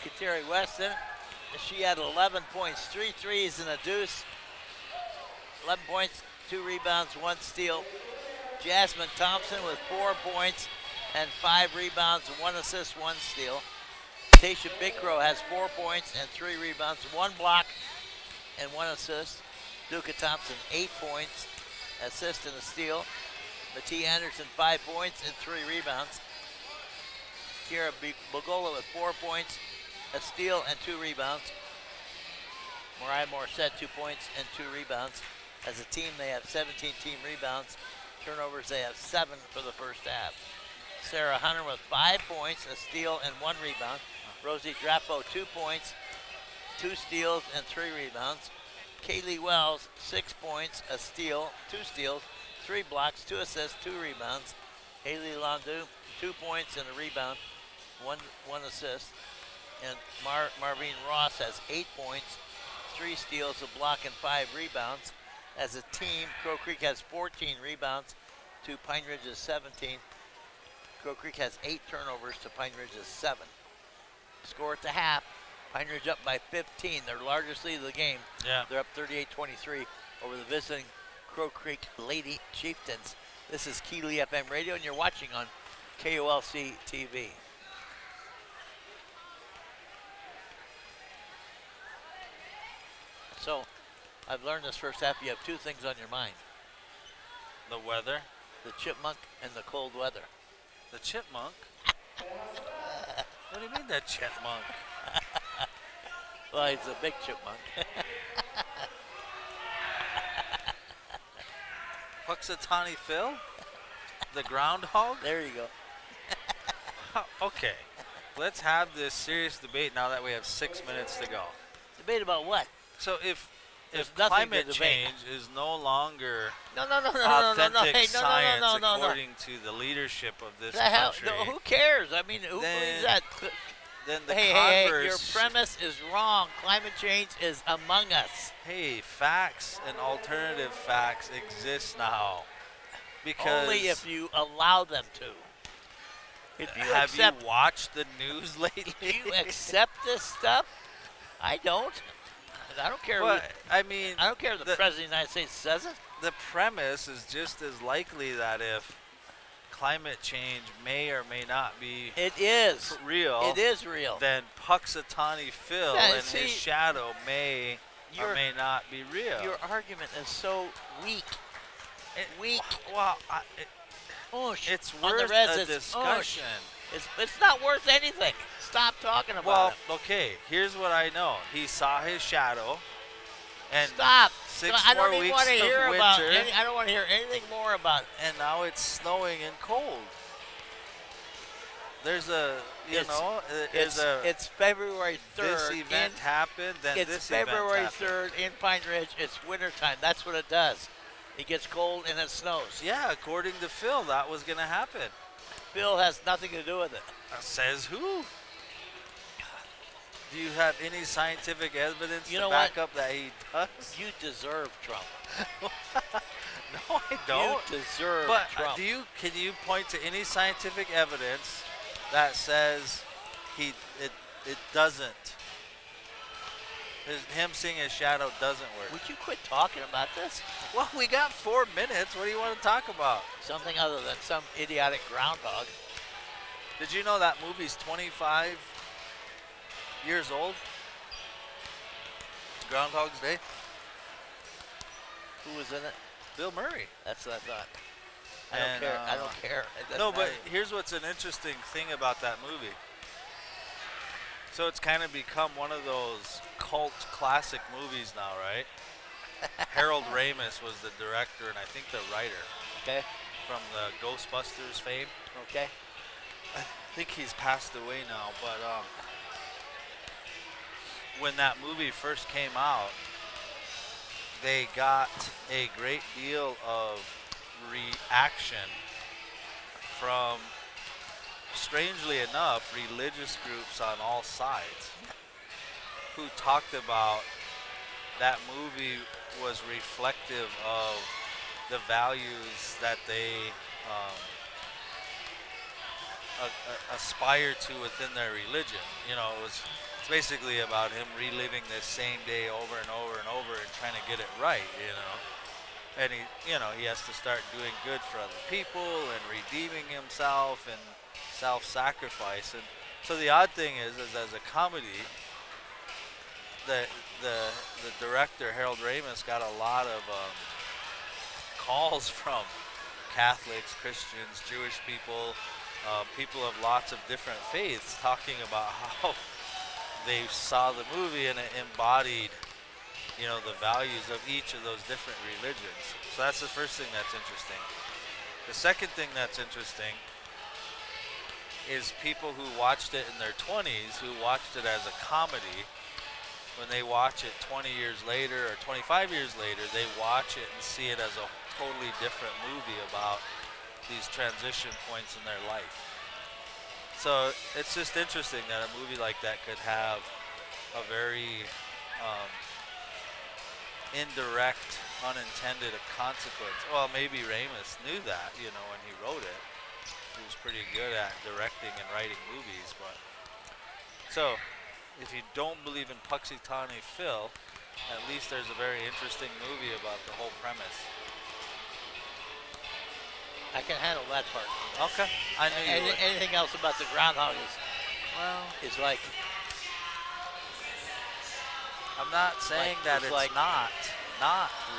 Kateri Weston, she had 11 points, 3 threes and a deuce. 11 points, 2 rebounds, 1 steal. Jasmine Thompson with 4 points and 5 rebounds, 1 assist, 1 steal. Tasha Bigcrow has 4 points and 3 rebounds, 1 block and 1 assist. Duca Thompson, 8 points, assist and a steal. Mattia Anderson, 5 points and 3 rebounds. Kiera Bagola with 4 points, a steal and 2 rebounds. Mariah Morissette, 2 points and 2 rebounds. As a team, they have 17 team rebounds. Turnovers, they have 7 for the first half. Sarah Hunter with 5 points, a steal and 1 rebound. Rosie Drapo, 2 points, 2 steals and 3 rebounds. Kaylee Wells, 6 points, a steal, 2 steals, 3 blocks, 2 assists, 2 rebounds. Haley Landu, 2 points and a rebound, 1 assist. And Marvin Ross has 8 points, 3 steals, a block, and 5 rebounds. As a team, Crow Creek has 14 rebounds to Pine Ridge's 17. Crow Creek has 8 turnovers to Pine Ridge's 7. Score at the half, Pine Ridge up by 15, their largest lead of the game. Yeah. They're up 38-23 over the visiting Crow Creek Lady Chieftains. This is Keeley FM Radio, and you're watching on KOLC TV. So I've learned this first half. You have two things on your mind: The weather. the chipmunk and the cold weather. The chipmunk? What do you mean that chipmunk? Well, he's a big chipmunk. Puxatawny Phil? The groundhog? There you go. Okay. Let's have this serious debate now that we have 6 minutes to go. Debate about what? So if There's nothing to climate debate. change is no longer No. authentic Hey, science no. according to the leadership of this The hell? country, No, who cares? I mean, who Then believes that? then the Hey, converse. your premise is wrong. Climate change is among us. Hey, facts and alternative facts exist now. Because Only if you allow them to. If you have accept, you watched the news lately? do you accept this stuff? I don't. I don't care. But I mean, I don't care if the President of the United States says it. the premise is just as likely that if climate change may or may not be It is. real, It is real. then Puxatawny Phil Yeah, and see, his shadow may or your- may not be real. Your argument is so weak. It- weak. Well, Oosh. it's On the worth Reds, a it's discussion. oosh. It's not worth anything. Stop talking about Well, it. okay, here's what I know. He saw his shadow, and Stop. six I don't more even weeks want to of hear about. winter. I don't want to hear anything more about it. and now it's snowing and cold. There's a, It's February 3rd. this event happened, then It's this February event happened. 3rd in Pine Ridge. It's wintertime. That's what it does. It gets cold and it snows. Yeah, according to Phil, that was going to happen. Phil has nothing to do with it. Says who? Do you have any scientific evidence You to know back what? up that he does? You deserve Trump. No, I don't. You deserve But Trump. can you point to any scientific evidence that says it doesn't? Him seeing his shadow doesn't work. Would you quit talking about this? Well, we got 4 minutes. What do you want to talk about? Something other than some idiotic groundhog. Did you know that movie's 25 years old? Groundhog's Day. Who was in it? Bill Murray. That's what I thought. I And, don't care. I don't care. It doesn't No, but matter. here's what's an interesting thing about that movie. So it's kind of become one of those cult classic movies now, right? Harold Ramis was the director and I think the writer Okay. from the Ghostbusters fame. Okay. I think he's passed away now, but when that movie first came out, they got a great deal of reaction from, strangely enough, religious groups on all sides who talked about that movie was reflective of the values that they aspire to within their religion. You know, it's basically about him reliving this same day over and over and over and trying to get it right, you know. And he has to start doing good for other people and redeeming himself and self-sacrifice. And so the odd thing is as a comedy, the director Harold Ramis got a lot of calls from Catholics, Christians, Jewish people, people of lots of different faiths talking about how they saw the movie and it embodied, you know, the values of each of those different religions. So that's the first thing that's interesting. The second thing that's interesting is people who watched it in their 20s, who watched it as a comedy. When they watch it 20 years later or 25 years later, they watch it and see it as a totally different movie about these transition points in their life. So it's just interesting that a movie like that could have a very indirect, unintended consequence. Well, maybe Ramis knew that, you know, when he wrote it. He was pretty good at directing and writing movies, but so if you don't believe in Puxatawny Phil, at least there's a very interesting movie about the whole premise. I can handle that part. Okay, I knew you would. Anything else about the groundhog Well, is like I'm not saying Like that it's it's like- not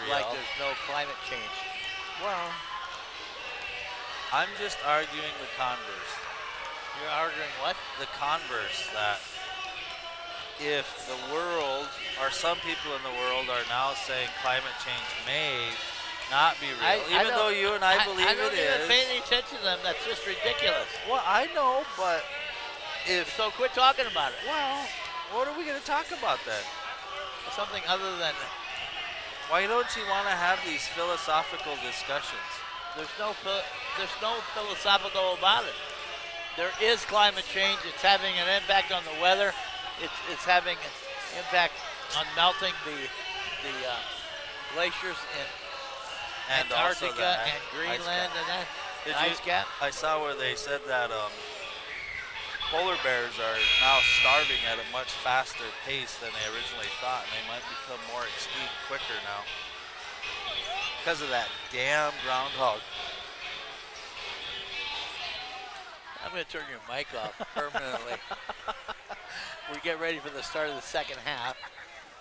real. Like there's no climate change. Well, I'm just arguing the converse. You're arguing what? The converse, that if the world, or some people in the world, are now saying climate change may not be real, even though you and I believe I don't it even is. pay any attention to them. That's just ridiculous. Well, I know, but if So quit talking about it. well, what are we going to talk about then? Something other than Why don't you want to have these philosophical discussions? there's no philosophical about it. There is climate change. It's having an impact on the weather. It's having an impact on melting the glaciers in And also Antarctica the and Greenland and that Did ice you- cap. I saw where they said that polar bears are now starving at a much faster pace than they originally thought, and they might become more extinct quicker now because of that damn groundhog. I'm going to turn your mic off permanently. We get ready for the start of the second half.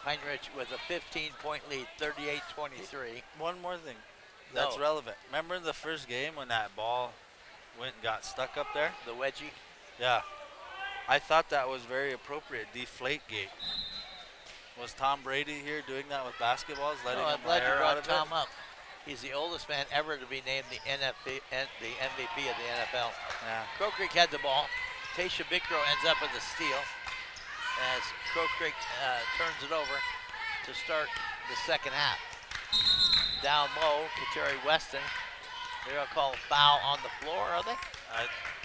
Pine Ridge with a 15-point lead, 38-23. One more thing that's No. relevant. Remember in the first game when that ball went and got stuck up there? The wedgie. Yeah. I thought that was very appropriate. Deflate gate. Was Tom Brady here doing that with basketballs, letting No, I'm him glad you air out brought of Tom it? up. He's the oldest man ever to be named the MVP of the NFL. Yeah. Crow Creek had the ball. Tasha Bickrow ends up with the steal as Crow Creek turns it over to start the second half. Down low, Kateri Weston. They're going to call a foul on the floor, are they?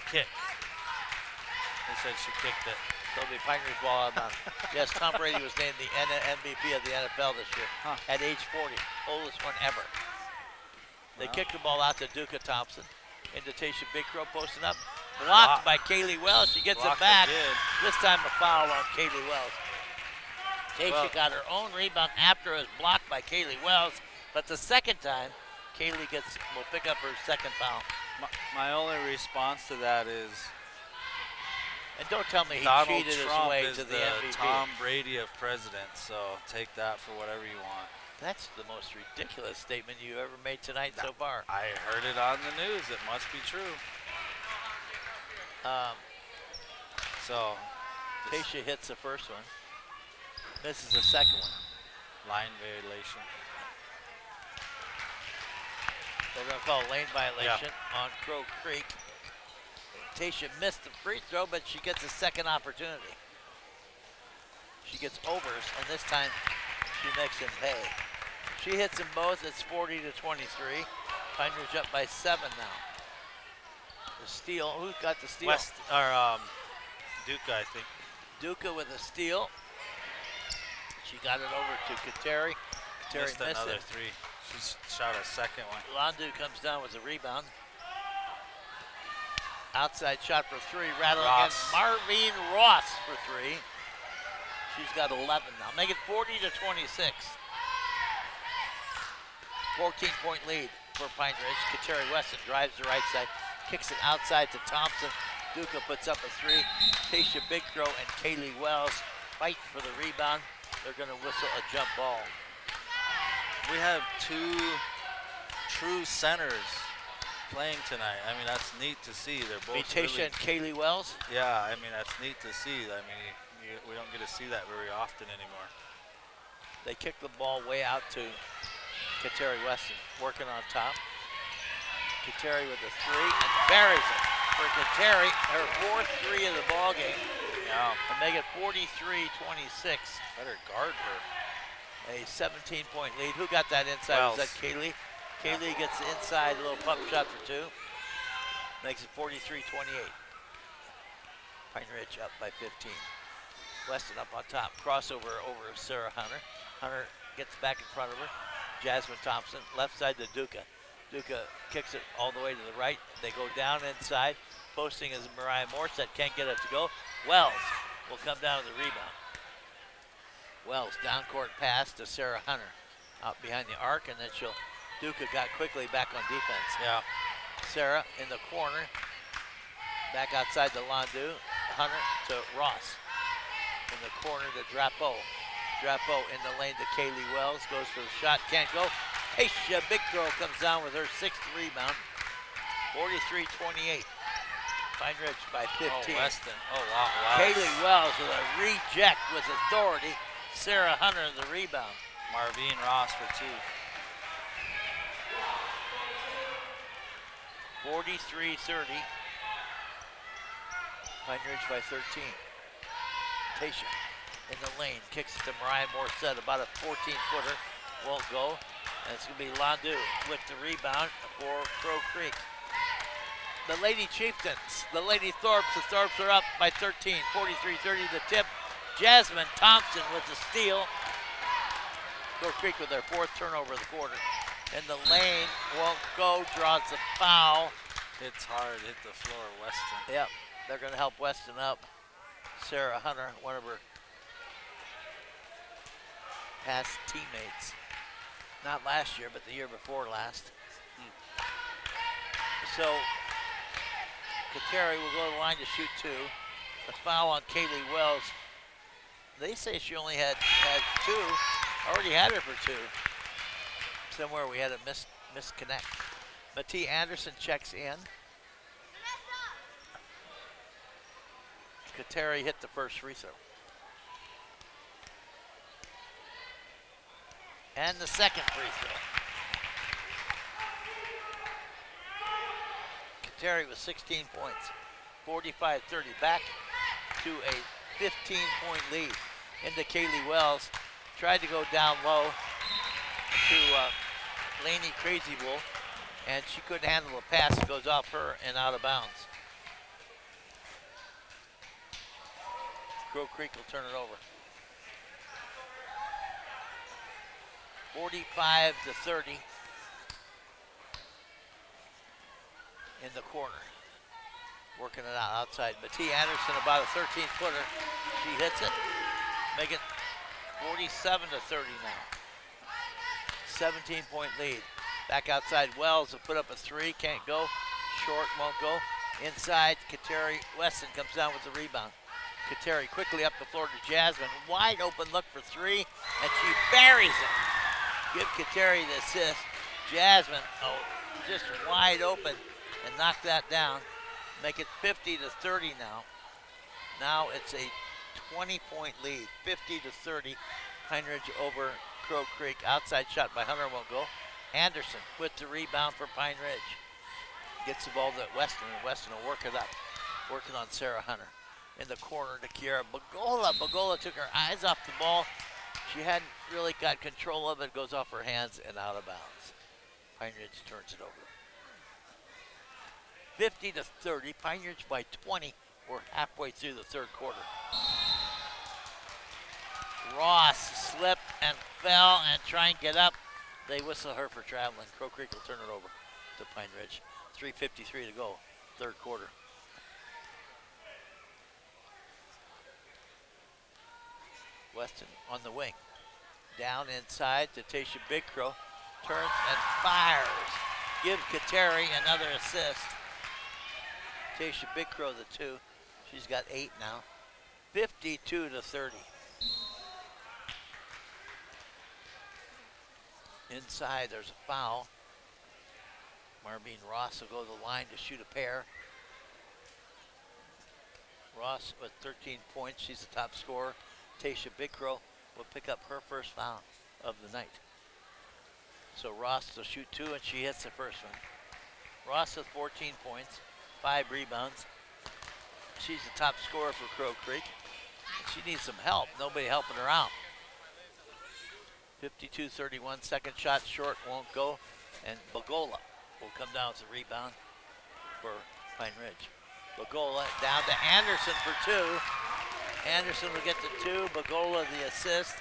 Kick. They said she kicked it. So it'll be Pine Ridge ball out of bounds. Yes, Tom Brady was named the MVP of the NFL this year at age 40, oldest one ever. They Wow. kicked the ball out to Duca Thompson. Into Tasha Bickrow posting up. Blocked by Kaylee Wells. She gets Blocked it back. again. This time a foul on Kaylee Wells. Tasha Well- got her own rebound after it was blocked by Kaylee Wells. But the second time, Kaylee will pick up her second foul. My only response to that is And don't tell me he Donald cheated Trump his way is to the the MVP. Tom Brady of presidents, so take that for whatever you want. That's the most ridiculous statement you ever made tonight so far. I heard it on the news. It must be true. So, just Tasha hits the first one. Misses the second one. line violation. They're going to call a lane violation on Crow Creek. Tasha missed the free throw, but she gets a second opportunity. She gets overs, and this time she makes him pay. She hits them both. It's 40-23. Pine Ridge up by 7 now. The steal. Who got the steal? Duca, I think. Duca with a steal. She got it over to Kateri. Kateri Missed missed another it. three. She shot a second one. Landu comes down with a rebound. Outside shot for three. Rattle Ross. against Marvine Ross for three. She's got 11 now. Make it 40-26. 14-point lead for Pine Ridge. Kateri Weston drives the right side. Kicks it outside to Thompson. Duca puts up a three. Tasha Bickrow and Kaylee Wells fight for the rebound. They're going to whistle a jump ball. We have two true centers playing tonight. I mean, that's neat to see. They're both Tasha and Kaylee Wells. Yeah, I mean, that's neat to see. I mean, we don't get to see that very often anymore. They kick the ball way out to Kateri Weston, working on top. Kateri with a three and buries it for Kateri, her fourth three of the ball game. Yeah. And make it 43-26. Better guard her. A 17-point lead. Who got that inside? Wells. Was that Kaylee? Kaylee gets the inside, a little pump shot for two. Makes it 43-28. Pine Ridge up by 15. Weston up on top. Crossover over Sarah Hunter. Hunter gets back in front of her. Jasmine Thompson, left side to Duca. Duca kicks it all the way to the right. They go down inside. Posting is Mariah Morset. Can't get it to go. Wells will come down with the rebound. Wells, down court pass to Sarah Hunter. Out behind the arc, and then Duca got quickly back on defense. Yeah. Sarah in the corner. Back outside to Landu. Hunter to Ross. In the corner to Drapeau. Drapeau in the lane to Kaylee Wells. Goes for the shot. Can't go. Tasha Big Crow comes down with her 6th rebound. 43-28. Pine Ridge by 15. Oh, Weston. Oh, wow. Kaylee Wells with a reject with authority. Sarah Hunter the rebound. Marvine Ross for 2. 43-30. Pine Ridge by 13. Tasha in the lane. Kicks it to Mariah Morissette. About a 14-footer. Won't go. And it's going to be Landu with the rebound for Crow Creek. The Lady Chieftains, the Lady Thorpes. The Thorpes are up by 13. 43-30 the tip. Jasmine Thompson with the steal. Crow Creek with their 4th turnover of the quarter. In the lane, won't go, draws the foul. Hits hard, hit the floor, Weston. Yep, they're going to help Weston up. Sarah Hunter, one of her past teammates. Not last year, but the year before last. So, Kateri will go to the line to shoot 2. The foul on Kaylee Wells. They say she only had 2. Already had her for 2. Somewhere we had a misconnect. Matee Anderson checks in. Kateri hit the first free throw. And the second free throw. Kateri with 16 points. 45-30 back to a 15-point lead. Into Kaylee Wells. Tried to go down low to Laney Crazy Wolf, and she couldn't handle the pass. It goes off her and out of bounds. Crow Creek will turn it over. 45-30 in the corner. Working it out outside. Matee Anderson about a 13-footer. She hits it. Make it 47-30 now. 17-point lead. Back outside Wells will put up a 3. Can't go. Short, won't go. Inside, Kateri Weston comes down with the rebound. Kateri quickly up the floor to Jasmine. Wide open look for 3, and she buries it. Give Kateri the assist. Jasmine, just wide open and knock that down. Make it 50-30 now. Now it's a 20-point lead, 50-30. Pine Ridge over Crow Creek. Outside shot by Hunter won't go. Anderson with the rebound for Pine Ridge. Gets the ball to Weston, and Weston will work it up. Working on Sarah Hunter. In the corner to Kiara Bagola. Bagola took her eyes off the ball. She hadn't really got control of it. It goes off her hands and out of bounds. Pine Ridge turns it over. 50-30. Pine Ridge by 20. We're halfway through the third quarter. Ross slipped and fell and try and get up. They whistle her for traveling. Crow Creek will turn it over to Pine Ridge. 3:53 to go, third quarter. Weston on the wing. Down inside to Tasha Big Crow. Turns and fires. Give Kateri another assist. Tasha Big Crow the 2. She's got 8 now. 52-30. Inside, there's a foul. Marvine Ross will go to the line to shoot a pair. Ross with 13 points. She's the top scorer. Tasha Big Crow will pick up her first foul of the night. So Ross will shoot 2, and she hits the first one. Ross with 14 points, 5 rebounds. She's the top scorer for Crow Creek. She needs some help. Nobody helping her out. 52-31, second shot short, won't go. And Bagola will come down with the rebound for Pine Ridge. Bagola down to Anderson for 2. Anderson will get the 2, Bagola the assist,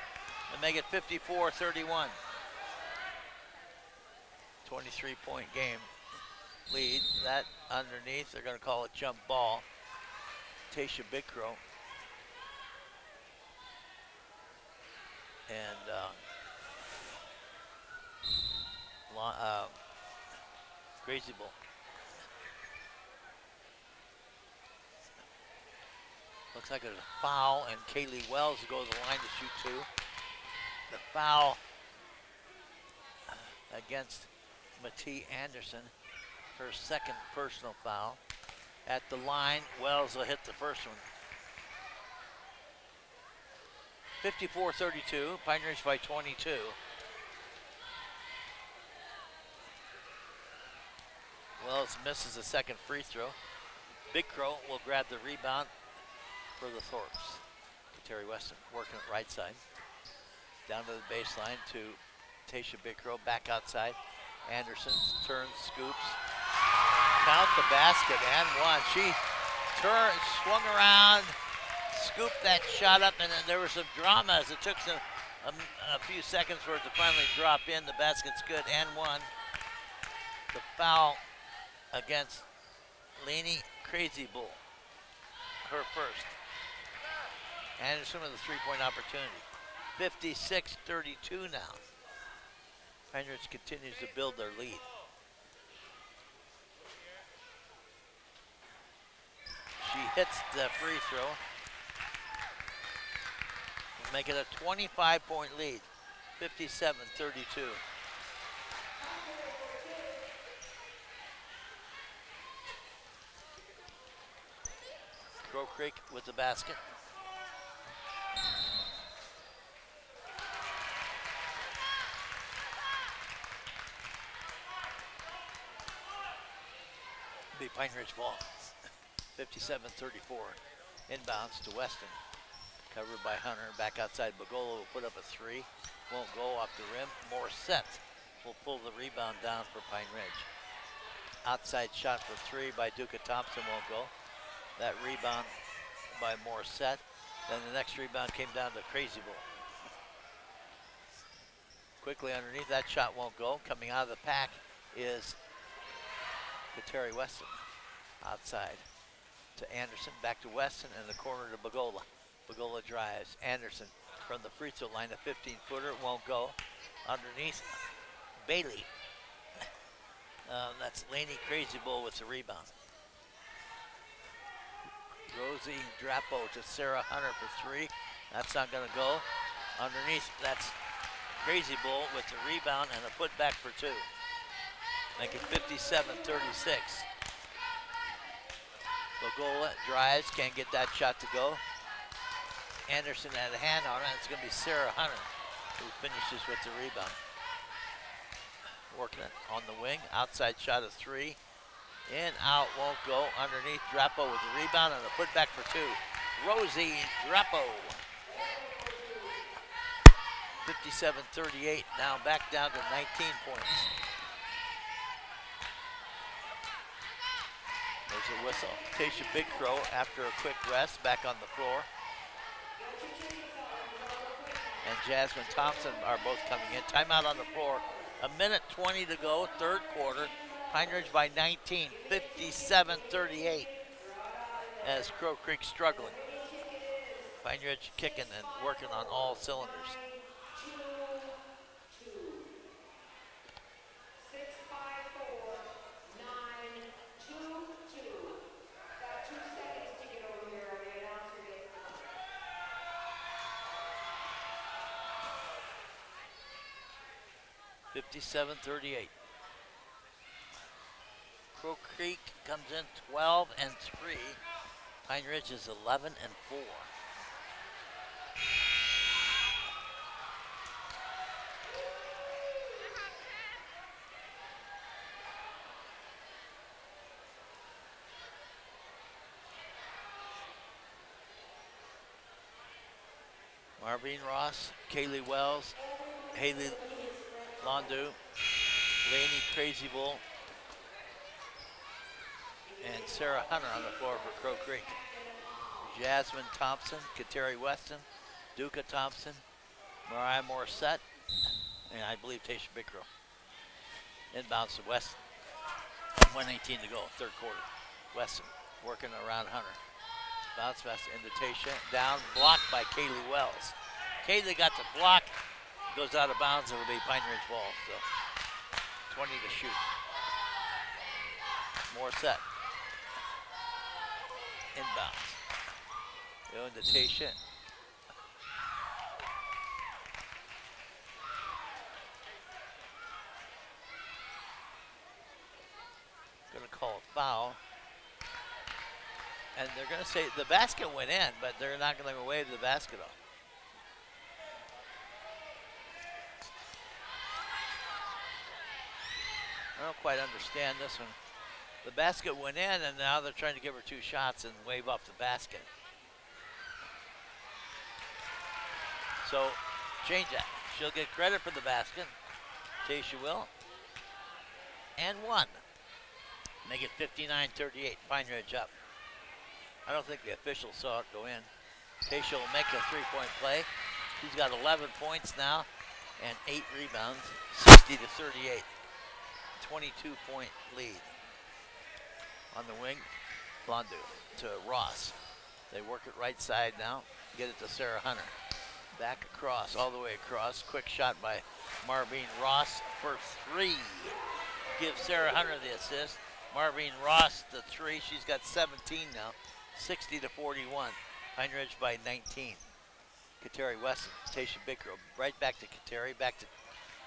and make it 54-31. 23-point game lead. That underneath, they're going to call it jump ball. Tasha Big Crow. And Crazy Bull. Looks like there's a foul, and Kaylee Wells will go to the line to shoot 2. foul against Matee Anderson, her second personal foul. At the line, Wells will hit the first one. 54-32, Pine Ridge by 22. Wells misses the second free throw. Big Crow will grab the rebound for the Thorpes. Terry Weston working it right side. Down to the baseline to Tasha Big Crow, back outside. Anderson turns, scoops. Count the basket and one. She turned, swung around, scooped that shot up, and then there was some drama as it took a few seconds for it to finally drop in. The basket's good and one. The foul against Laney Crazy Bull, her first. Anderson with a three-point opportunity. 56-32 now. Pine Ridge continues to build their lead. She hits the free throw. Make it a 25-point lead. 57-32. Crow Creek with the basket. Be Pine Ridge ball. 57-34. Inbounds to Weston. Covered by Hunter. Back outside. Bagola will put up a three. Won't go off the rim. Morissette will pull the rebound down for Pine Ridge. Outside shot for three by Duca Thompson won't go. That rebound by Morissette. Then the next rebound came down to Crazy Bull. Quickly underneath, that shot won't go. Coming out of the pack is Terry Weston. Outside to Anderson, back to Weston, and the corner to Bagola. Bagola drives. Anderson from the free throw line, a 15-footer, won't go. Underneath, Bailey. That's Laney Crazy Bull with the rebound. Rosie Drapo to Sarah Hunter for three. That's not going to go. Underneath, that's Crazy Bull with the rebound and a putback for two. Make it 57-36. Bagola drives, can't get that shot to go. Anderson had a hand on it. It's going to be Sarah Hunter who finishes with the rebound. Working it on the wing. Outside shot of three. In, out, won't go. Underneath, Drapo with the rebound and a putback for two. Rosie Drapo. 57-38, now back down to 19 points. There's a whistle. Tasha Big Crow, after a quick rest, back on the floor. And Jasmine Thompson are both coming in. Timeout on the floor. A minute 20 to go, third quarter. Pine Ridge by 19, 57-38. As Crow Creek struggling. Pine Ridge kicking and working on all cylinders. $57-38. Crow Creek comes in 12-3. Pine Ridge is 11-4. Marvine Ross, Kaylee Wells, Haley Londu, Laney Crazy Bull, and Sarah Hunter on the floor for Crow Creek. Jasmine Thompson, Kateri Weston, Duca Thompson, Mariah Morissette, and I believe Tasha Bickrow. Inbounds to Weston. 1:18 to go, third quarter. Weston working around Hunter. Bounce pass into Tasha. Down, blocked by Kaylee Wells. Kaylee got the block. Goes out of bounds. It'll be Pine Ridge ball. So 20 to shoot. Morissette. Inbounds. Go into Tasha. They're going to say the basket went in, but they're not going to wave the basket off. I don't quite understand this one. The basket went in, and now they're trying to give her 2 shots and wave off the basket. So, change that. She'll get credit for the basket. Tasha will. And 1. Make it 59-38. Pine Ridge up. I don't think the officials saw it go in. Tasha will make a 3-point play. She's got 11 points now and 8 rebounds. 60-38. 22-point lead. On the wing, Blondu to Ross. They work it right side now. Get it to Sarah Hunter. Back across, all the way across. Quick shot by Marvine Ross for 3. Gives Sarah Hunter the assist. Marvine Ross the 3. She's got 17 now. 60-41. Pine Ridge by 19. Kateri Weston, Tasha Bickrow. Right back to Kateri, back to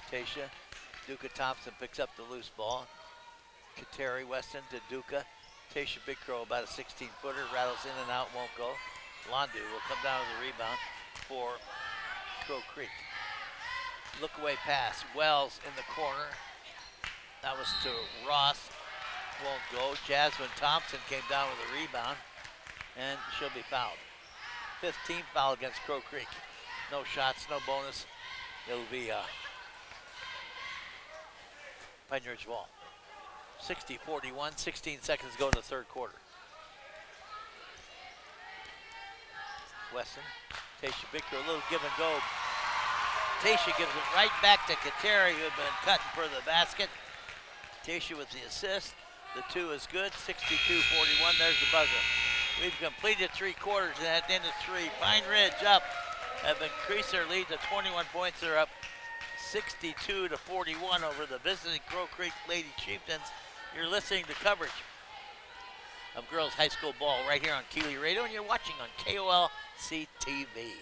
Tasha. Duca Thompson picks up the loose ball. Kateri Weston to Duca. Tasha Bickrow, about a 16-footer, rattles in and out, won't go. Londu will come down with the rebound for Crow Creek. Look away pass. Wells in the corner. That was to Ross. Won't go. Jasmine Thompson came down with a rebound, and she'll be fouled. 15th foul against Crow Creek. No shots, no bonus. It'll be Pine Ridge ball. 60-41, 16 seconds go in the third quarter. Weston, Tasha Bickrow, a little give and go. Tasha gives it right back to Kateri, who had been cutting for the basket. Tasha with the assist. The 2 is good, 62-41, there's the buzzer. We've completed 3 quarters, and at the end of 3, Pine Ridge up, have increased their lead to 21 points. They're up 62-41 over the visiting Crow Creek Lady Chieftains. You're listening to coverage of girls high school ball right here on Keeley Radio, and you're watching on KOLC TV.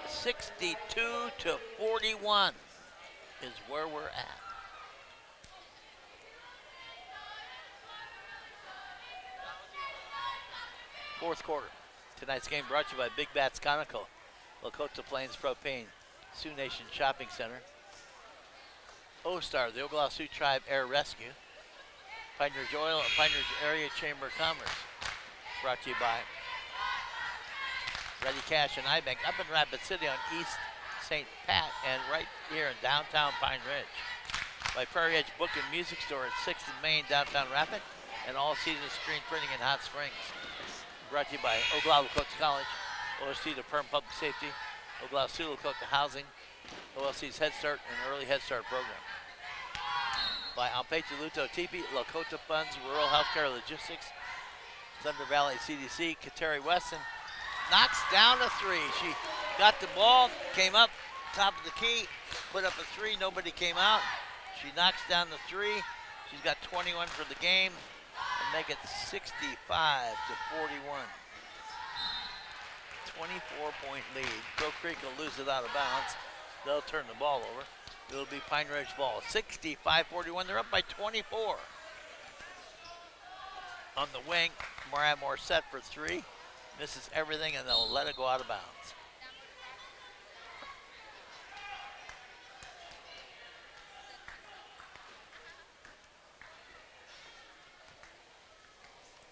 62-41 is where we're at. Fourth quarter. Tonight's game brought to you by Big Bats Conoco, Lakota Plains Propane, Sioux Nation Shopping Center, O-Star, the Oglala Sioux Tribe Air Rescue, Pine Ridge Oil, and Pine Ridge Area Chamber of Commerce. Brought to you by Ready Cash and iBank up in Rapid City on East St. Pat and right here in downtown Pine Ridge. By Prairie Edge Book and Music Store at 6th and Main, downtown Rapid, and All Season Screen Printing in Hot Springs. Brought to you by Oglala Lakota College, OST to Perm Public Safety, Oglala Sioux Lakota Housing, OLC's Head Start and Early Head Start program. By Alpechi Luto Tipi, Lakota Funds, Rural Healthcare Logistics, Thunder Valley CDC, Kateri Weston knocks down a 3. She got the ball, came up top of the key, put up a 3, nobody came out. She knocks down the 3. She's got 21 for the game and make it 65-41. 24-point lead. Crow Creek will lose it out of bounds. They'll turn the ball over. It'll be Pine Ridge ball. 65-41. They're up by 24. On the wing, Mariah Moore set for 3. Misses everything, and they'll let it go out of bounds.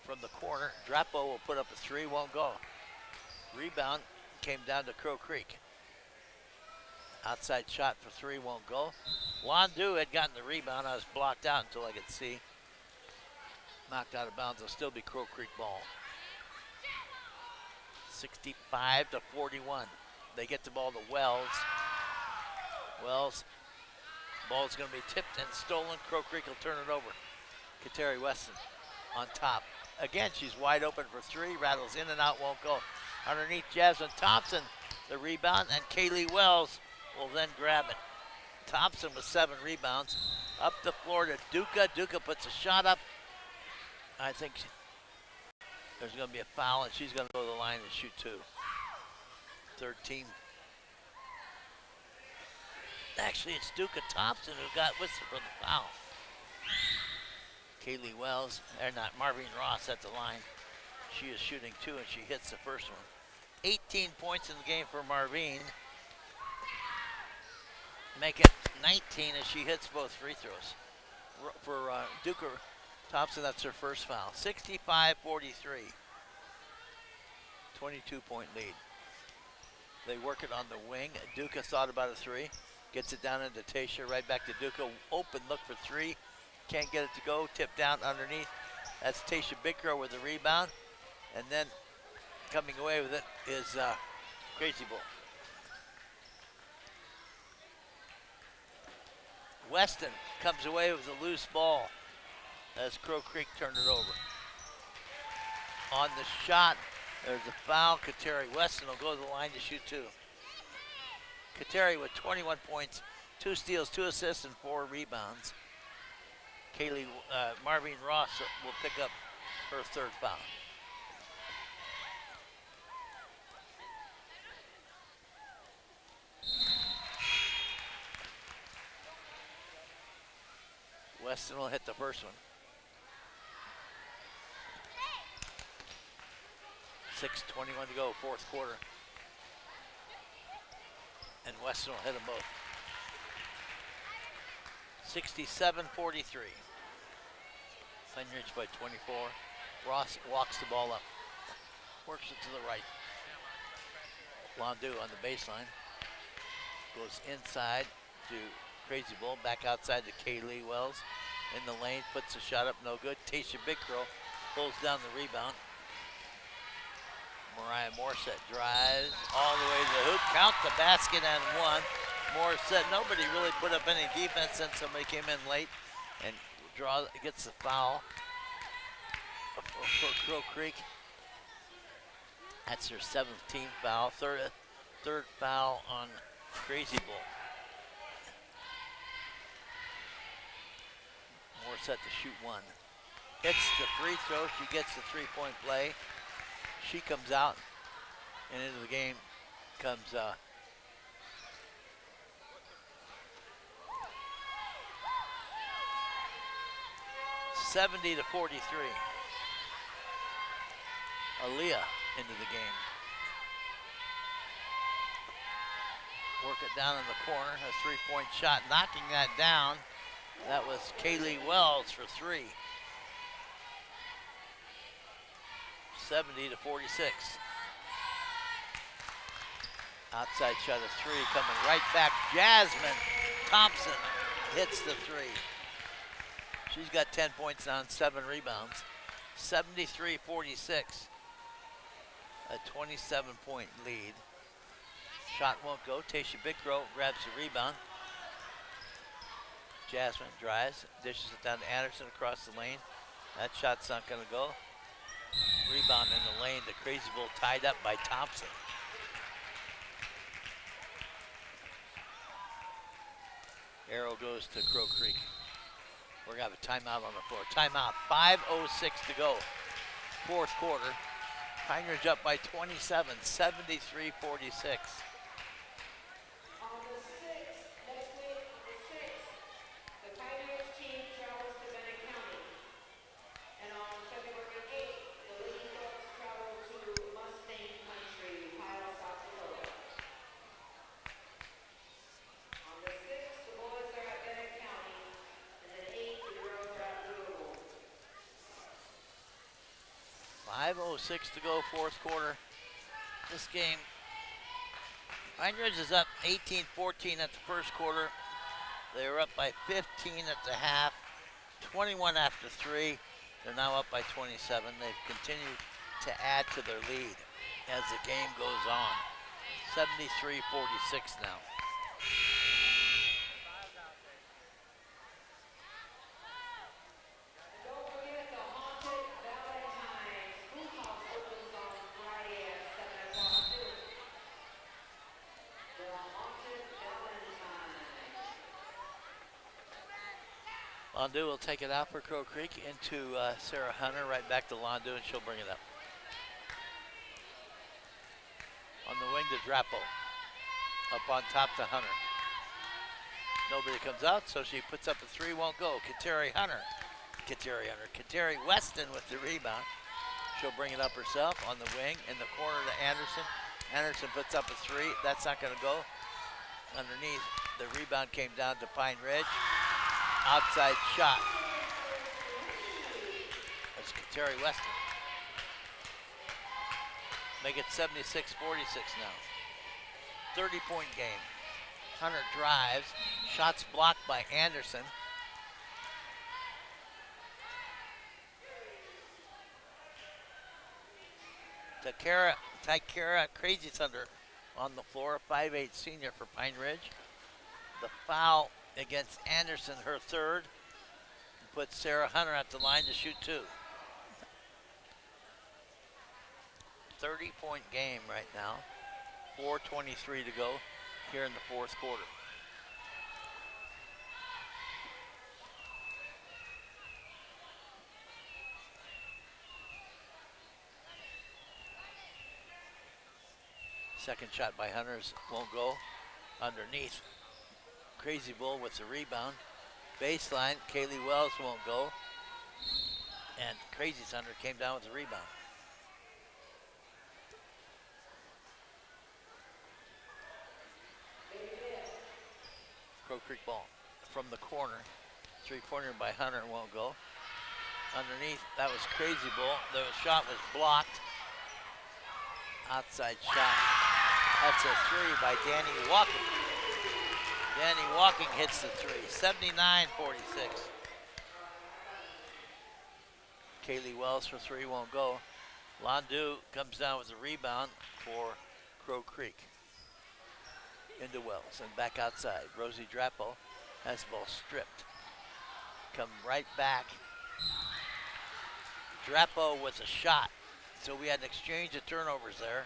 From the corner, Drapo will put up a 3, won't go. Rebound came down to Crow Creek. Outside shot for 3, won't go. Wandu had gotten the rebound. I was blocked out until I could see. Knocked out of bounds. It'll still be Crow Creek ball. 65-41. They get the ball to Wells. Wells, ball's going to be tipped and stolen. Crow Creek will turn it over. Kateri Weston on top. Again, she's wide open for 3. Rattles in and out, won't go. Underneath Jasmine Thompson, the rebound, and Kaylee Wells will then grab it. Thompson with 7 rebounds. Up the floor to Duca. Duca puts a shot up. I think there's going to be a foul, and she's going to go to the line and shoot 2. 13. Actually, it's Duca Thompson who got whistled for the foul. Kaylee Wells, or not, Marvin Ross at the line. She is shooting 2 and she hits the first one. 18 points in the game for Marvin. Make it 19 as she hits both free throws. For Duca Thompson, that's her first foul. 65-43. 22-point lead. They work it on the wing. Duca thought about a 3. Gets it down into Tasha. Right back to Duca. Open look for 3. Can't get it to go. Tip down underneath. That's Tasha Bickrow with the rebound. And then coming away with it is Crazy Bull. Weston comes away with a loose ball as Crow Creek turned it over. On the shot, there's a foul. Kateri Weston will go to the line to shoot 2. Kateri with 21 points, 2 steals, 2 assists, and 4 rebounds. Marvin Ross will pick up her 3rd foul. Weston will hit the first one. 6:21 to go, 4th quarter. And Weston will hit them both. 67-43. Pine Ridge by 24. Ross walks the ball up. Works it to the right. Londu on the baseline. Goes inside to Crazy Bull. Back outside to Kaylee Wells. In the lane, puts the shot up, no good. Tasha Bickrow pulls down the rebound. Mariah Morissette drives all the way to the hoop. Count the basket and 1. Morissette, nobody really put up any defense since somebody came in late and gets the foul for Crow Creek. That's their 7th team foul. Third foul on Crazy Bull. Morissette to shoot 1. Hits the free throw. She gets the 3-point play. She comes out, and into the game comes 70-43. Aaliyah into the game. Work it down in the corner. A 3-point shot, knocking that down. That was Kaylee Wells for 3. 70-46. Outside shot of 3 coming right back. Jasmine Thompson hits the 3. She's got 10 points on 7 rebounds. 73-46. A 27-point lead. Shot won't go. Tasha Bickrow grabs the rebound. Jasmine drives, dishes it down to Anderson across the lane. That shot's not going to go. Rebound in the lane to Crazy Bull, tied up by Thompson. Arrow goes to Crow Creek. We're going to have a timeout on the floor. Timeout, 5:06 to go. 4th quarter. Pine Ridge up by 27, 73-46. .06 to go, 4th quarter. This game, Pine Ridge is up 18-14 at the 1st quarter. They were up by 15 at the half, 21 after 3. They're now up by 27. They've continued to add to their lead as the game goes on. 73-46 now. Londu will take it out for Crow Creek into Sarah Hunter, right back to Londu, and she'll bring it up. On the wing to Drapo. Up on top to Hunter. Nobody comes out, so she puts up a 3, won't go. Kateri Hunter Kateri Hunter. Kateri Weston with the rebound. She'll bring it up herself on the wing in the corner to Anderson. Anderson puts up a three. That's not going to go. Underneath, the rebound came down to Pine Ridge. Outside shot. That's Kateri Weston. Make it 76-46 now. 30-point game. Hunter drives. Shots blocked by Anderson. Tykera Crazy Thunder on the floor, 5'8" senior for Pine Ridge. The foul against Anderson, her third, puts Sarah Hunter at the line to shoot two. 30-point game right now. 4:23 to go here in the fourth quarter. Second shot by Hunters won't go. Underneath. Crazy Bull with the rebound. Baseline, Kaylee Wells won't go. And Crazy Thunder came down with the rebound. Crow Creek ball from the corner. Three-pointer by Hunter won't go. Underneath, that was Crazy Bull. The shot was blocked. Outside shot. That's a three by Danny Walking. Danny Walking hits the three. 79-46. Kaylee Wells for three won't go. Londu comes down with a rebound for Crow Creek. Into Wells and back outside. Rosie Drapo has the ball stripped. Come right back. Drapo with a shot. So we had an exchange of turnovers there.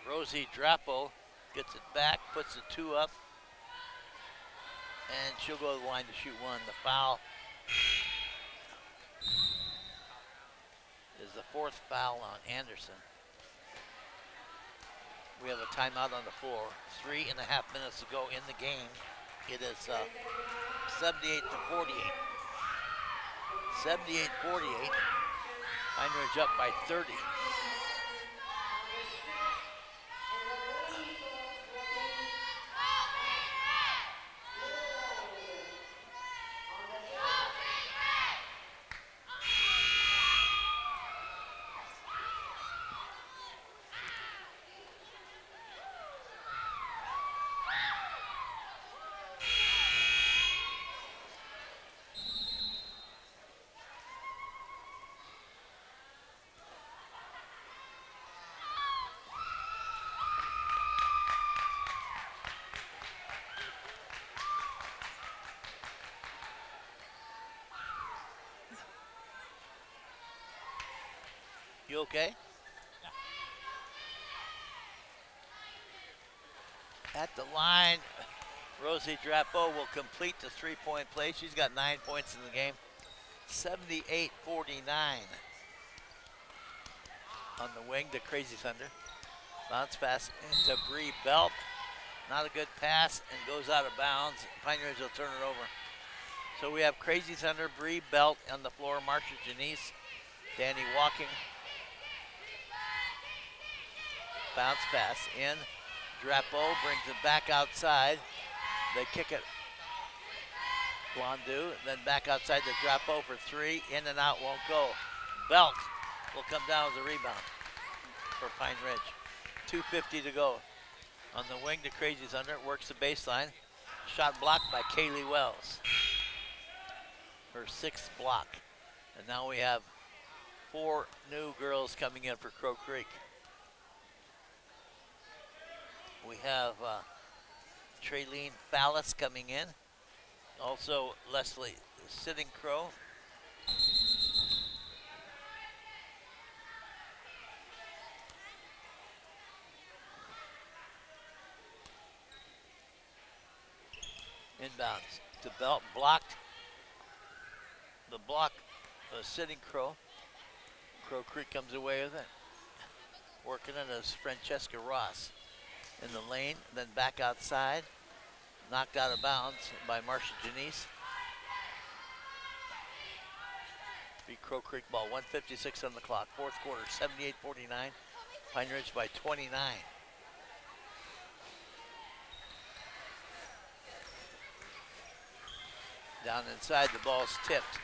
Rosie Drapo gets it back, puts the two up, and she'll go to the line to shoot one. The foul is the fourth foul on Anderson. We have a timeout on the floor. 3.5 minutes to go in the game. It is 78-48. 78-48. Pine Ridge up by 30. You okay? Yeah. At the line, Rosie Drapo will complete the three-point play. She's got 9 points in the game. 78-49. On the wing to Crazy Thunder. Bounce pass into Bree Belt. Not a good pass and goes out of bounds. Pine Ridge will turn it over. So we have Crazy Thunder, Bree Belt on the floor, Marsha Janice, Danny Walking. Bounce pass in. Drapo brings it back outside. They kick it. Blondu, then back outside to Drapo for three. In and out, won't go. Belt will come down with a rebound for Pine Ridge. 2:50 to go. On the wing to Crazy Thunder, works the baseline. Shot blocked by Kaylee Wells. Her sixth block. And now we have 4 new girls coming in for Crow Creek. We have Traylene Fallis coming in. Also Leslie Sitting Crow. Inbounds to Belt, blocked. The block, Sitting Crow. Crow Creek comes away with it. Working it as Francesca Ross. In the lane, then back outside. Knocked out of bounds by Marsha Janice. Be Crow Creek ball. 1:56 on the clock. Fourth quarter, 78-49. Pine Ridge by 29. Down inside, the ball's tipped.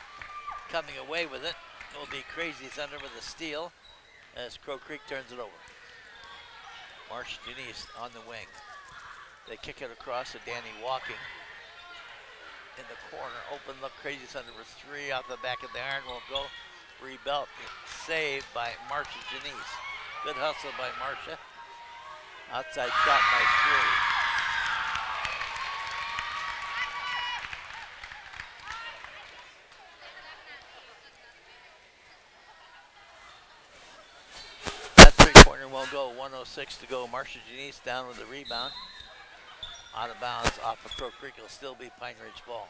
Coming away with it will be Crazy Thunder with a steal as Crow Creek turns it over. Marsh Janice on the wing. They kick it across to Danny Walking. In the corner, open look, Crazy Thunder with 3 off the back of the iron, won't go. Rebelt, saved by Marcia Janice. Good hustle by Marcia. Outside shot by 3. That three-pointer won't go. 1:06 to go. Marcia Janice down with the rebound. Out of bounds off of Crow Creek. It'll still be Pine Ridge ball.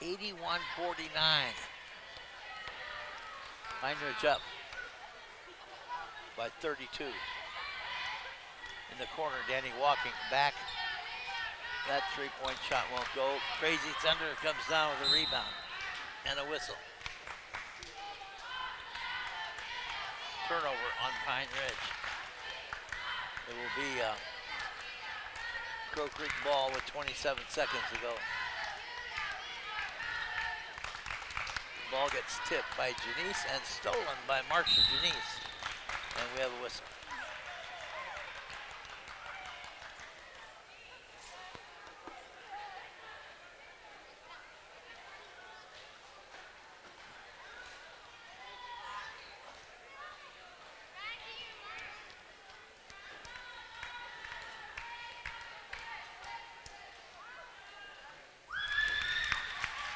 (81-49). Pine Ridge up by 32. In the corner, Danny Walking back. That three-point shot won't go. Crazy Thunder comes down with a rebound and a whistle. Turnover on Pine Ridge. It will be Crow Creek ball with 27 seconds to go. Ball gets tipped by Janice and stolen by Marcia Janice. And we have a whistle.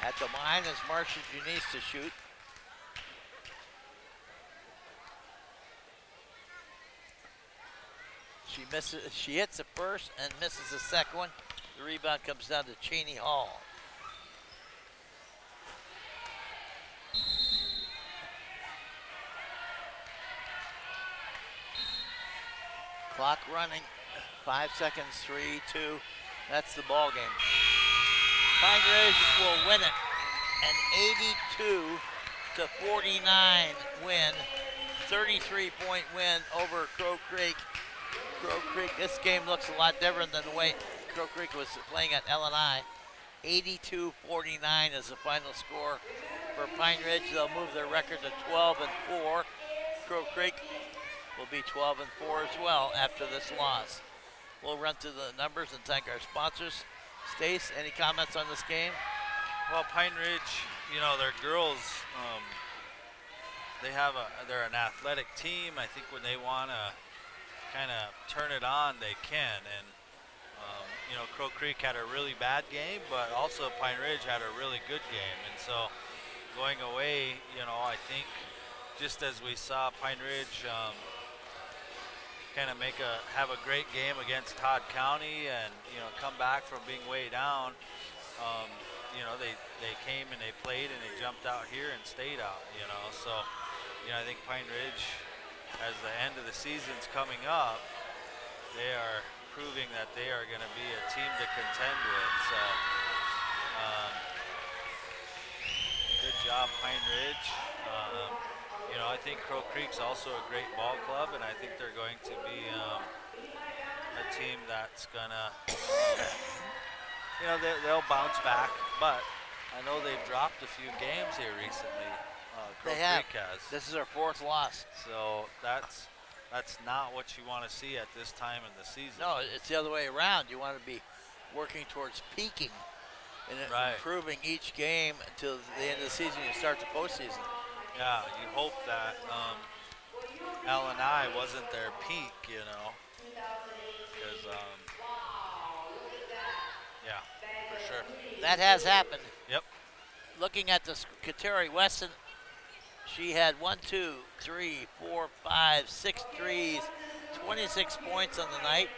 At the line is Marcia Janice to shoot. She hits the first and misses the second one. The rebound comes down to Cheney Hall. Clock running. 5 seconds, 3, 2. That's the ball game. Pine Ridge will win it. An 82-49 win. 33-point win over Crow Creek. Crow Creek, this game looks a lot different than the way Crow Creek was playing at L&I. 82-49 is the final score for Pine Ridge. They'll move their record to 12-4. Crow Creek will be 12-4 as well after this loss. We'll run through the numbers and thank our sponsors. Stace, any comments on this game? Well, Pine Ridge, you know, their girls, they're an athletic team. I think when they want to kind of turn it on, they can. And, you know, Crow Creek had a really bad game, but also Pine Ridge had a really good game. And so going away, you know, I think just as we saw Pine Ridge kind of have a great game against Todd County and, you know, come back from being way down, you know, they came and they played and they jumped out here and stayed out, you know. So, you know, I think Pine Ridge, as the end of the season's coming up, they are proving that they are going to be a team to contend with. So, good job, Pine Ridge. You know, I think Crow Creek's also a great ball club, and I think they're going to be a team that's going to, you know, they'll bounce back. But I know they've dropped a few games here recently. Crow Creek has. This is our 4th loss. So that's not what you want to see at this time in the season. No, it's the other way around. You want to be working towards peaking and improving each game until the end of the season. You start the postseason. Yeah, you hope that L&I wasn't their peak, you know, because, yeah, for sure. That has happened. Yep. Looking at the Kateri Weston, she had 1, 2, 3, 4, 5, 6 threes, 26 points on the night,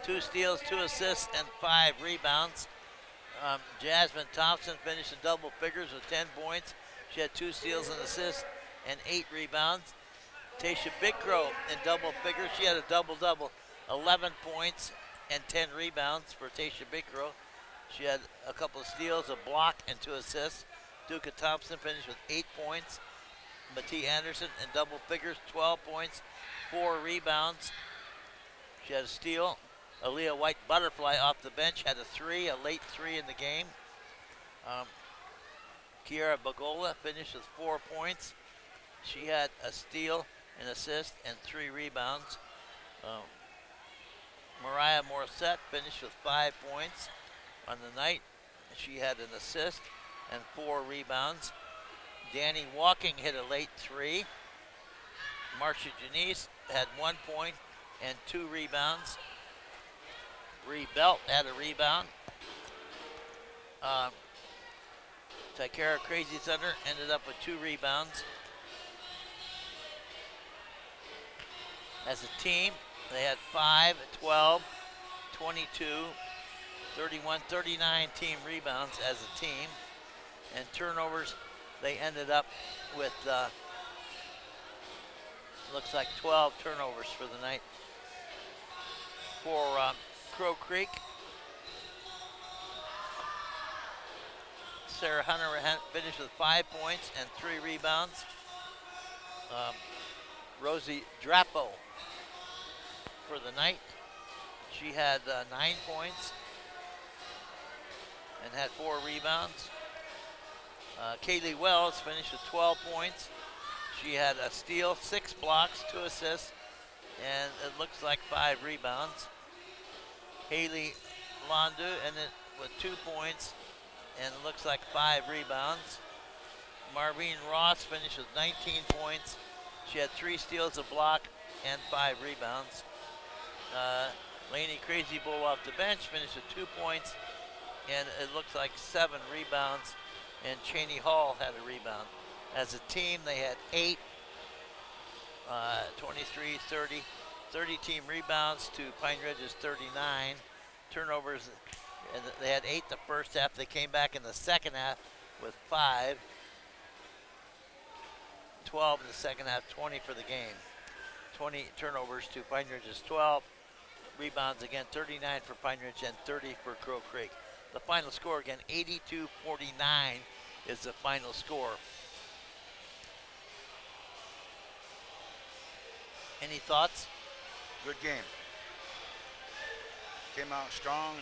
2 steals, 2 assists, and 5 rebounds. Jasmine Thompson finished in double figures with 10 points. She had 2 steals and assists and 8 rebounds. Tasha Bigcrow in double figures. She had a double-double, 11 points and 10 rebounds for Tasha Bicro. She had a couple of steals, a block, and 2 assists. Duca Thompson finished with 8 points. Matee Anderson in double figures, 12 points, 4 rebounds. She had a steal. Aaliyah White Butterfly off the bench had a 3, a late 3 in the game. Kiara Bagola finished with 4 points. She had a steal, an assist, and 3 rebounds. Mariah Morissette finished with 5 points on the night. She had an assist and 4 rebounds. Danny Walking hit a late 3. Marcia Janice had 1 point and 2 rebounds. Bree Belt had a rebound. Tykara Crazy Thunder ended up with 2 rebounds. As a team, they had 5, 12, 22, 31, 39 team rebounds as a team. And turnovers, they ended up with, looks like 12 turnovers for the night. For Crow Creek, Sarah Hunter finished with 5 points and 3 rebounds. Rosie Drapo for the night. She had 9 points and had 4 rebounds. Kaylee Wells finished with 12 points. She had a steal, 6 blocks, 2 assists, and it looks like 5 rebounds. Haley Landu ended with 2 points and it looks like 5 rebounds. Marvine Ross finished with 19 points. She had 3 steals, a block, and 5 rebounds. Lainey Crazy Bull off the bench finished with 2 points and it looks like 7 rebounds. And Cheney Hall had a rebound. As a team, they had 8, 23, 30 team rebounds to Pine Ridge's 39. Turnovers, and they had 8 the first half. They came back in the second half with 5. 12 in the second half, 20 for the game. 20 turnovers to Pine Ridge's 12. Rebounds again, 39 for Pine Ridge and 30 for Crow Creek. The final score again, 82-49 is the final score. Any thoughts? Good game. Came out strong.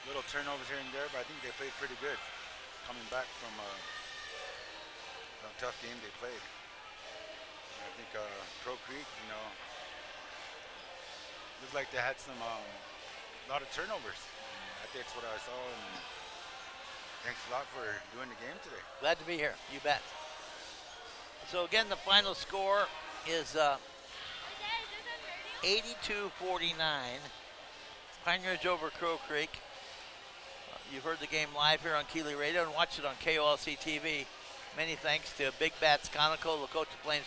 Little turnovers here and there, but I think they played pretty good. Coming back from a tough game they played. And I think Crow Creek, looked like they had some lot of turnovers. I think that's what I saw. And thanks a lot for doing the game today. Glad to be here. You bet. So again, the final score is 82-49. Pine Ridge over Crow Creek. You've heard the game live here on Keeley Radio and watch it on KOLC TV. Many thanks to Big Bats Conoco, Lakota Plains